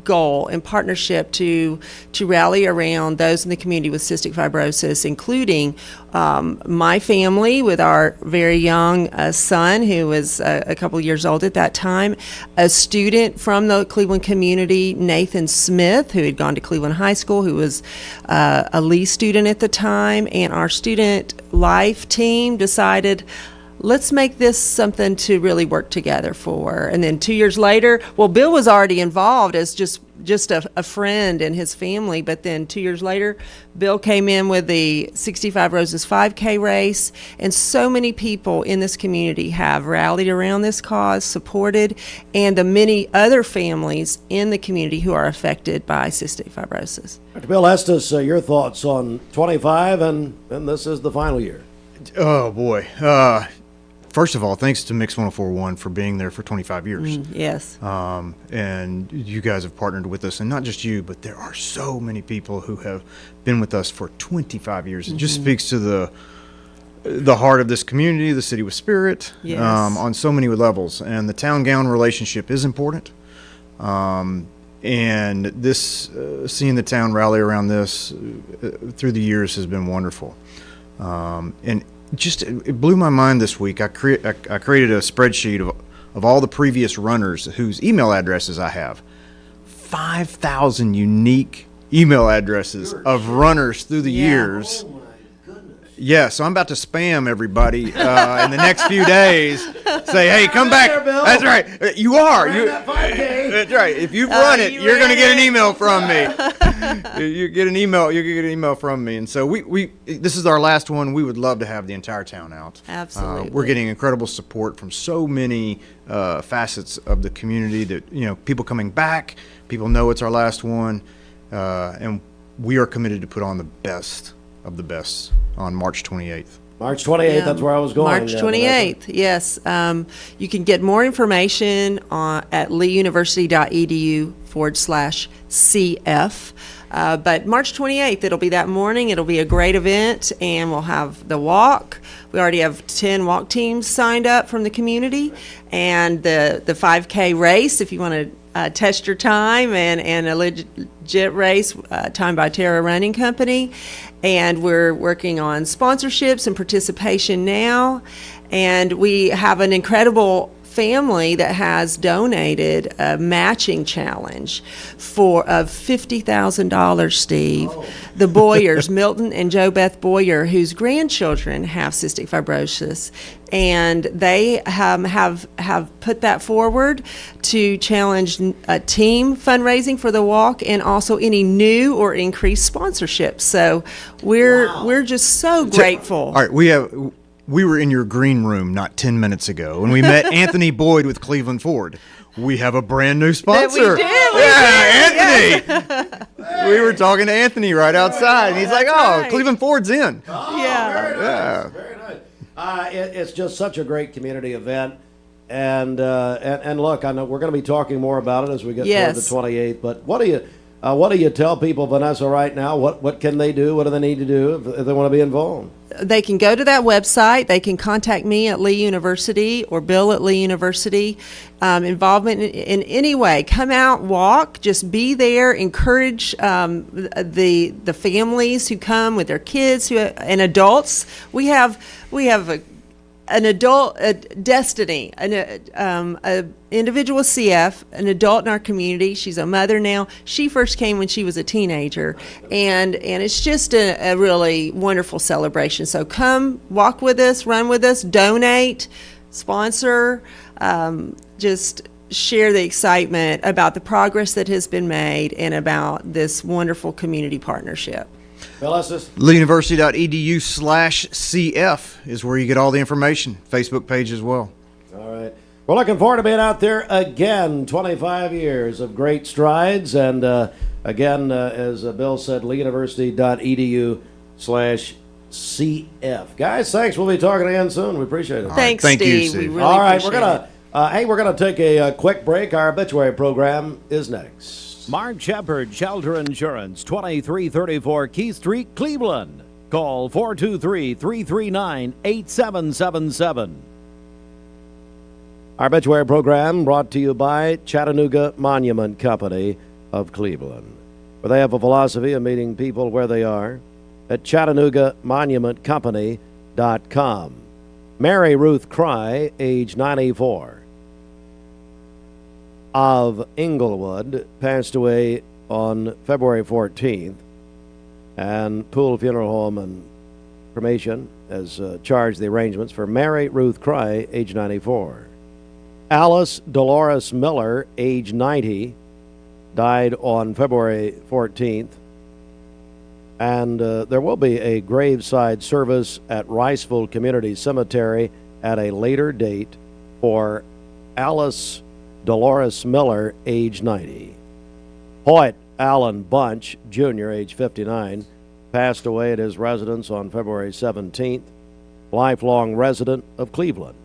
Speaker 16: goal and partnership to rally around those in the community with cystic fibrosis, including my family with our very young son who was a couple years old at that time, a student from the Cleveland community, Nathan Smith, who had gone to Cleveland High School, who was a Lee student at the time, and our student life team decided, let's make this something to really work together for. And then 2 years later, Bill was already involved as just a friend and his family, but then 2 years later, Bill came in with the 65 Roses 5K race, and so many people in this community have rallied around this cause, supported, and the many other families in the community who are affected by cystic fibrosis.
Speaker 1: Dr. Bill Estes, your thoughts on 25 and this is the final year.
Speaker 18: Oh, boy. First of all, thanks to Mix 1041 for being there for 25 years.
Speaker 16: Yes.
Speaker 18: And you guys have partnered with us, and not just you, but there are so many people who have been with us for 25 years. It just speaks to the heart of this community, the city with spirit,
Speaker 16: yes.
Speaker 18: On so many levels. And the town-gown relationship is important. And this, seeing the town rally around this through the years has been wonderful. And it blew my mind this week. I created a spreadsheet of all the previous runners whose email addresses I have. 5,000 unique email addresses of runners through the years. Oh my goodness. Yeah, so I'm about to spam everybody in the next few days. Say, hey, come back.
Speaker 1: There, Bill.
Speaker 18: That's right. You are.
Speaker 1: That 5K.
Speaker 18: That's right. If you've run it, you're going to get an email from me. You get an email from me. And so we this is our last one. We would love to have the entire town out.
Speaker 16: Absolutely.
Speaker 18: We're getting incredible support from so many facets of the community that, people coming back, people know it's our last one. And we are committed to put on the best of the best on March 28th.
Speaker 1: March 28th, that's where I was going.
Speaker 16: March 28th, yes. You can get more information at leeuniversity.edu/CF. But March 28th, it'll be that morning. It'll be a great event, and we'll have the walk. We already have 10 walk teams signed up from the community, and the 5K race, if you want to test your time, and a legit race, Time by Terra Running Company. And we're working on sponsorships and participation now. And we have an incredible family that has donated a matching challenge of $50,000, Steve. Oh. The Boyers, Milton and Jo Beth Boyer, whose grandchildren have cystic fibrosis, and they have put that forward to challenge a team fundraising for the walk and also any new or increased sponsorships. So we're just so grateful.
Speaker 18: All right, we were in your green room not 10 minutes ago, and we met Anthony Boyd with Cleveland Ford. We have a brand new sponsor.
Speaker 16: We did.
Speaker 18: Anthony. We were talking to Anthony right outside, and he's like,
Speaker 16: right.
Speaker 18: Cleveland Ford's in.
Speaker 1: Oh, yeah. Very nice. Very nice. It's just such a great community event. And look, I know we're going to be talking more about it as we get toward the 28th, but what do What do you tell people, Vanessa, right now? What can they do? What do they need to do if they want to be involved?
Speaker 16: They can go to that website. They can contact me at Lee University or Bill at Lee University. Involvement in any way. Come out, walk, just be there. Encourage the families who come with their kids and adults. We have an adult, a Destiny, an individual CF, an adult in our community. She's a mother now. She first came when she was a teenager, and it's just a really wonderful celebration. So come, walk with us, run with us, donate, sponsor, just share the excitement about the progress that has been made and about this wonderful community partnership.
Speaker 18: LeeUniversity.edu/CF is where you get all the information. Facebook page as well.
Speaker 1: All right. We're looking forward to being out there again. 25 years of great strides. And again, as Bill said, LeeUniversity.edu/CF. Guys, thanks. We'll be talking again soon. We appreciate it.
Speaker 16: Thanks, Steve. Thank you, Steve. We really
Speaker 1: all right.
Speaker 16: appreciate
Speaker 1: We're going to take a quick break. Our obituary program is next. Mark Shepard, Shelter Insurance, 2334 Keith Street, Cleveland. Call 423-339-8777. Our obituary program brought to you by Chattanooga Monument Company of Cleveland, where they have a philosophy of meeting people where they are at ChattanoogaMonumentCompany.com. Mary Ruth Cry, age 94. Of Inglewood, passed away on February 14th, and Poole Funeral Home and Cremation has charged the arrangements for Mary Ruth Cry, age 94. Alice Dolores Miller, age 90, died on February 14th, and there will be a graveside service at Riceville Community Cemetery at a later date for Alice Dolores Miller, age 90. Hoyt Allen Bunch, Jr., age 59, passed away at his residence on February 17th, lifelong resident of Cleveland.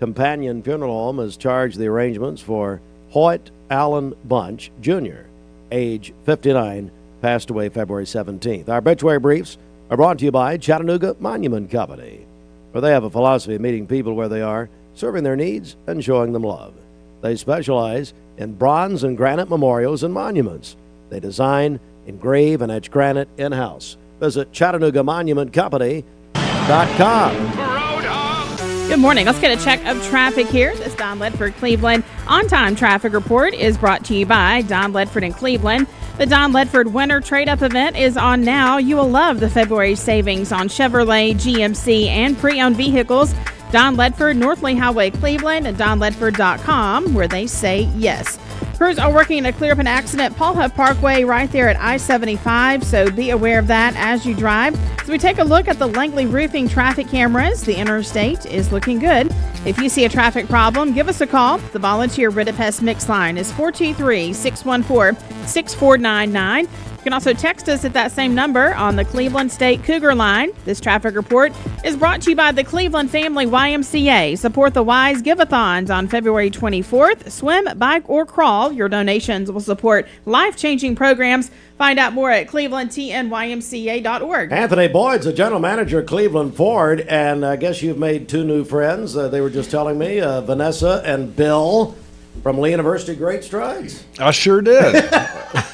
Speaker 1: Companion Funeral Home has charged the arrangements for Hoyt Allen Bunch, Jr., age 59, passed away February 17th. Our obituary briefs are brought to you by Chattanooga Monument Company, where they have a philosophy of meeting people where they are, serving their needs, and showing them love. They specialize in bronze and granite memorials and monuments. They design, engrave, and etch granite in-house. Visit ChattanoogaMonumentCompany.com.
Speaker 2: Good morning. Let's get a check of traffic here. This Don Ledford Cleveland on-time traffic report is brought to you by Don Ledford in Cleveland. The Don Ledford Winter Trade-Up event is on now. You will love the February savings on Chevrolet, GMC, and pre-owned vehicles. Don Ledford, North Lee Highway, Cleveland, and DonLedford.com, where they say yes. Crews are working to clear up an accident, Paul Huff Parkway, right there at I-75, so be aware of that as you drive. So we take a look at the Langley Roofing traffic cameras. The interstate is looking good. If you see a traffic problem, give us a call. The volunteer Rid-a-Pest Mix line is 423-614-6499. You can also text us at that same number on the Cleveland State Cougar line. This traffic report is brought to you by the Cleveland Family YMCA. Support the Y's Give-a-thons on February 24th. Swim, bike, or crawl. Your donations will support life-changing programs. Find out more at clevelandtnymca.org.
Speaker 1: Anthony Boyd's the general manager of Cleveland Ford, and I guess you've made two new friends. They were just telling me, Vanessa and Bill from Lee University. Great strides.
Speaker 3: I sure did.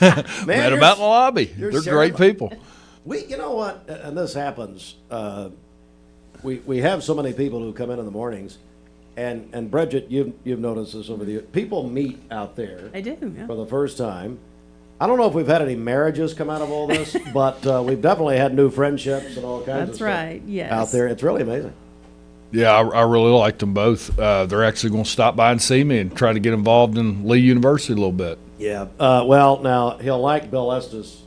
Speaker 1: Man,
Speaker 3: met them out in the lobby. They're great people.
Speaker 1: You know what? And this happens. We have so many people who come in the mornings, and Bridget, you've noticed this over the years. People meet out there.
Speaker 2: They do, yeah.
Speaker 1: For the first time. I don't know if we've had any marriages come out of all this, but we've definitely had new friendships and all kinds of stuff.
Speaker 2: That's right. Yes.
Speaker 1: Out there. It's really amazing.
Speaker 3: Yeah, I really liked them both. They're actually going to stop by and see me and try to get involved in Lee University a little bit.
Speaker 1: Yeah. Well, now he'll like Bill Estes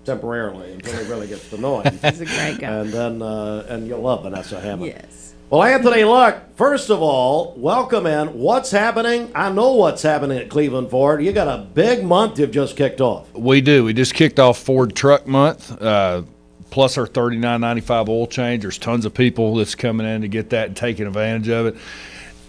Speaker 1: temporarily until he really gets to know him.
Speaker 2: He's a great guy.
Speaker 1: And then and you'll love Vanessa Hammond.
Speaker 2: Yes.
Speaker 1: Well, Anthony, look, first of all, welcome in. What's happening? I know what's happening at Cleveland Ford. You got a big month you've just kicked off.
Speaker 3: We do. We just kicked off Ford Truck Month, plus our $39.95 oil change. There's tons of people that's coming in to get that and taking advantage of it.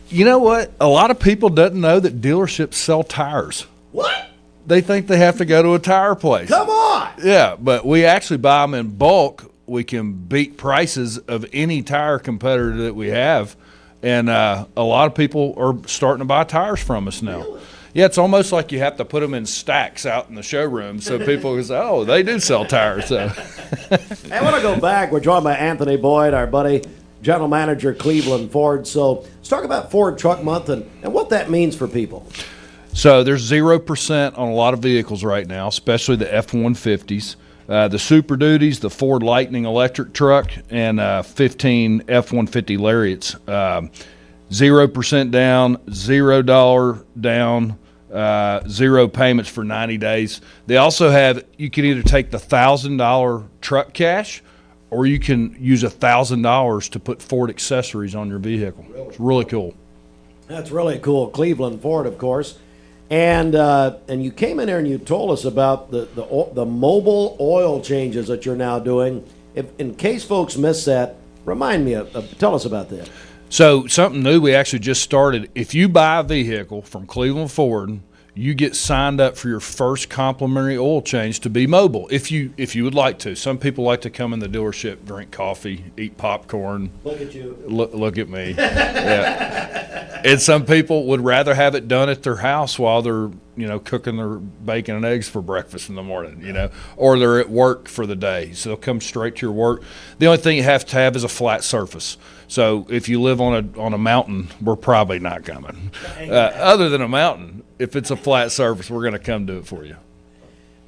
Speaker 3: You know what? A lot of people doesn't know that dealerships sell tires.
Speaker 1: What?
Speaker 3: they think they have to go to a tire place.
Speaker 1: Come on!
Speaker 3: Yeah, but we actually buy them in bulk. We can beat prices of any tire competitor that we have, and a lot of people are starting to buy tires from us now. Really? Yeah, it's almost like you have to put them in stacks out in the showroom so people can say, oh, they do sell tires. So.
Speaker 1: I want to go back. We're joined by Anthony Boyd, our buddy, General Manager, Cleveland Ford. So let's talk about Ford Truck Month and what that means for people.
Speaker 3: So there's 0% on a lot of vehicles right now, especially the F-150s. The Super Duties, the Ford Lightning electric truck, and 15 F-150 Lariats. 0% down, $0 down, 0 payments for 90 days. They also have, you can either take the $1,000 truck cash, or you can use $1,000 to put Ford accessories on your vehicle. Really? It's really cool.
Speaker 1: That's really cool. Cleveland Ford, of course. And you came in here and you told us about the mobile oil changes that you're now doing. In case folks miss that, remind me tell us about that.
Speaker 3: So something new we actually just started. If you buy a vehicle from Cleveland Ford, you get signed up for your first complimentary oil change to be mobile if you would like to. Some people like to come in the dealership, drink coffee, eat popcorn.
Speaker 1: Look at you.
Speaker 3: Look at me. Yeah. And some people would rather have it done at their house while they're, cooking their bacon and eggs for breakfast in the morning, or they're at work for the day. So they'll come straight to your work. The only thing you have to have is a flat surface. So if you live on a mountain, we're probably not coming. Other than a mountain, if it's a flat surface, we're going to come do it for you.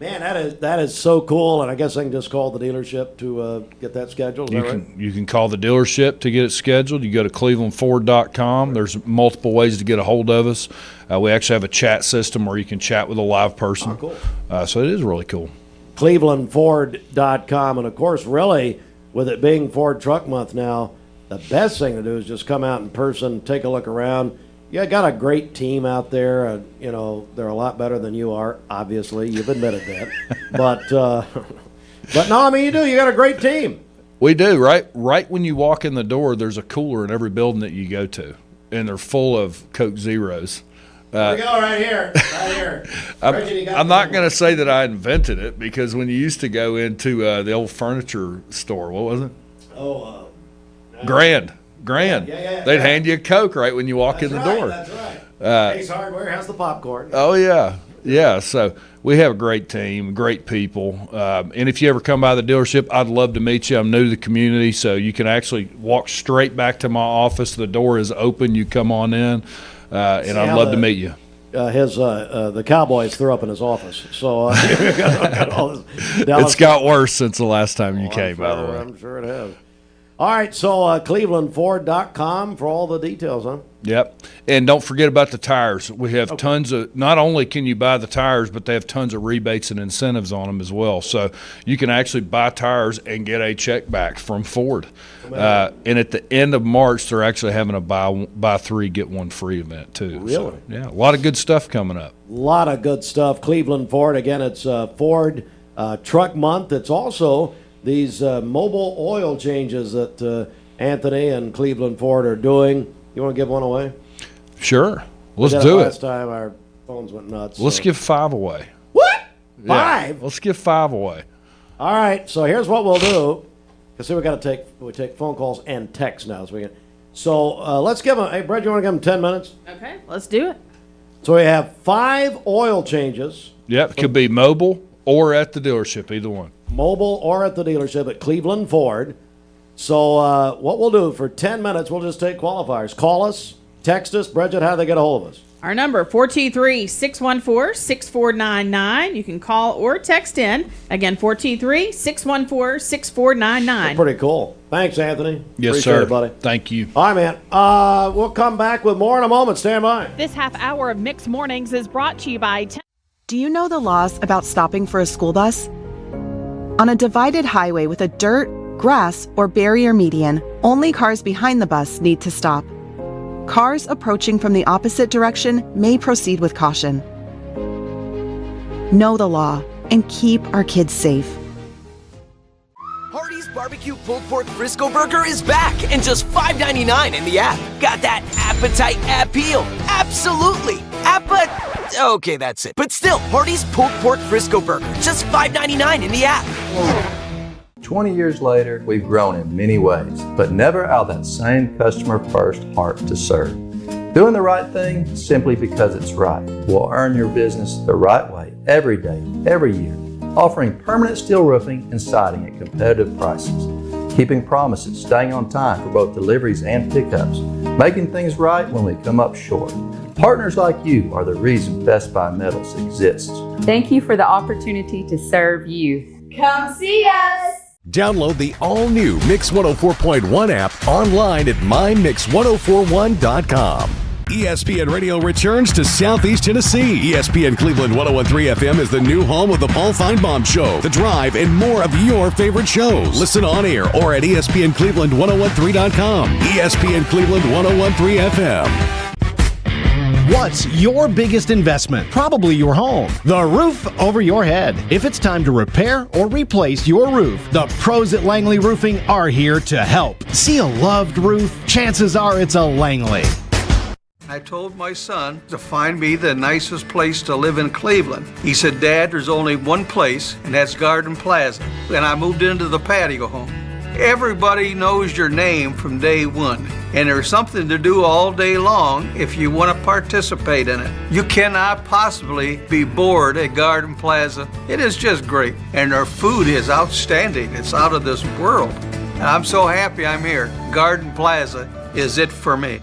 Speaker 1: Man, that is so cool, and I guess I can just call the dealership to get that scheduled. Is that right?
Speaker 3: You can call the dealership to get it scheduled. You go to clevelandford.com. There's multiple ways to get a hold of us. We actually have a chat system where you can chat with a live person.
Speaker 1: Oh, cool.
Speaker 3: So it is really cool.
Speaker 1: clevelandford.com, and of course, really, with it being Ford Truck Month now, the best thing to do is just come out in person, take a look around. You got a great team out there. They're a lot better than you are, obviously. You've admitted that. but no, I mean, you do. You got a great team.
Speaker 3: We do. Right when you walk in the door, there's a cooler in every building that you go to, and they're full of Coke Zeros.
Speaker 1: There we go, right here.
Speaker 3: I'm not going to say that I invented it, because when you used to go into the old furniture store, what was it? Grand.
Speaker 1: Yeah.
Speaker 3: They'd hand you a Coke right when you walk in the door.
Speaker 1: That's right. Ace Hardware has the popcorn.
Speaker 3: Oh, yeah. Yeah, so we have a great team, great people. And if you ever come by the dealership, I'd love to meet you. I'm new to the community, so you can actually walk straight back to my office. The door is open. You come on in, and I'd love to meet you.
Speaker 1: The Cowboys threw up in his office. So
Speaker 3: it's got worse since the last time you came, by the way.
Speaker 1: I'm sure it has. All right, so clevelandford.com for all the details, huh?
Speaker 3: Yep. And don't forget about the tires. We have tons of, not only can you buy the tires, but they have tons of rebates and incentives on them as well. So you can actually buy tires and get a check back from Ford. And at the end of March, they're actually having a buy 3, get 1 free event, too.
Speaker 1: Really?
Speaker 3: So, yeah, a lot of good stuff coming up.
Speaker 1: A lot of good stuff. Cleveland Ford, again, it's Ford Truck Month. It's also these mobile oil changes that Anthony and Cleveland Ford are doing. You want to give one away?
Speaker 3: Sure. Let's do it.
Speaker 1: Last time our phones went nuts.
Speaker 3: Let's give 5 away.
Speaker 1: What? 5?
Speaker 3: Yeah, let's give 5 away.
Speaker 1: All right. So here's what we'll do. Because we take phone calls and texts now. So let's give them. Hey, Brett, you want to give them 10 minutes?
Speaker 2: Okay, let's do it.
Speaker 1: So we have 5 oil changes.
Speaker 3: Yep. It could be mobile or at the dealership, either one.
Speaker 1: Mobile or at the dealership at Cleveland Ford. So what we'll do for 10 minutes, we'll just take qualifiers. Call us, text us. Bridget, how do they get a hold of us?
Speaker 2: Our number, 423-614-6499. You can call or text in. Again, 423-614-6499.
Speaker 1: Pretty cool. Thanks, Anthony.
Speaker 3: Yes,
Speaker 1: Appreciate
Speaker 3: sir.
Speaker 1: it, buddy.
Speaker 3: Thank you.
Speaker 1: All right, man. We'll come back with more in a moment. Stand by.
Speaker 11: This half hour of Mixed Mornings is brought to you by...
Speaker 19: Do you know the laws about stopping for a school bus? On a divided highway with a dirt, grass, or barrier median, only cars behind the bus need to stop. Cars approaching from the opposite direction may proceed with caution. Know the law and keep our kids safe.
Speaker 20: Hardee's Barbecue Pulled Pork Frisco Burger is back and just $5.99 in the app. Got that appetite appeal? Absolutely. Okay, that's it. But still, Hardee's Pulled Pork Frisco Burger, just $5.99 in the app.
Speaker 8: 20 years later, we've grown in many ways, but never out of that same customer-first heart to serve. Doing the right thing simply because it's right will earn your business the right way every day, every year. Offering permanent steel roofing and siding at competitive prices. Keeping promises, staying on time for both deliveries and pickups. Making things right when we come up short. Partners like you are the reason Best Buy Metals exists.
Speaker 4: Thank you for the opportunity to serve you.
Speaker 5: Come see us!
Speaker 6: Download the all-new Mix 104.1 app online at mymix1041.com. ESPN Radio returns to Southeast Tennessee. ESPN Cleveland 101.3 FM is the new home of the Paul Feinbaum Show, The Drive, and more of your favorite shows. Listen on air or at ESPNCleveland1013.com. ESPN Cleveland 101.3 FM.
Speaker 22: What's your biggest investment? Probably your home. The roof over your head. If it's time to repair or replace your roof, the pros at Langley Roofing are here to help. See a loved roof? Chances are it's a Langley.
Speaker 23: I told my son to find me the nicest place to live in Cleveland. He said, Dad, there's only one place, and that's Garden Plaza. And I moved into the patio home. Everybody knows your name from day one, and there's something to do all day long if you want to participate in it. You cannot possibly be bored at Garden Plaza. It is just great, and their food is outstanding. It's out of this world. And I'm so happy I'm here. Garden Plaza is it for me.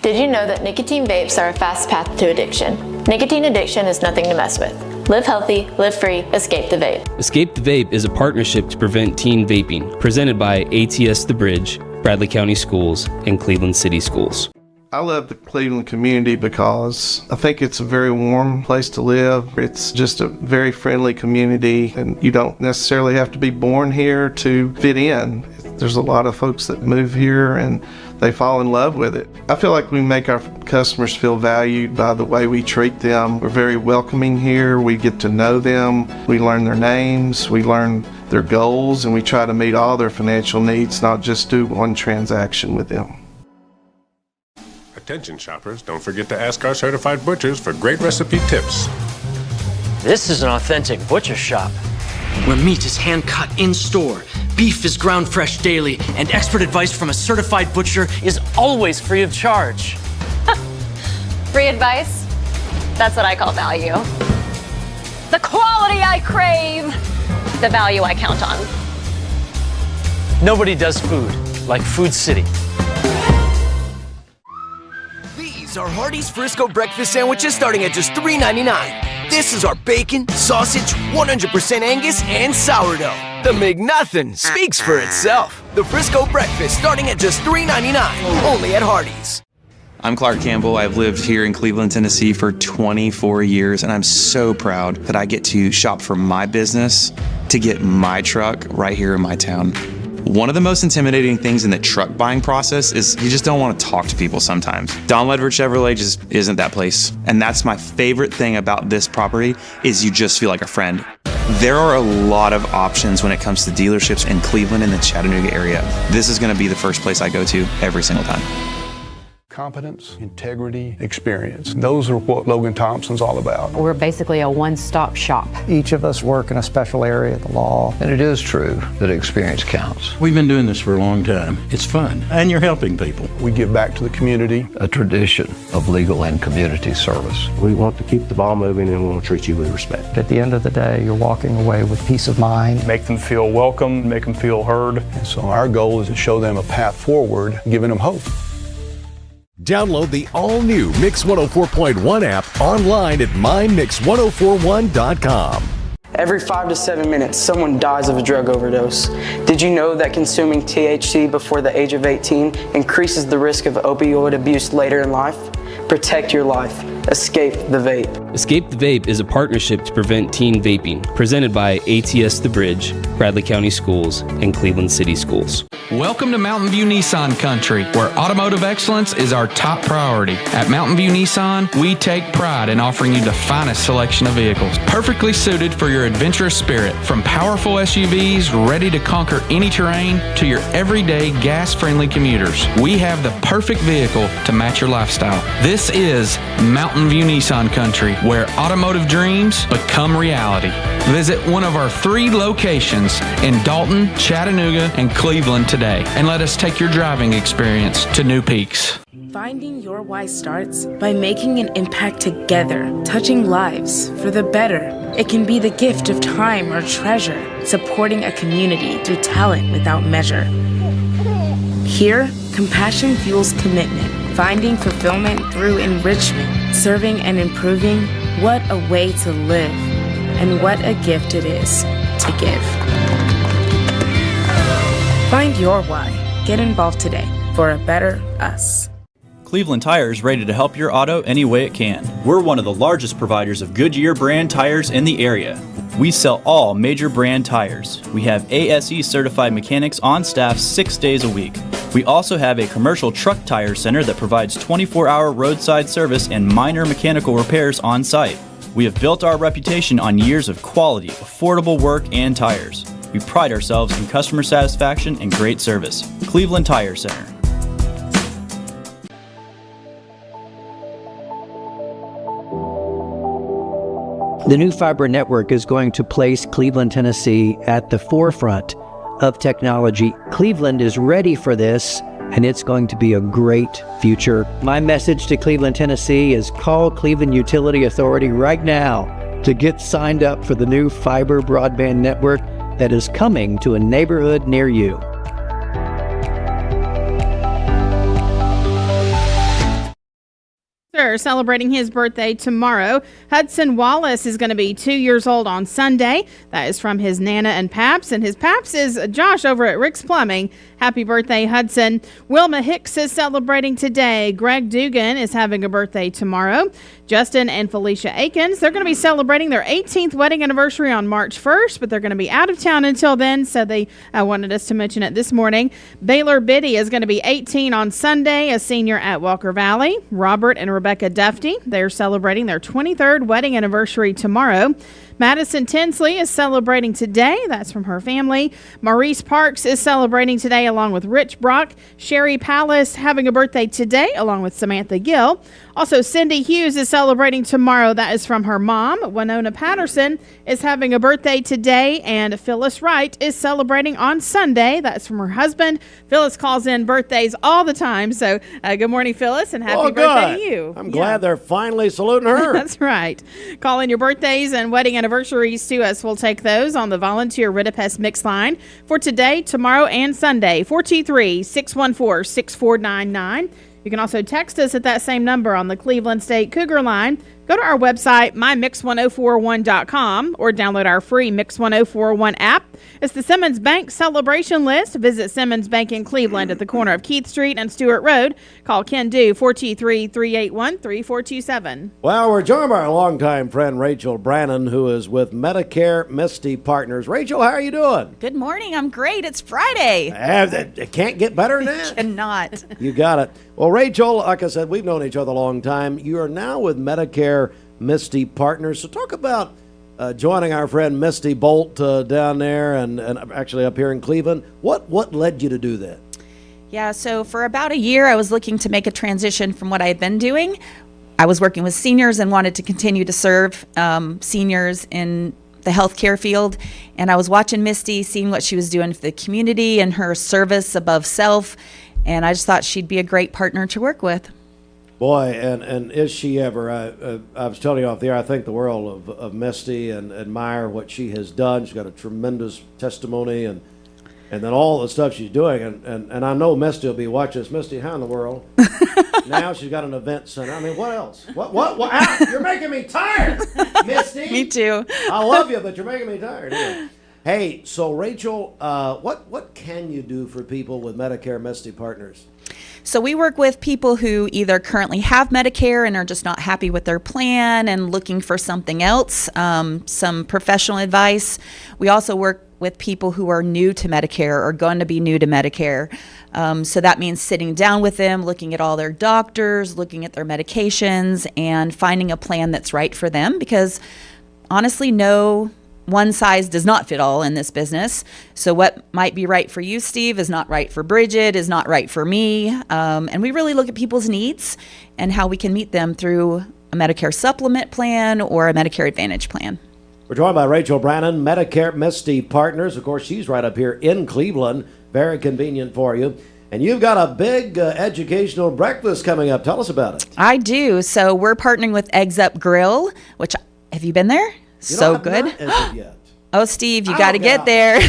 Speaker 24: Did you know that nicotine vapes are a fast path to addiction? Nicotine addiction is nothing to mess with. Live healthy, live free, escape the vape.
Speaker 25: Escape the Vape is a partnership to prevent teen vaping, presented by ATS The Bridge, Bradley County Schools, and Cleveland City Schools.
Speaker 26: I love the Cleveland community because I think it's a very warm place to live. It's just a very friendly community, and you don't necessarily have to be born here to fit in. There's a lot of folks that move here and they fall in love with it. I feel like we make our customers feel valued by the way we treat them. We're very welcoming here. We get to know them. We learn their names. We learn their goals, and we try to meet all their financial needs, not just do one transaction with them.
Speaker 27: Attention shoppers, don't forget to ask our certified butchers for great recipe tips.
Speaker 28: This is an authentic butcher shop, where meat is hand-cut in-store, beef is ground fresh daily, and expert advice from a certified butcher is always free of charge.
Speaker 24: Free advice? That's what I call value. The quality I crave, the value I count on.
Speaker 28: Nobody does food like Food City.
Speaker 20: These are Hardee's Frisco breakfast sandwiches starting at just $3.99. This is our bacon, sausage, 100% Angus, and sourdough. The McNothin' speaks for itself. The Frisco breakfast starting at just $3.99, only at Hardee's.
Speaker 29: I'm Clark Campbell. I've lived here in Cleveland, Tennessee for 24 years, and I'm so proud that I get to shop for my business to get my truck right here in my town. One of the most intimidating things in the truck buying process is you just don't want to talk to people sometimes. Don Ledford Chevrolet just isn't that place. And that's my favorite thing about this property is you just feel like a friend. There are a lot of options when it comes to dealerships in Cleveland and the Chattanooga area. This is going to be the first place I go to every single time.
Speaker 30: Competence, integrity, experience. Those are what Logan Thompson's all about.
Speaker 4: We're basically a one-stop shop.
Speaker 31: Each of us work in a special area of the law.
Speaker 32: And it is true that experience counts.
Speaker 33: We've been doing this for a long time. It's fun, and you're helping people.
Speaker 30: We give back to the community.
Speaker 32: A tradition of legal and community service.
Speaker 34: We want to keep the ball moving, and we want to treat you with respect.
Speaker 31: At the end of the day, you're walking away with peace of mind.
Speaker 30: Make them feel welcome, make them feel heard. And so our goal is to show them a path forward, giving them hope.
Speaker 6: Download the all-new Mix 104.1 app online at mymix1041.com.
Speaker 35: Every 5 to 7 minutes, someone dies of a drug overdose. Did you know that consuming THC before the age of 18 increases the risk of opioid abuse later in life? Protect your life. Escape the vape.
Speaker 25: Escape the Vape is a partnership to prevent teen vaping, presented by ATS The Bridge, Bradley County Schools, and Cleveland City Schools.
Speaker 1: Welcome to Mountain View Nissan Country, where automotive excellence is our top priority. At Mountain View Nissan, we take pride in offering you the finest selection of vehicles, perfectly suited for your adventurous spirit. From powerful SUVs ready to conquer any terrain to your everyday gas-friendly commuters, we have the perfect vehicle to match your lifestyle. This is Mountain View Nissan Country, where automotive dreams become reality. Visit one of our 3 locations in Dalton, Chattanooga, and Cleveland today, and let us take your driving experience to new peaks.
Speaker 2: Finding your why starts by making an impact together, touching lives for the better. It can be the gift of time or treasure, supporting a community through talent without measure. Here, compassion fuels commitment, finding fulfillment through enrichment, serving and improving. What a way to live, and what a gift it is to give. Find your why. Get involved today for a better us.
Speaker 3: Cleveland Tire is ready to help your auto any way it can. We're one of the largest providers of Goodyear brand tires in the area. We sell all major brand tires. We have ASE certified mechanics on staff 6 days a week. We also have a commercial truck tire center that provides 24-hour roadside service and minor mechanical repairs on site. We have built our reputation on years of quality, affordable work and tires. We pride ourselves in customer satisfaction and great service. Cleveland Tire Center.
Speaker 5: The new fiber network is going to place Cleveland, Tennessee at the forefront of technology. Cleveland is ready for this, and it's going to be a great future. My message to Cleveland, Tennessee is call Cleveland Utility Authority right now to get signed up for the new fiber broadband network that is coming to a neighborhood near you.
Speaker 11: Celebrating his birthday tomorrow. Hudson Wallace is going to be 2 years old on Sunday. That is from his Nana and Paps, and his Paps is Josh over at Rick's Plumbing. Happy birthday, Hudson. Wilma Hicks is celebrating today. Greg Dugan is having a birthday tomorrow. Justin and Felicia Akins, they're going to be celebrating their 18th wedding anniversary on March 1st, but they're going to be out of town until then, so they wanted us to mention it this morning. Baylor Biddy is going to be 18 on Sunday, a senior at Walker Valley. Robert and Rebecca Duffy, they're celebrating their 23rd wedding anniversary tomorrow. Madison Tinsley is celebrating today. That's from her family. Maurice Parks is celebrating today along with Rich Brock. Sherry Palace having a birthday today along with Samantha Gill. Also, Cindy Hughes is celebrating tomorrow. That is from her mom. Winona Patterson is having a birthday today, and Phyllis Wright is celebrating on Sunday. That's from her husband. Phyllis calls in birthdays all the time. So good morning, Phyllis, and happy birthday to you.
Speaker 7: I'm glad they're finally saluting her.
Speaker 11: That's right. Call in your birthdays and wedding anniversaries to us. We'll take those on the Volunteer Ridipest Mix line for today, tomorrow, and Sunday, 423-614-6499. You can also text us at that same number on the Cleveland State Cougar line. Go to our website, mymix1041.com, or download our free Mix 1041 app. It's the Simmons Bank celebration list. Visit Simmons Bank in Cleveland at the corner of Keith Street and Stewart Road. Call Ken Do, 423-381-3427.
Speaker 7: Well, we're joined by our longtime friend, Rachel Brannen, who is with Medicare Misty Partners. Rachel, how are you doing?
Speaker 9: Good morning. I'm great. It's Friday.
Speaker 7: It can't get better than that.
Speaker 9: Cannot.
Speaker 7: You got it. Well, Rachel, like I said, we've known each other a long time. You are now with Medicare Misty Partners. So talk about joining our friend Misty Bolt down there and actually up here in Cleveland. What led you to do that?
Speaker 9: Yeah, so for about a year, I was looking to make a transition from what I had been doing. I was working with seniors and wanted to continue to serve seniors in the healthcare field. And I was watching Misty, seeing what she was doing for the community and her service above self. And I just thought she'd be a great partner to work with.
Speaker 7: Boy, and is she ever. I was telling you off the air, I think the world of Misty and admire what she has done. She's got a tremendous testimony and then all the stuff she's doing. And I know Misty will be watching this. Misty, how in the world? Now she's got an event center. I mean, what else? What? You're making me tired, Misty.
Speaker 9: Me too.
Speaker 7: I love you, but you're making me tired. Yeah. Hey, so Rachel, what can you do for people with Medicare Misty Partners?
Speaker 9: So we work with people who either currently have Medicare and are just not happy with their plan and looking for something else, some professional advice. We also work with people who are new to Medicare or going to be new to Medicare. So that means sitting down with them, looking at all their doctors, looking at their medications, and finding a plan that's right for them, because honestly, no one size does not fit all in this business. So what might be right for you, Steve, is not right for Bridget, is not right for me. And we really look at people's needs and how we can meet them through a Medicare supplement plan or a Medicare Advantage plan.
Speaker 7: We're joined by Rachel Brannen, Medicare Misty Partners. Of course, she's right up here in Cleveland. Very convenient for you. And you've got a big educational breakfast coming up. Tell us about it.
Speaker 9: I do. So we're partnering with Eggs Up Grill, which, have you been there? So good.
Speaker 7: Yet.
Speaker 9: Oh, Steve, you got to get there.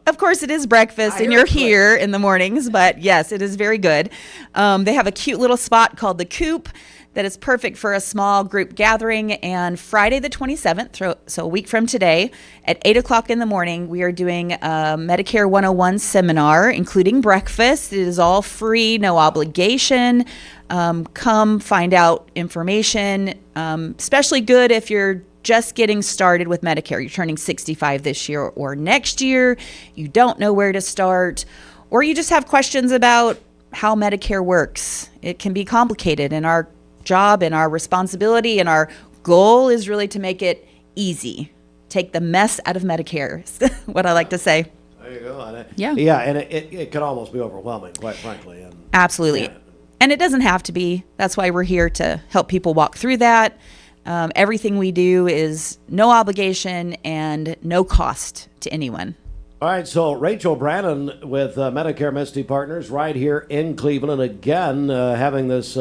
Speaker 9: Of course, it is breakfast, and you're here in the mornings, but yes, it is very good. They have a cute little spot called the Coop that is perfect for a small group gathering. And Friday the 27th, so a week from today, at 8 o'clock in the morning, we are doing a Medicare 101 seminar, including breakfast. It is all free, no obligation. Come find out information, especially good if you're just getting started with Medicare. You're turning 65 this year or next year. You don't know where to start, or you just have questions about how Medicare works. It can be complicated, and our job and our responsibility and our goal is really to make it easy. Take the mess out of Medicare, is what I like to say.
Speaker 7: There you go.
Speaker 9: Yeah,
Speaker 7: and it can almost be overwhelming, quite frankly.
Speaker 9: Absolutely. Yeah. And it doesn't have to be. That's why we're here to help people walk through that. Everything we do is no obligation and no cost to anyone.
Speaker 7: All right, so Rachel Brannen with Medicare Misty Partners right here in Cleveland, again having this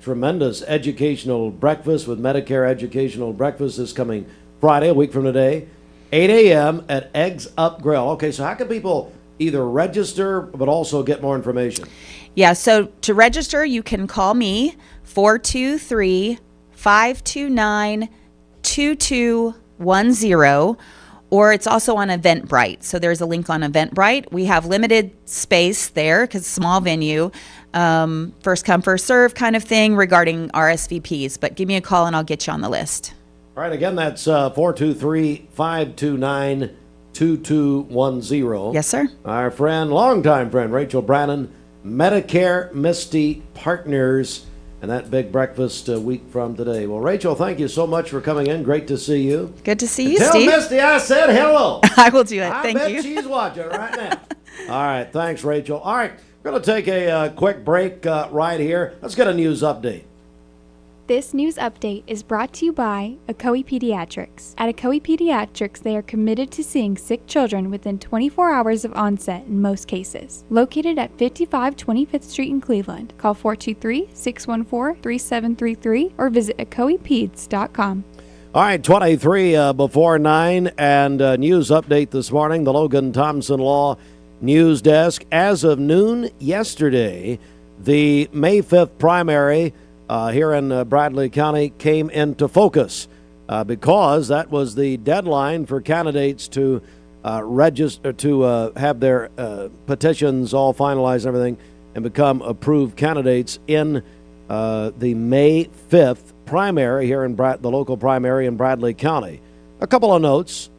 Speaker 7: tremendous educational breakfast with Medicare Educational Breakfast this coming Friday, a week from today, 8 a.m. at Eggs Up Grill. Okay, so how can people either register but also get more information?
Speaker 9: Yeah, so to register, you can call me, 423-529-2210, or it's also on Eventbrite. So there's a link on Eventbrite. We have limited space there because it's a small venue, first come, first serve kind of thing regarding RSVPs. But give me a call and I'll get you on the list.
Speaker 7: All right, again, that's 423-529-2210.
Speaker 9: Yes, sir.
Speaker 7: Our friend, longtime friend, Rachel Brannen, Medicare Misty Partners, and that big breakfast a week from today. Well, Rachel, thank you so much for coming in. Great to see you.
Speaker 9: Good to see you,
Speaker 7: Tell
Speaker 9: Steve.
Speaker 7: Misty I said hello.
Speaker 9: I will do it. Thank you.
Speaker 7: I bet she's watching right now. All right, thanks, Rachel. All right, we're going to take a quick break right here. Let's get a news update.
Speaker 8: This news update is brought to you by Ocoee Pediatrics. At Ocoee Pediatrics, they are committed to seeing sick children within 24 hours of onset in most cases. Located at 55 25th Street in Cleveland. Call 423-614-3733 or visit ocoeepeds.com.
Speaker 7: All right, 23 before 9, and news update this morning. The Logan Thompson Law News Desk. As of noon yesterday, the May 5th primary here in Bradley County came into focus because that was the deadline for candidates to register, to have their petitions all finalized and everything and become approved candidates in the May 5th primary here in the local primary in Bradley County. A couple of notes.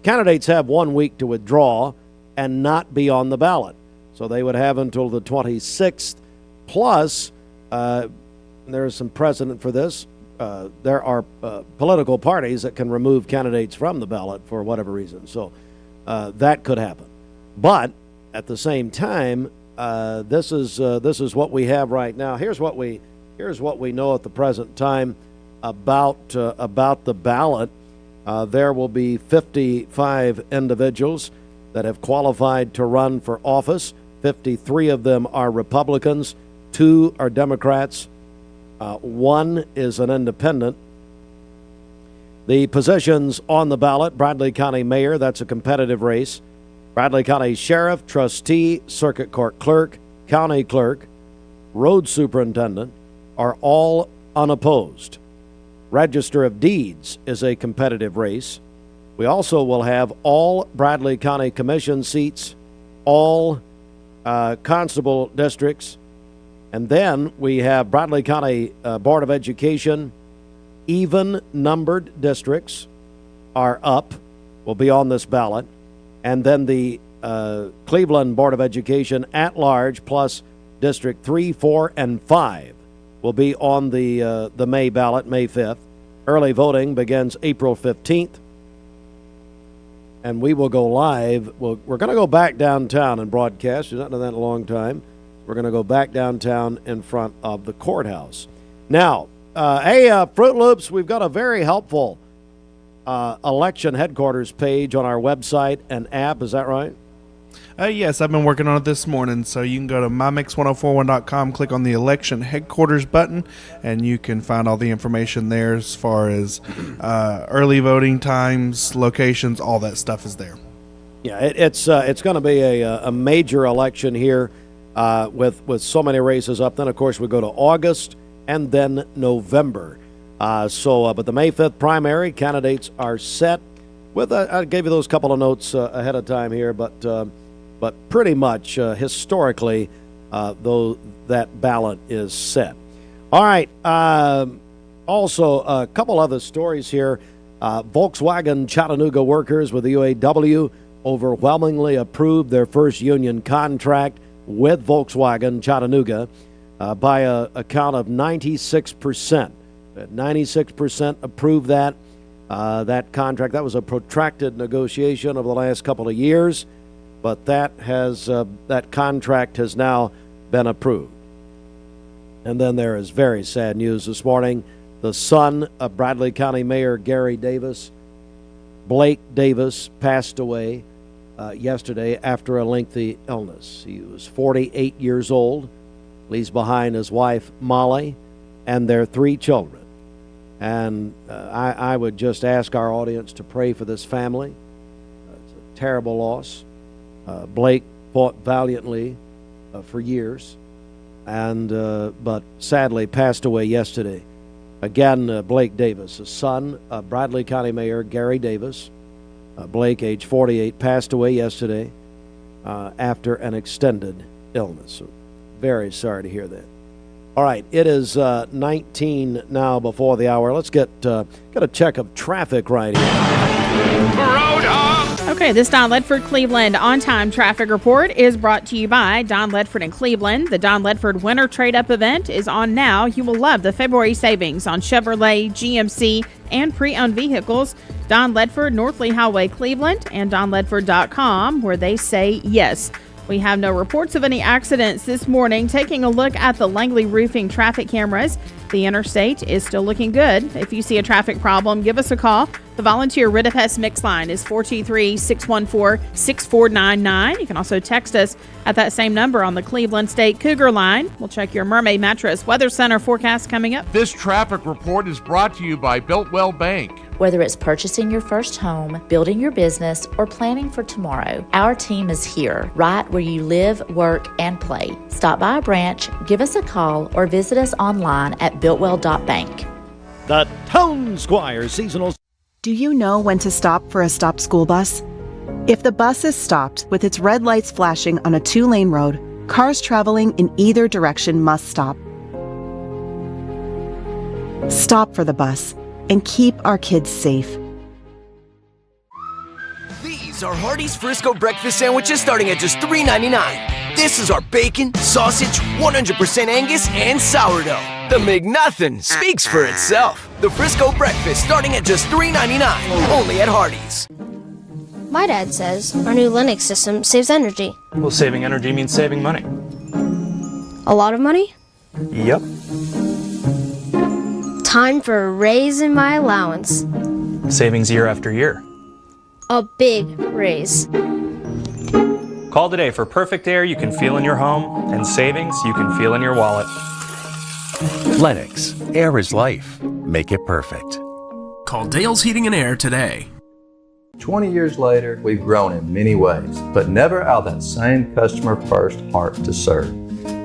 Speaker 7: Candidates have 1 week to withdraw and not be on the ballot. So they would have until the 26th. Plus, there is some precedent for this. There are political parties that can remove candidates from the ballot for whatever reason. So that could happen. But at the same time, this is what we have right now. Here's what we know at the present time about the ballot. There will be 55 individuals that have qualified to run for office. 53 of them are Republicans, 2 are Democrats, 1 is an independent. The positions on the ballot: Bradley County Mayor, that's a competitive race; Bradley County Sheriff, Trustee, Circuit Court Clerk, County Clerk, Road Superintendent are all unopposed. Register of Deeds is a competitive race. We also will have all Bradley County Commission seats, all constable districts. And then we have Bradley County Board of Education. Even numbered districts are up, will be on this ballot. And then the Cleveland Board of Education at large plus District 3, 4, and 5 will be on the May ballot, May 5th. Early voting begins April 15th. And we will go live. We're going to go back downtown and broadcast. We've not done that in a long time. We're going to go back downtown in front of the courthouse. Now, Fruit Loops, we've got a very helpful election headquarters page on our website and app. Is that right?
Speaker 10: Yes, I've been working on it this morning. So you can go to mymix1041.com, click on the election headquarters button, and you can find all the information there as far as early voting times, locations, all that stuff is there.
Speaker 7: Yeah, it's going to be a major election here with so many races up. Then, of course, we go to August and then November. But the May 5th primary candidates are set. I gave you those couple of notes ahead of time here, but pretty much historically, though, that ballot is set. All right. Also, a couple other stories here. Volkswagen Chattanooga workers with the UAW overwhelmingly approved their first union contract with Volkswagen Chattanooga by a count of 96%. 96% approved that contract. That was a protracted negotiation over the last couple of years, but that contract has now been approved. And then there is very sad news this morning. The son of Bradley County Mayor Gary Davis, Blake Davis, passed away yesterday after a lengthy illness. He was 48 years old, leaves behind his wife Molly and their 3 children. And I would just ask our audience to pray for this family. It's a terrible loss. Blake fought valiantly for years, but sadly passed away yesterday. Again, Blake Davis, the son of Bradley County Mayor Gary Davis. Blake, age 48, passed away yesterday after an extended illness. So very sorry to hear that. All right, it is 19 now before the hour. Let's get a check of traffic right here.
Speaker 11: Okay, this Don Ledford Cleveland on-time traffic report is brought to you by Don Ledford in Cleveland. The Don Ledford Winter Trade-Up event is on now. You will love the February savings on Chevrolet, GMC, and pre-owned vehicles. Don Ledford, Northley Highway, Cleveland, and donledford.com, where they say yes. We have no reports of any accidents this morning. Taking a look at the Langley Roofing traffic cameras, the interstate is still looking good. If you see a traffic problem, give us a call. The volunteer Rid of Pest Mix line is 423-614-6499. You can also text us at that same number on the Cleveland State Cougar line. We'll check your Mermaid Mattress Weather Center forecast coming up.
Speaker 12: This traffic report is brought to you by Builtwell Bank.
Speaker 13: Whether it's purchasing your first home, building your business, or planning for tomorrow, our team is here, right where you live, work, and play. Stop by a branch, give us a call, or visit us online at builtwell.bank.
Speaker 7: The Town Squire seasonal.
Speaker 14: Do you know when to stop for a stopped school bus? If the bus is stopped with its red lights flashing on a 2-lane road, cars traveling in either direction must stop. Stop for the bus and keep our kids safe.
Speaker 20: These are Hardee's Frisco breakfast sandwiches starting at just $3.99. This is our bacon, sausage, 100% Angus, and sourdough. The McNuthin speaks for itself. The Frisco breakfast starting at just $3.99, only at Hardee's.
Speaker 15: My dad says our new Linux system saves energy.
Speaker 31: Well, saving energy means saving money.
Speaker 15: A lot of money?
Speaker 31: Yep.
Speaker 15: Time for a raise in my allowance.
Speaker 31: Savings year after year.
Speaker 15: A big raise.
Speaker 31: Call today for perfect air you can feel in your home and savings you can feel in your wallet.
Speaker 16: Lennox, air is life. Make it perfect.
Speaker 17: Call Dale's Heating and Air today.
Speaker 32: 20 years later, we've grown in many ways, but never out of that same customer-first heart to serve.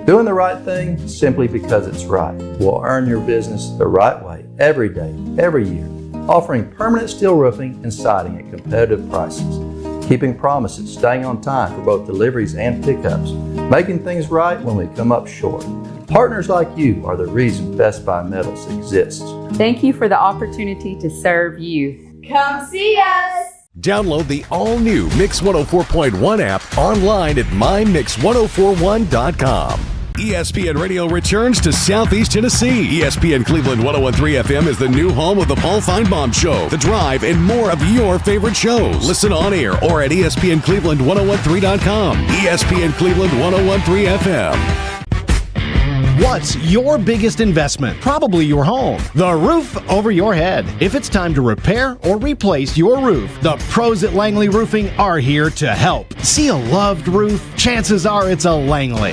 Speaker 32: Doing the right thing simply because it's right will earn your business the right way every day, every year, offering permanent steel roofing and siding at competitive prices. keeping promises, staying on time for both deliveries and pickups, making things right when we come up short. Partners like you are the reason Best Buy Metals exists.
Speaker 4: Thank you for the opportunity to serve you.
Speaker 6: Come see us!
Speaker 18: Download the all-new Mix 104.1 app online at mymix1041.com. ESPN Radio returns to Southeast Tennessee. ESPN Cleveland 101.3 FM is the new home of the Paul Feinbaum Show, The Drive, and more of your favorite shows. Listen on air or at ESPNCleveland1013.com. ESPN Cleveland 101.3 FM.
Speaker 19: What's your biggest investment? Probably your home. The roof over your head. If it's time to repair or replace your roof, the pros at Langley Roofing are here to help. See a loved roof? Chances are it's a Langley.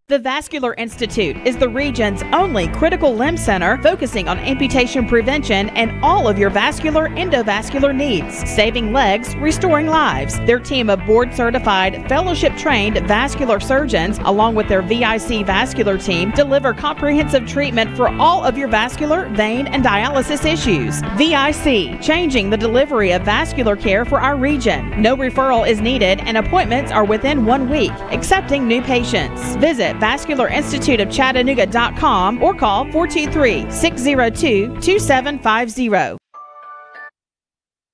Speaker 11: The Vascular Institute is the region's only critical limb center focusing on amputation prevention and all of your vascular endovascular needs, saving legs, restoring lives. Their team of board-certified, fellowship-trained vascular surgeons, along with their VIC vascular team, deliver comprehensive treatment for all of your vascular, vein, and dialysis issues. VIC, changing the delivery of vascular care for our region. No referral is needed and appointments are within 1 week, accepting new patients. Visit VascularInstituteOfChattanooga.com or call 423-602-2750.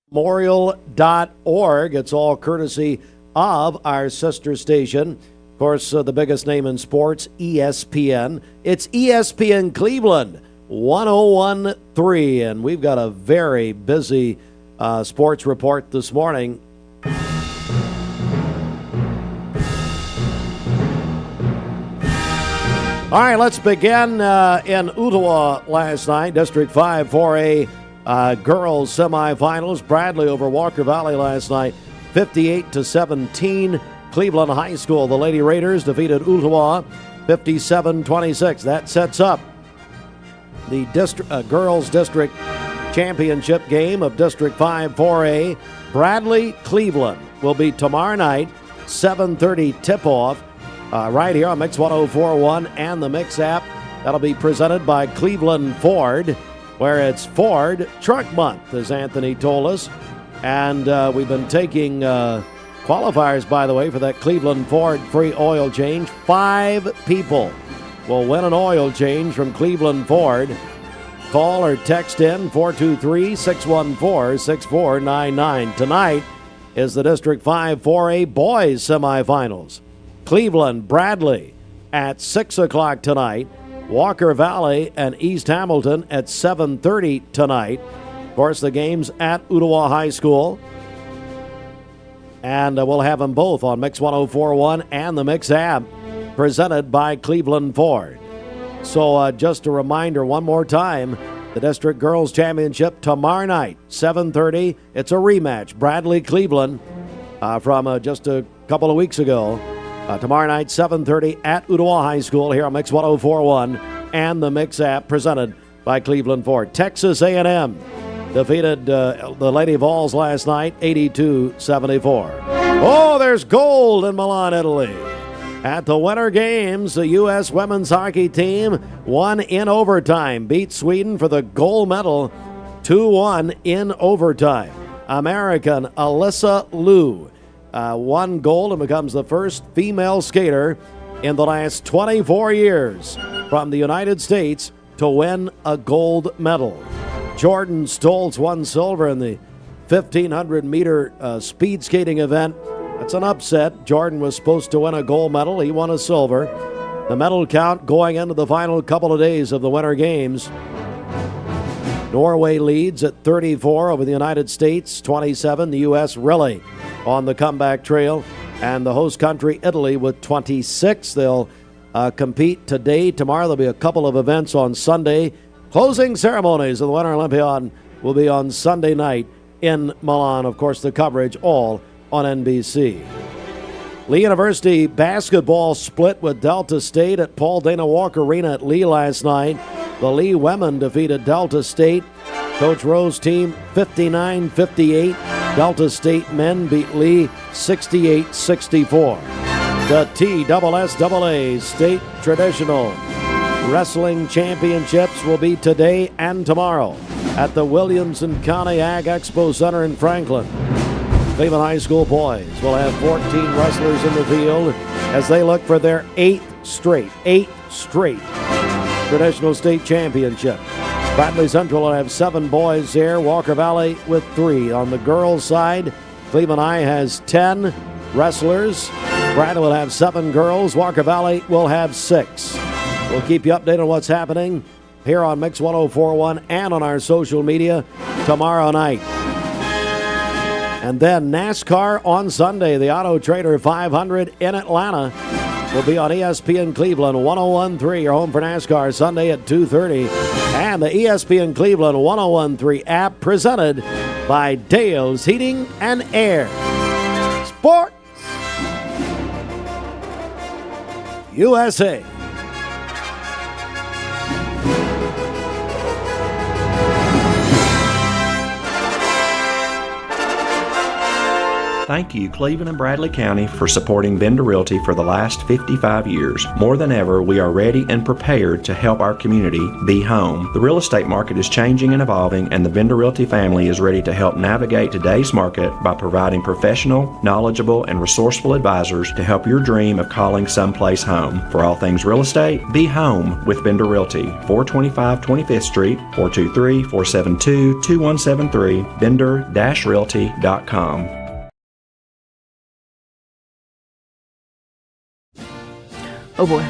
Speaker 7: Memorial.org. It's all courtesy of our sister station. Of course, the biggest name in sports, ESPN. It's ESPN Cleveland 101.3, and we've got a very busy sports report this morning. All right, let's begin in Ottawa last night. District 5 4A girls semifinals. Bradley over Walker Valley last night, 58-17. Cleveland High School, the Lady Raiders defeated Ottawa 57-26. That sets up the girls district championship game of District 5 4A. Bradley Cleveland will be tomorrow night, 7:30 tip-off. Right here on Mix 104.1 and the Mix app. That'll be presented by Cleveland Ford, where it's Ford Truck Month, as Anthony told us. And we've been taking qualifiers, by the way, for that Cleveland Ford free oil change. 5 people will win an oil change from Cleveland Ford. Call or text in 423-614-6499. Tonight is the District 5 4A boys semifinals. Cleveland, Bradley at 6 o'clock tonight. Walker Valley and East Hamilton at 7:30 tonight. Of course, the game's at Ottawa High School. And we'll have them both on Mix 104.1 and the Mix app, presented by Cleveland Ford. So just a reminder one more time, the District Girls Championship tomorrow night, 7:30. It's a rematch, Bradley-Cleveland, from just a couple of weeks ago. Tomorrow night, 7:30 at Ottawa High School here on Mix 104.1 and the Mix app, presented by Cleveland Ford. Texas A&M defeated the Lady Vols last night, 82-74. Oh, there's gold in Milan, Italy. At the Winter Games, the U.S. women's hockey team won in overtime, beat Sweden for the gold medal 2-1 in overtime. American Alyssa Liu won gold and becomes the first female skater in the last 24 years from the United States to win a gold medal. Jordan Stoltz won silver in the 1,500-meter speed skating event. That's an upset. Jordan was supposed to win a gold medal. He won a silver. The medal count going into the final couple of days of the Winter Games. Norway leads at 34 over the United States, 27. The U.S. really on the comeback trail. And the host country, Italy, with 26. They'll compete today. Tomorrow there'll be a couple of events on Sunday. Closing ceremonies of the Winter Olympiad will be on Sunday night in Milan. Of course, the coverage all on NBC. Lee University basketball split with Delta State at Paul Dana Walker Arena at Lee last night. The Lee women defeated Delta State. Coach Rowe's team 59-58. Delta State men beat Lee 68-64. The TSSAA State Traditional Wrestling Championships will be today and tomorrow at the Williamson County Ag Expo Center in Franklin. Cleveland High School boys will have 14 wrestlers in the field as they look for their eighth straight traditional state championship. Bradley Central will have 7 boys here, Walker Valley with 3. On the girls' side, Cleveland High has 10 wrestlers. Brannen will have 7 girls. Walker Valley will have 6. We'll keep you updated on what's happening here on Mix 104.1 and on our social media tomorrow night. And then NASCAR on Sunday, the Auto Trader 500 in Atlanta will be on ESPN Cleveland 101.3, your home for NASCAR, Sunday at 2:30. And the ESPN Cleveland 101.3 app presented by Dale's Heating and Air. Sports USA.
Speaker 1: Thank you, Cleveland and Bradley County, for supporting Vendor Realty for the last 55 years. More than ever, we are ready and prepared to help our community be home. The real estate market is changing and evolving, and the Vendor Realty family is ready to help navigate today's market by providing professional, knowledgeable, and resourceful advisors to help your dream of calling someplace home. For all things real estate, be home with Vendor Realty, 425 25th Street, 423-472-2173, vendor-realty.com.
Speaker 6: Oh boy.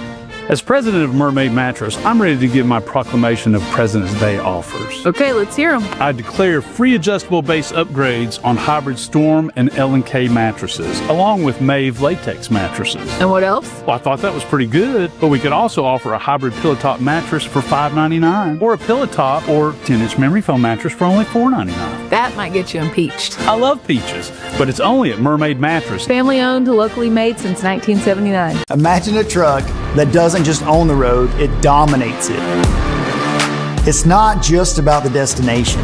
Speaker 6: As president of Mermaid Mattress, I'm ready to give my proclamation of President's Day offers.
Speaker 21: Okay, let's hear them.
Speaker 6: I declare free adjustable base upgrades on hybrid Storm and L&K mattresses, along with Mave latex mattresses.
Speaker 21: And what else?
Speaker 6: Well, I thought that was pretty good, but we could also offer a hybrid pillow top mattress for $5.99, or a pillow top or 10-inch memory foam mattress for only $4.99.
Speaker 21: That might get you impeached.
Speaker 6: I love peaches, but it's only at Mermaid Mattress.
Speaker 21: Family owned, locally made since 1979.
Speaker 22: Imagine a truck that doesn't just own the road, it dominates it. It's not just about the destination,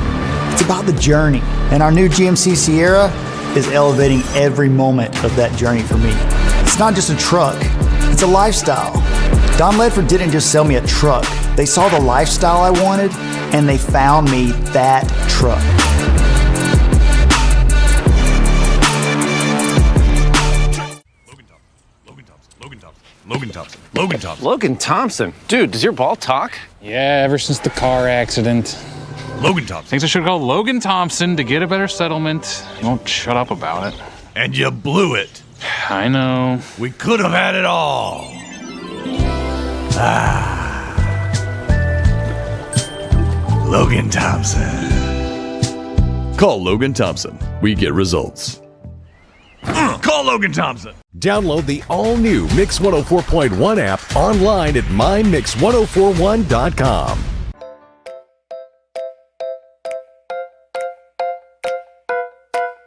Speaker 22: it's about the journey. And our new GMC Sierra is elevating every moment of that journey for me. It's not just a truck, it's a lifestyle. Don Ledford didn't just sell me a truck. They saw the lifestyle I wanted, and they found me that truck.
Speaker 23: Logan Thompson. Dude, does your ball talk?
Speaker 24: Yeah, ever since the car accident.
Speaker 23: Logan Thompson.
Speaker 24: Thinks I should call Logan Thompson to get a better settlement. He won't shut up about it.
Speaker 23: And you blew it.
Speaker 24: I know.
Speaker 23: We could have had it all. Logan Thompson.
Speaker 25: Call Logan Thompson. We get results.
Speaker 23: Call Logan Thompson.
Speaker 18: Download the all-new Mix 104.1 app online at mymix1041.com.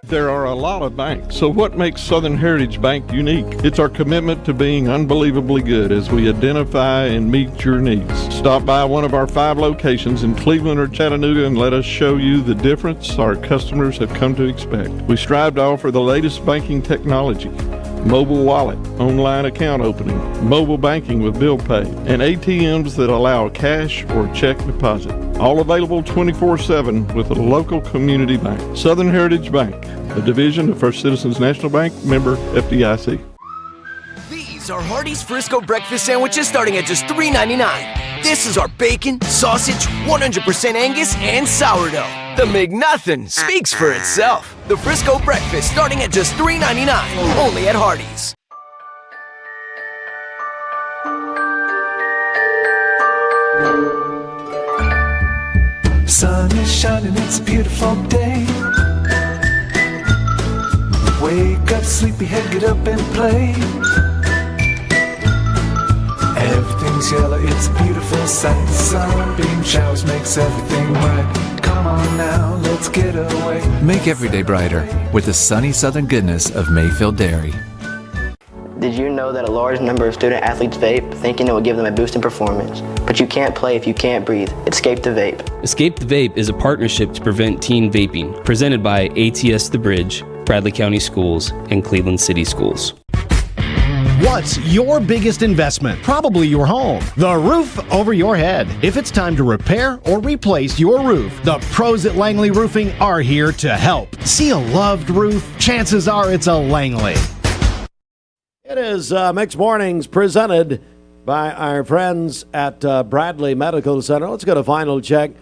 Speaker 26: There are a lot of banks, so what makes Southern Heritage Bank unique? It's our commitment to being unbelievably good as we identify and meet your needs. Stop by one of our 5 locations in Cleveland or Chattanooga and let us show you the difference our customers have come to expect. We strive to offer the latest banking technology, mobile wallet, online account opening, mobile banking with bill pay, and ATMs that allow cash or check deposit. All available 24/7 with a local community bank. Southern Heritage Bank, a division of First Citizens National Bank, member FDIC.
Speaker 20: These are Hardee's Frisco breakfast sandwiches starting at just $3.99. This is our bacon, sausage, 100% Angus, and sourdough. The McNuthin speaks for itself. The Frisco breakfast starting at just $3.99, only at Hardee's.
Speaker 27: Sun is shining, it's a beautiful day. Wake up, sleepyhead, get up and play. Everything's yellow, it's a beautiful sight. Sunbeam showers makes everything right. Come on now, let's get away.
Speaker 28: Make every day brighter with the sunny southern goodness of Mayfield Dairy.
Speaker 29: Did you know that a large number of student athletes vape, thinking it will give them a boost in performance? But you can't play if you can't breathe. Escape the Vape.
Speaker 31: Escape the Vape is a partnership to prevent teen vaping, presented by ATS The Bridge, Bradley County Schools, and Cleveland City Schools.
Speaker 19: What's your biggest investment? Probably your home. The roof over your head. If it's time to repair or replace your roof, the pros at Langley Roofing are here to help. See a loved roof? Chances are it's a Langley.
Speaker 7: It is Mixed Mornings presented by our friends at Bradley Medical Center. Let's get a final check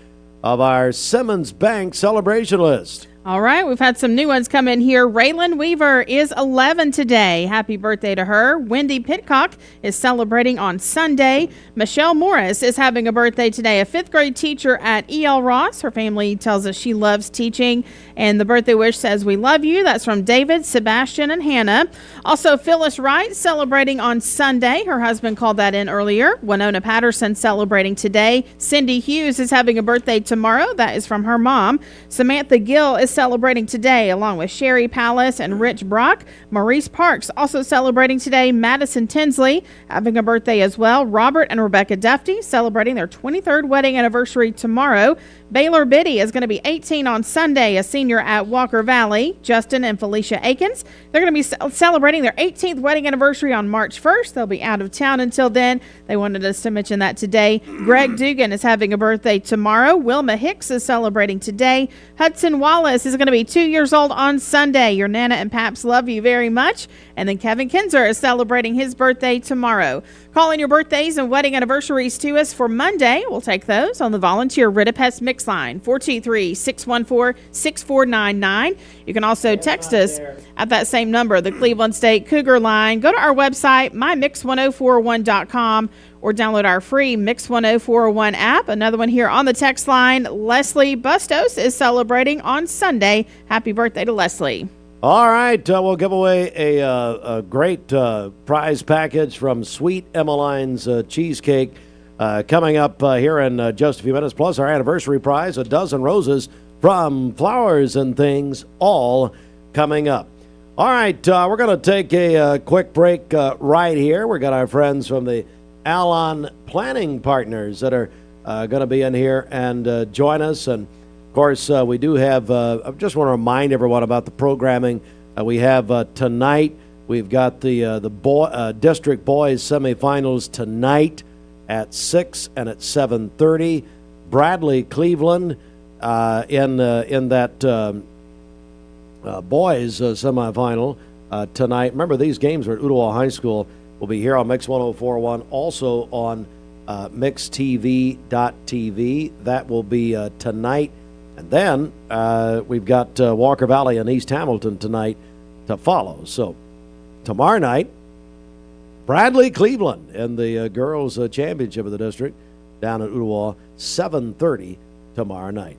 Speaker 7: of our Simmons Bank celebration list.
Speaker 11: All right, we've had some new ones come in here. Raylan Weaver is 11 today. Happy birthday to her. Wendy Pitcock is celebrating on Sunday. Michelle Morris is having a birthday today, a 5th grade teacher at E.L. Ross. Her family tells us she loves teaching, and the birthday wish says, "We love you." That's from David, Sebastian, and Hannah. Also, Phyllis Wright celebrating on Sunday. Her husband called that in earlier. Winona Patterson celebrating today. Cindy Hughes is having a birthday tomorrow. That is from her mom. Samantha Gill is celebrating today, along with Sherry Palace and Rich Brock. Maurice Parks also celebrating today. Madison Tinsley having a birthday as well. Robert and Rebecca Duffy celebrating their 23rd wedding anniversary tomorrow. Baylor Biddy is going to be 18 on Sunday, a senior at Walker Valley. Justin and Felicia Akins, they're going to be celebrating their 18th wedding anniversary on March 1st. They'll be out of town until then. They wanted us to mention that today. Greg Dugan is having a birthday tomorrow. Wilma Hicks is celebrating today. Hudson Wallace is going to be 2 years old on Sunday. Your Nana and Paps love you very much. And then Kevin Kinzer is celebrating his birthday tomorrow. Call in your birthdays and wedding anniversaries to us for Monday. We'll take those on the Volunteer Ritapest Mix line, 423-614-6499. You can also text us at that same number, the Cleveland State Cougar line. Go to our website, mymix1041.com, or download our free Mix 10401 app. Another one here on the text line, Leslie Bustos is celebrating on Sunday. Happy birthday to Leslie.
Speaker 7: All right, we'll give away a great prize package from Sweet Emmeline's Cheesecake coming up here in just a few minutes. Plus our anniversary prize, a dozen roses from Flowers and Things, all coming up. All right, we're going to take a quick break right here. We got our friends from the Allon Planning Partners that are going to be in here and join us. And of course, we do have, I just want to remind everyone about the programming. We have tonight, we've got the district boys semifinals tonight at 6 and at 7:30. Bradley, Cleveland in that boys semifinal tonight. Remember, these games are at Ottawa High School. We'll be here on Mix 104.1, also on mixtv.tv. That will be tonight. And then we've got Walker Valley and East Hamilton tonight to follow. So tomorrow night, Bradley, Cleveland in the girls' championship of the district down at Ottawa, 7:30 tomorrow night.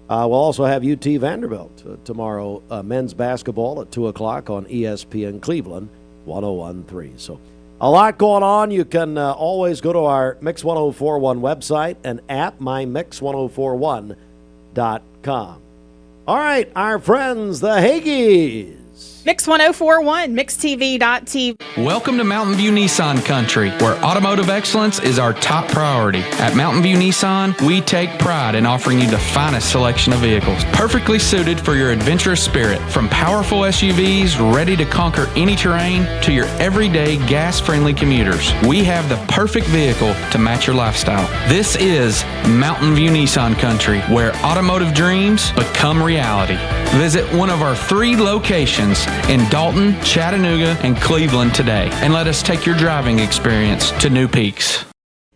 Speaker 7: We'll also have UT Vanderbilt tomorrow, men's basketball at 2 o'clock on ESPN Cleveland 101.3. So a lot going on. You can always go to our Mix 1041 website and app, mymix1041.com. All right, our friends, the Hagees.
Speaker 11: Mix 1041, mixtv.tv.
Speaker 2: Welcome to Mountain View Nissan Country, where automotive excellence is our top priority. At Mountain View Nissan, we take pride in offering you the finest selection of vehicles, perfectly suited for your adventurous spirit. From powerful SUVs ready to conquer any terrain to your everyday gas-friendly commuters, we have the perfect vehicle to match your lifestyle. This is Mountain View Nissan Country, where automotive dreams become reality. Visit one of our 3 locations in Dalton, Chattanooga, and Cleveland today, and let us take your driving experience to new peaks.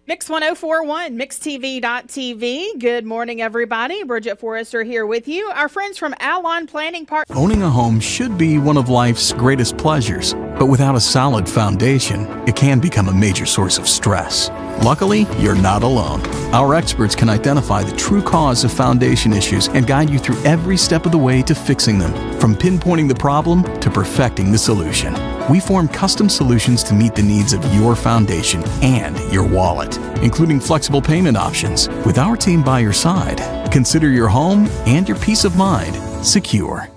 Speaker 11: Mix 1041, mixtv.tv. Good morning, everybody. Bridget Forrester here with you. Our friends from Allon Planning Partners.
Speaker 3: Owning a home should be one of life's greatest pleasures, but without a solid foundation, it can become a major source of stress. Luckily, you're not alone. Our experts can identify the true cause of foundation issues and guide you through every step of the way to fixing them, from pinpointing the problem to perfecting the solution. We form custom solutions to meet the needs of your foundation and your wallet, including flexible payment options. With our team by your side, consider your home and your peace of mind secure.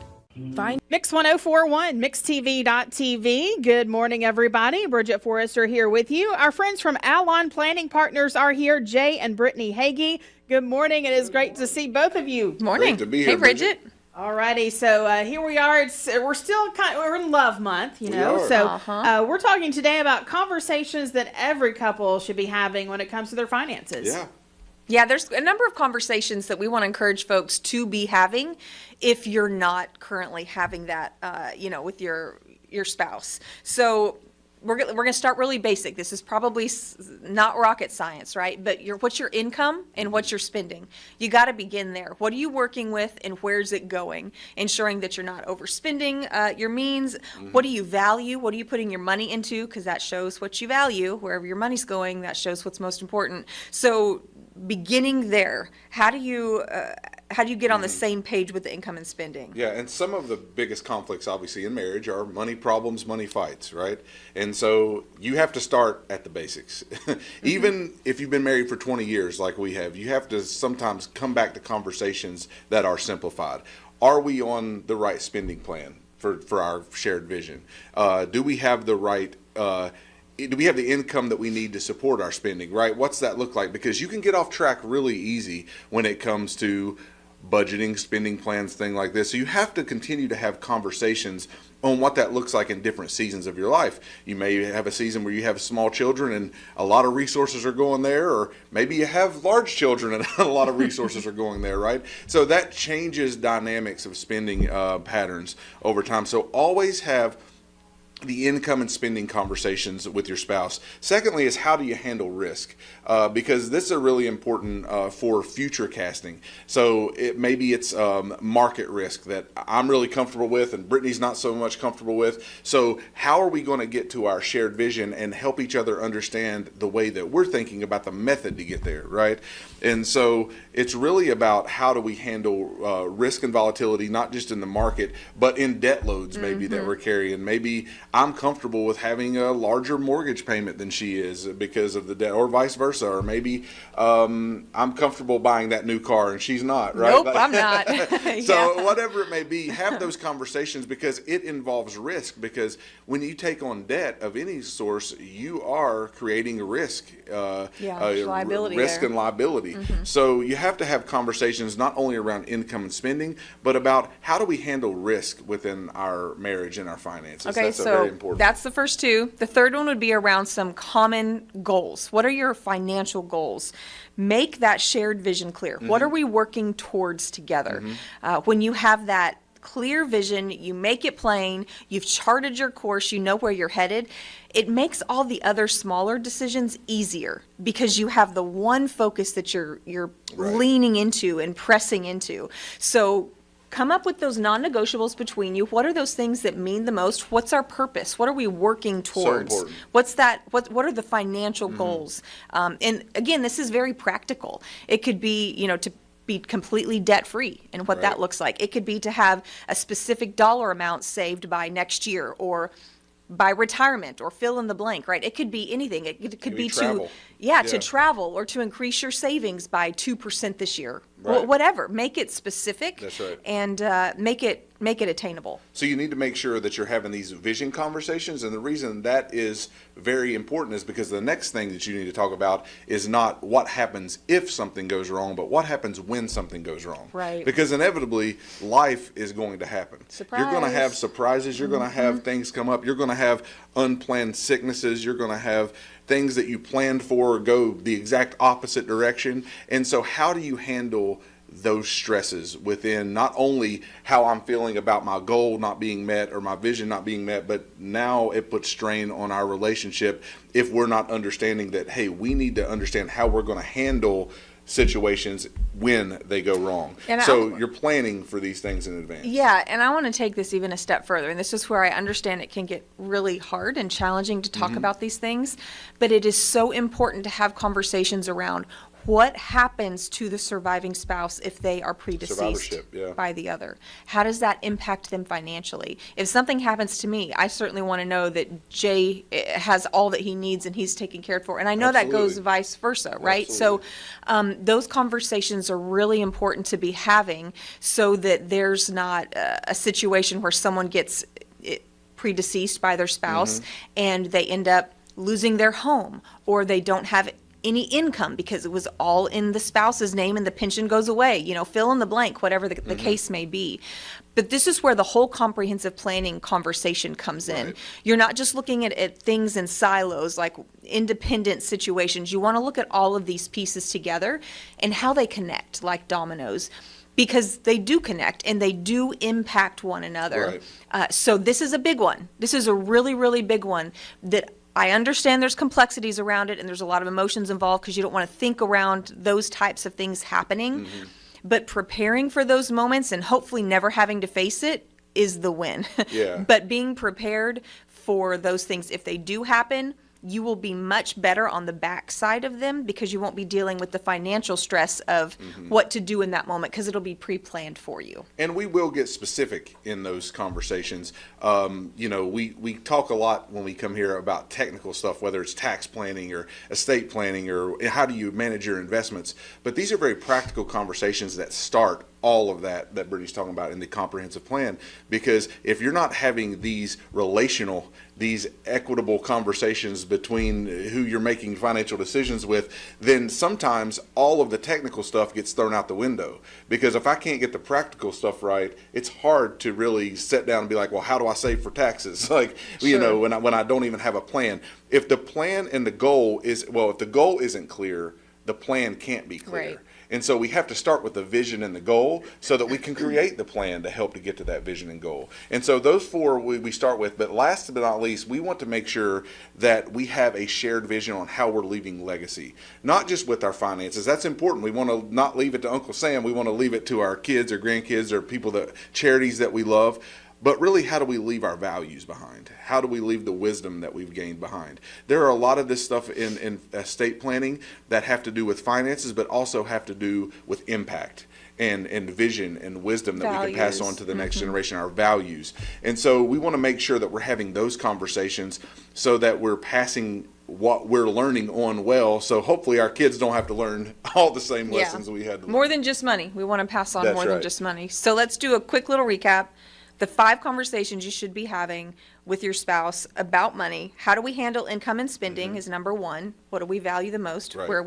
Speaker 11: Mix 1041, mixtv.tv. Good morning, everybody. Bridget Forrester here with you. Our friends from Allon Planning Partners are here, Jay and Brittany Hagee. Good morning. It is great to see both of you.
Speaker 5: Morning.
Speaker 8: Great to be here,
Speaker 5: hey, Bridget.
Speaker 11: Alrighty, so here we are. We're still we're in love month, you know. So we're talking today about conversations that every couple should be having when it comes to their finances.
Speaker 5: Yeah, there's a number of conversations that we want to encourage folks to be having if you're not currently having that, with your spouse. So we're going to start really basic. This is probably not rocket science, right? But what's your income and what's your spending? You got to begin there. What are you working with and where's it going? Ensuring that you're not overspending your means. What do you value? What are you putting your money into? Because that shows what you value. Wherever your money's going, that shows what's most important. So beginning there, how do you get on the same page with the income and spending?
Speaker 8: Yeah, and some of the biggest conflicts, obviously, in marriage are money problems, money fights, right? And so you have to start at the basics. Even if you've been married for 20 years like we have, you have to sometimes come back to conversations that are simplified. Are we on the right spending plan for our shared vision? Do we have the right do we have the income that we need to support our spending, right? What's that look like? Because you can get off track really easy when it comes to budgeting, spending plans, things like this. So you have to continue to have conversations on what that looks like in different seasons of your life. You may have a season where you have small children and a lot of resources are going there, or maybe you have large children and a lot of resources are going there, right? So that changes dynamics of spending patterns over time. So always have the income and spending conversations with your spouse. Secondly is, how do you handle risk? Because this is really important for future casting. So maybe it's market risk that I'm really comfortable with and Brittany's not so much comfortable with. So how are we going to get to our shared vision and help each other understand the way that we're thinking about the method to get there, right? And so it's really about how do we handle risk and volatility, not just in the market, but in debt loads maybe that we're carrying. Maybe I'm comfortable with having a larger mortgage payment than she is because of the debt, or vice versa. Or maybe I'm comfortable buying that new car and she's not, right?
Speaker 5: Nope, I'm not.
Speaker 8: So whatever it may be, have those conversations because it involves risk. Because when you take on debt of any source, you are creating a risk.
Speaker 5: Liability
Speaker 8: risk
Speaker 5: there.
Speaker 8: And liability. So you have to have conversations not only around income and spending, but about how do we handle risk within our marriage and our finances.
Speaker 5: Okay,
Speaker 8: That's
Speaker 5: so
Speaker 8: very important.
Speaker 5: that's the first two. The third one would be around some common goals. What are your financial goals? Make that shared vision clear. What are we working towards together? When you have that clear vision, you make it plain, you've charted your course, you know where you're headed, it makes all the other smaller decisions easier because you have the one focus that you're leaning into and pressing into. So come up with those non-negotiables between you. What are those things that mean the most? What's our purpose? What are we working towards?
Speaker 8: So important.
Speaker 5: What's that? What are the financial goals? And again, this is very practical. It could be, to be completely debt-free and what that looks like. It could be to have a specific dollar amount saved by next year, or by retirement, or fill in the blank, right? It could be anything. It could be
Speaker 8: travel.
Speaker 5: to travel, or to increase your savings by 2% this year.
Speaker 8: Right.
Speaker 5: Whatever. Make it specific.
Speaker 8: That's right.
Speaker 5: And make it attainable.
Speaker 8: So you need to make sure that you're having these vision conversations, and the reason that is very important is because the next thing that you need to talk about is not what happens if something goes wrong, but what happens when something goes wrong.
Speaker 5: Right.
Speaker 8: Because inevitably, life is going to happen.
Speaker 5: Surprise.
Speaker 8: You're going to have surprises. You're going to have things come up. You're going to have unplanned sicknesses. You're going to have things that you planned for go the exact opposite direction. And so how do you handle those stresses within not only how I'm feeling about my goal not being met or my vision not being met, but now it puts strain on our relationship if we're not understanding that, hey, we need to understand how we're going to handle situations when they go wrong.
Speaker 5: And
Speaker 8: so you're planning for these things in advance.
Speaker 5: Yeah, and I want to take this even a step further, and this is where I understand it can get really hard and challenging to talk about these things, but it is so important to have conversations around what happens to the surviving spouse if they are predeceased by the other. How does that impact them financially? If something happens to me, I certainly want to know that Jay has all that he needs and he's taken care for. And I know that goes vice versa, right?
Speaker 8: Absolutely.
Speaker 5: So those conversations are really important to be having so that there's not a situation where someone gets predeceased by their spouse and they end up losing their home, or they don't have any income because it was all in the spouse's name and the pension goes away, fill in the blank, whatever the case may be. But this is where the whole comprehensive planning conversation comes in. Right. You're not just looking at things in silos, like independent situations. You want to look at all of these pieces together and how they connect, like dominoes, because they do connect and they do impact one another. Right. So this is a big one. This is a really, really big one that I understand there's complexities around it and there's a lot of emotions involved because you don't want to think around those types of things happening. Mm-hmm. But preparing for those moments and hopefully never having to face it is the win. Yeah. But being prepared for those things, if they do happen, you will be much better on the backside of them because you won't be dealing with the financial stress of what to do in that moment because it'll be pre-planned for you.
Speaker 8: And we will get specific in those conversations. We talk a lot when we come here about technical stuff, whether it's tax planning or estate planning or how do you manage your investments. But these are very practical conversations that start all of that Brittany's talking about in the comprehensive plan, because if you're not having these equitable conversations between who you're making financial decisions with, then sometimes all of the technical stuff gets thrown out the window. Because if I can't get the practical stuff right, it's hard to really sit down and be like, well, how do I save for taxes? Sure. When I don't even have a plan. If the plan and the goal if the goal isn't clear, the plan can't be clear. Right. And so we have to start with the vision and the goal so that we can create the plan to help to get to that vision and goal. And so those four we start with, but last but not least, we want to make sure that we have a shared vision on how we're leaving legacy, not just with our finances. That's important. We want to not leave it to Uncle Sam. We want to leave it to our kids or grandkids or charities that we love. But really, how do we leave our values behind? How do we leave the wisdom that we've gained behind? There are a lot of this stuff in estate planning that have to do with finances, but also have to do with impact and vision and wisdom that we can pass on to the next generation, our values. And so we want to make sure that we're having those conversations so that we're passing what we're learning on well, so hopefully our kids don't have to learn all the same lessons we had to learn.
Speaker 5: More than just money. We want to pass on more than just money. So let's do a quick little recap. The 5 conversations you should be having with your spouse about money. How do we handle income and spending is number 1. What do we value the most? Right. Where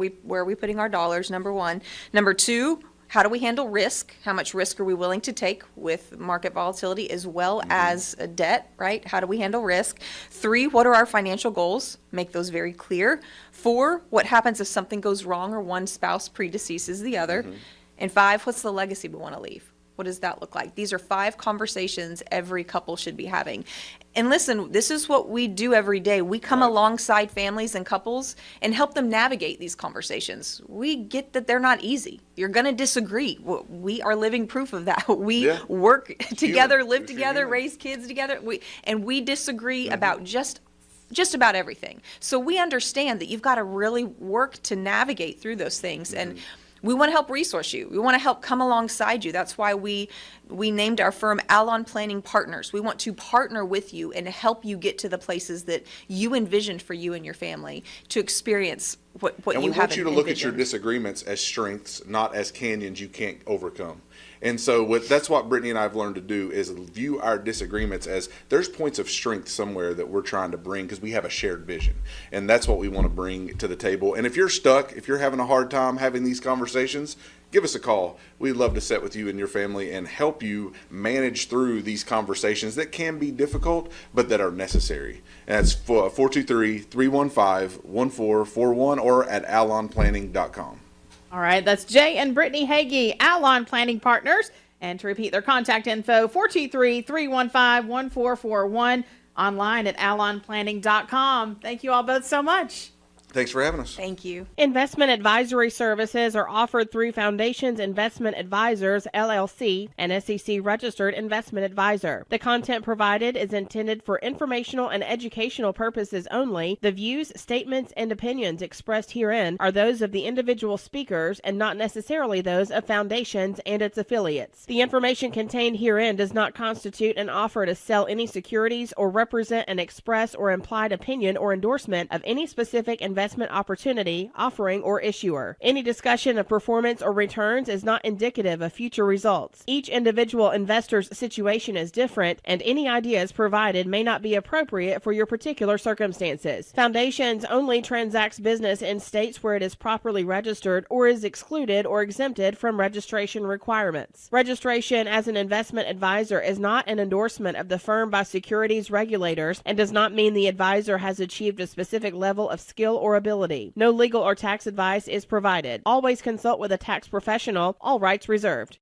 Speaker 5: are we putting our dollars? Number 1. Number 2, how do we handle risk? How much risk are we willing to take with market volatility as well as debt, right? How do we handle risk? 3, what are our financial goals? Make those very clear. 4, what happens if something goes wrong or one spouse predeceases the other? And 5, what's the legacy we want to leave? What does that look like? These are 5 conversations every couple should be having. And listen, this is what we do every day. We come alongside families and couples and help them navigate these conversations. We get that they're not easy. You're going to disagree. We are living proof of that. We work together, live together, raise kids together. We disagree about just about everything. So we understand that you've got to really work to navigate through those things. And we want to help resource you. We want to help come alongside you. That's why we named our firm Allon Planning Partners. We want to partner with you and help you get to the places that you envisioned for you and your family to experience what you have envisioned. And we want you to look at your disagreements as strengths, not as canyons you can't overcome. And so that's what Brittany and I have learned to do is view our disagreements as there's points of strength somewhere that we're trying to bring because we have a shared vision. And that's what we want to bring to the table. And if you're stuck, if you're having a hard time having these conversations, give us a call. We'd love to sit with you and your family and help you manage through these conversations that can be difficult, but that are necessary. And that's 423-315-1441 or at allonplanning.com.
Speaker 11: All right, that's Jay and Brittany Hagee, Allon Planning Partners. And to repeat their contact info, 423-315-1441, online at allonplanning.com. Thank you all both so much.
Speaker 8: Thanks for having us.
Speaker 5: Thank you.
Speaker 1: Investment advisory services are offered through Foundations Investment Advisors, LLC, an SEC-registered investment advisor. The content provided is intended for informational and educational purposes only. The views, statements, and opinions expressed herein are those of the individual speakers and not necessarily those of Foundations and its affiliates. The information contained herein does not constitute an offer to sell any securities or represent an express or implied opinion or endorsement of any specific investment investment opportunity, offering, or issuer. Any discussion of performance or returns is not indicative of future results. Each individual investor's situation is different, and any ideas provided may not be appropriate for your particular circumstances. Foundations only transacts business in states where it is properly registered or is excluded or exempted from registration requirements. Registration as an investment advisor is not an endorsement of the firm by securities regulators and does not mean the advisor has achieved a specific level of skill or ability. No legal or tax advice is provided. Always consult with a tax professional. All rights reserved.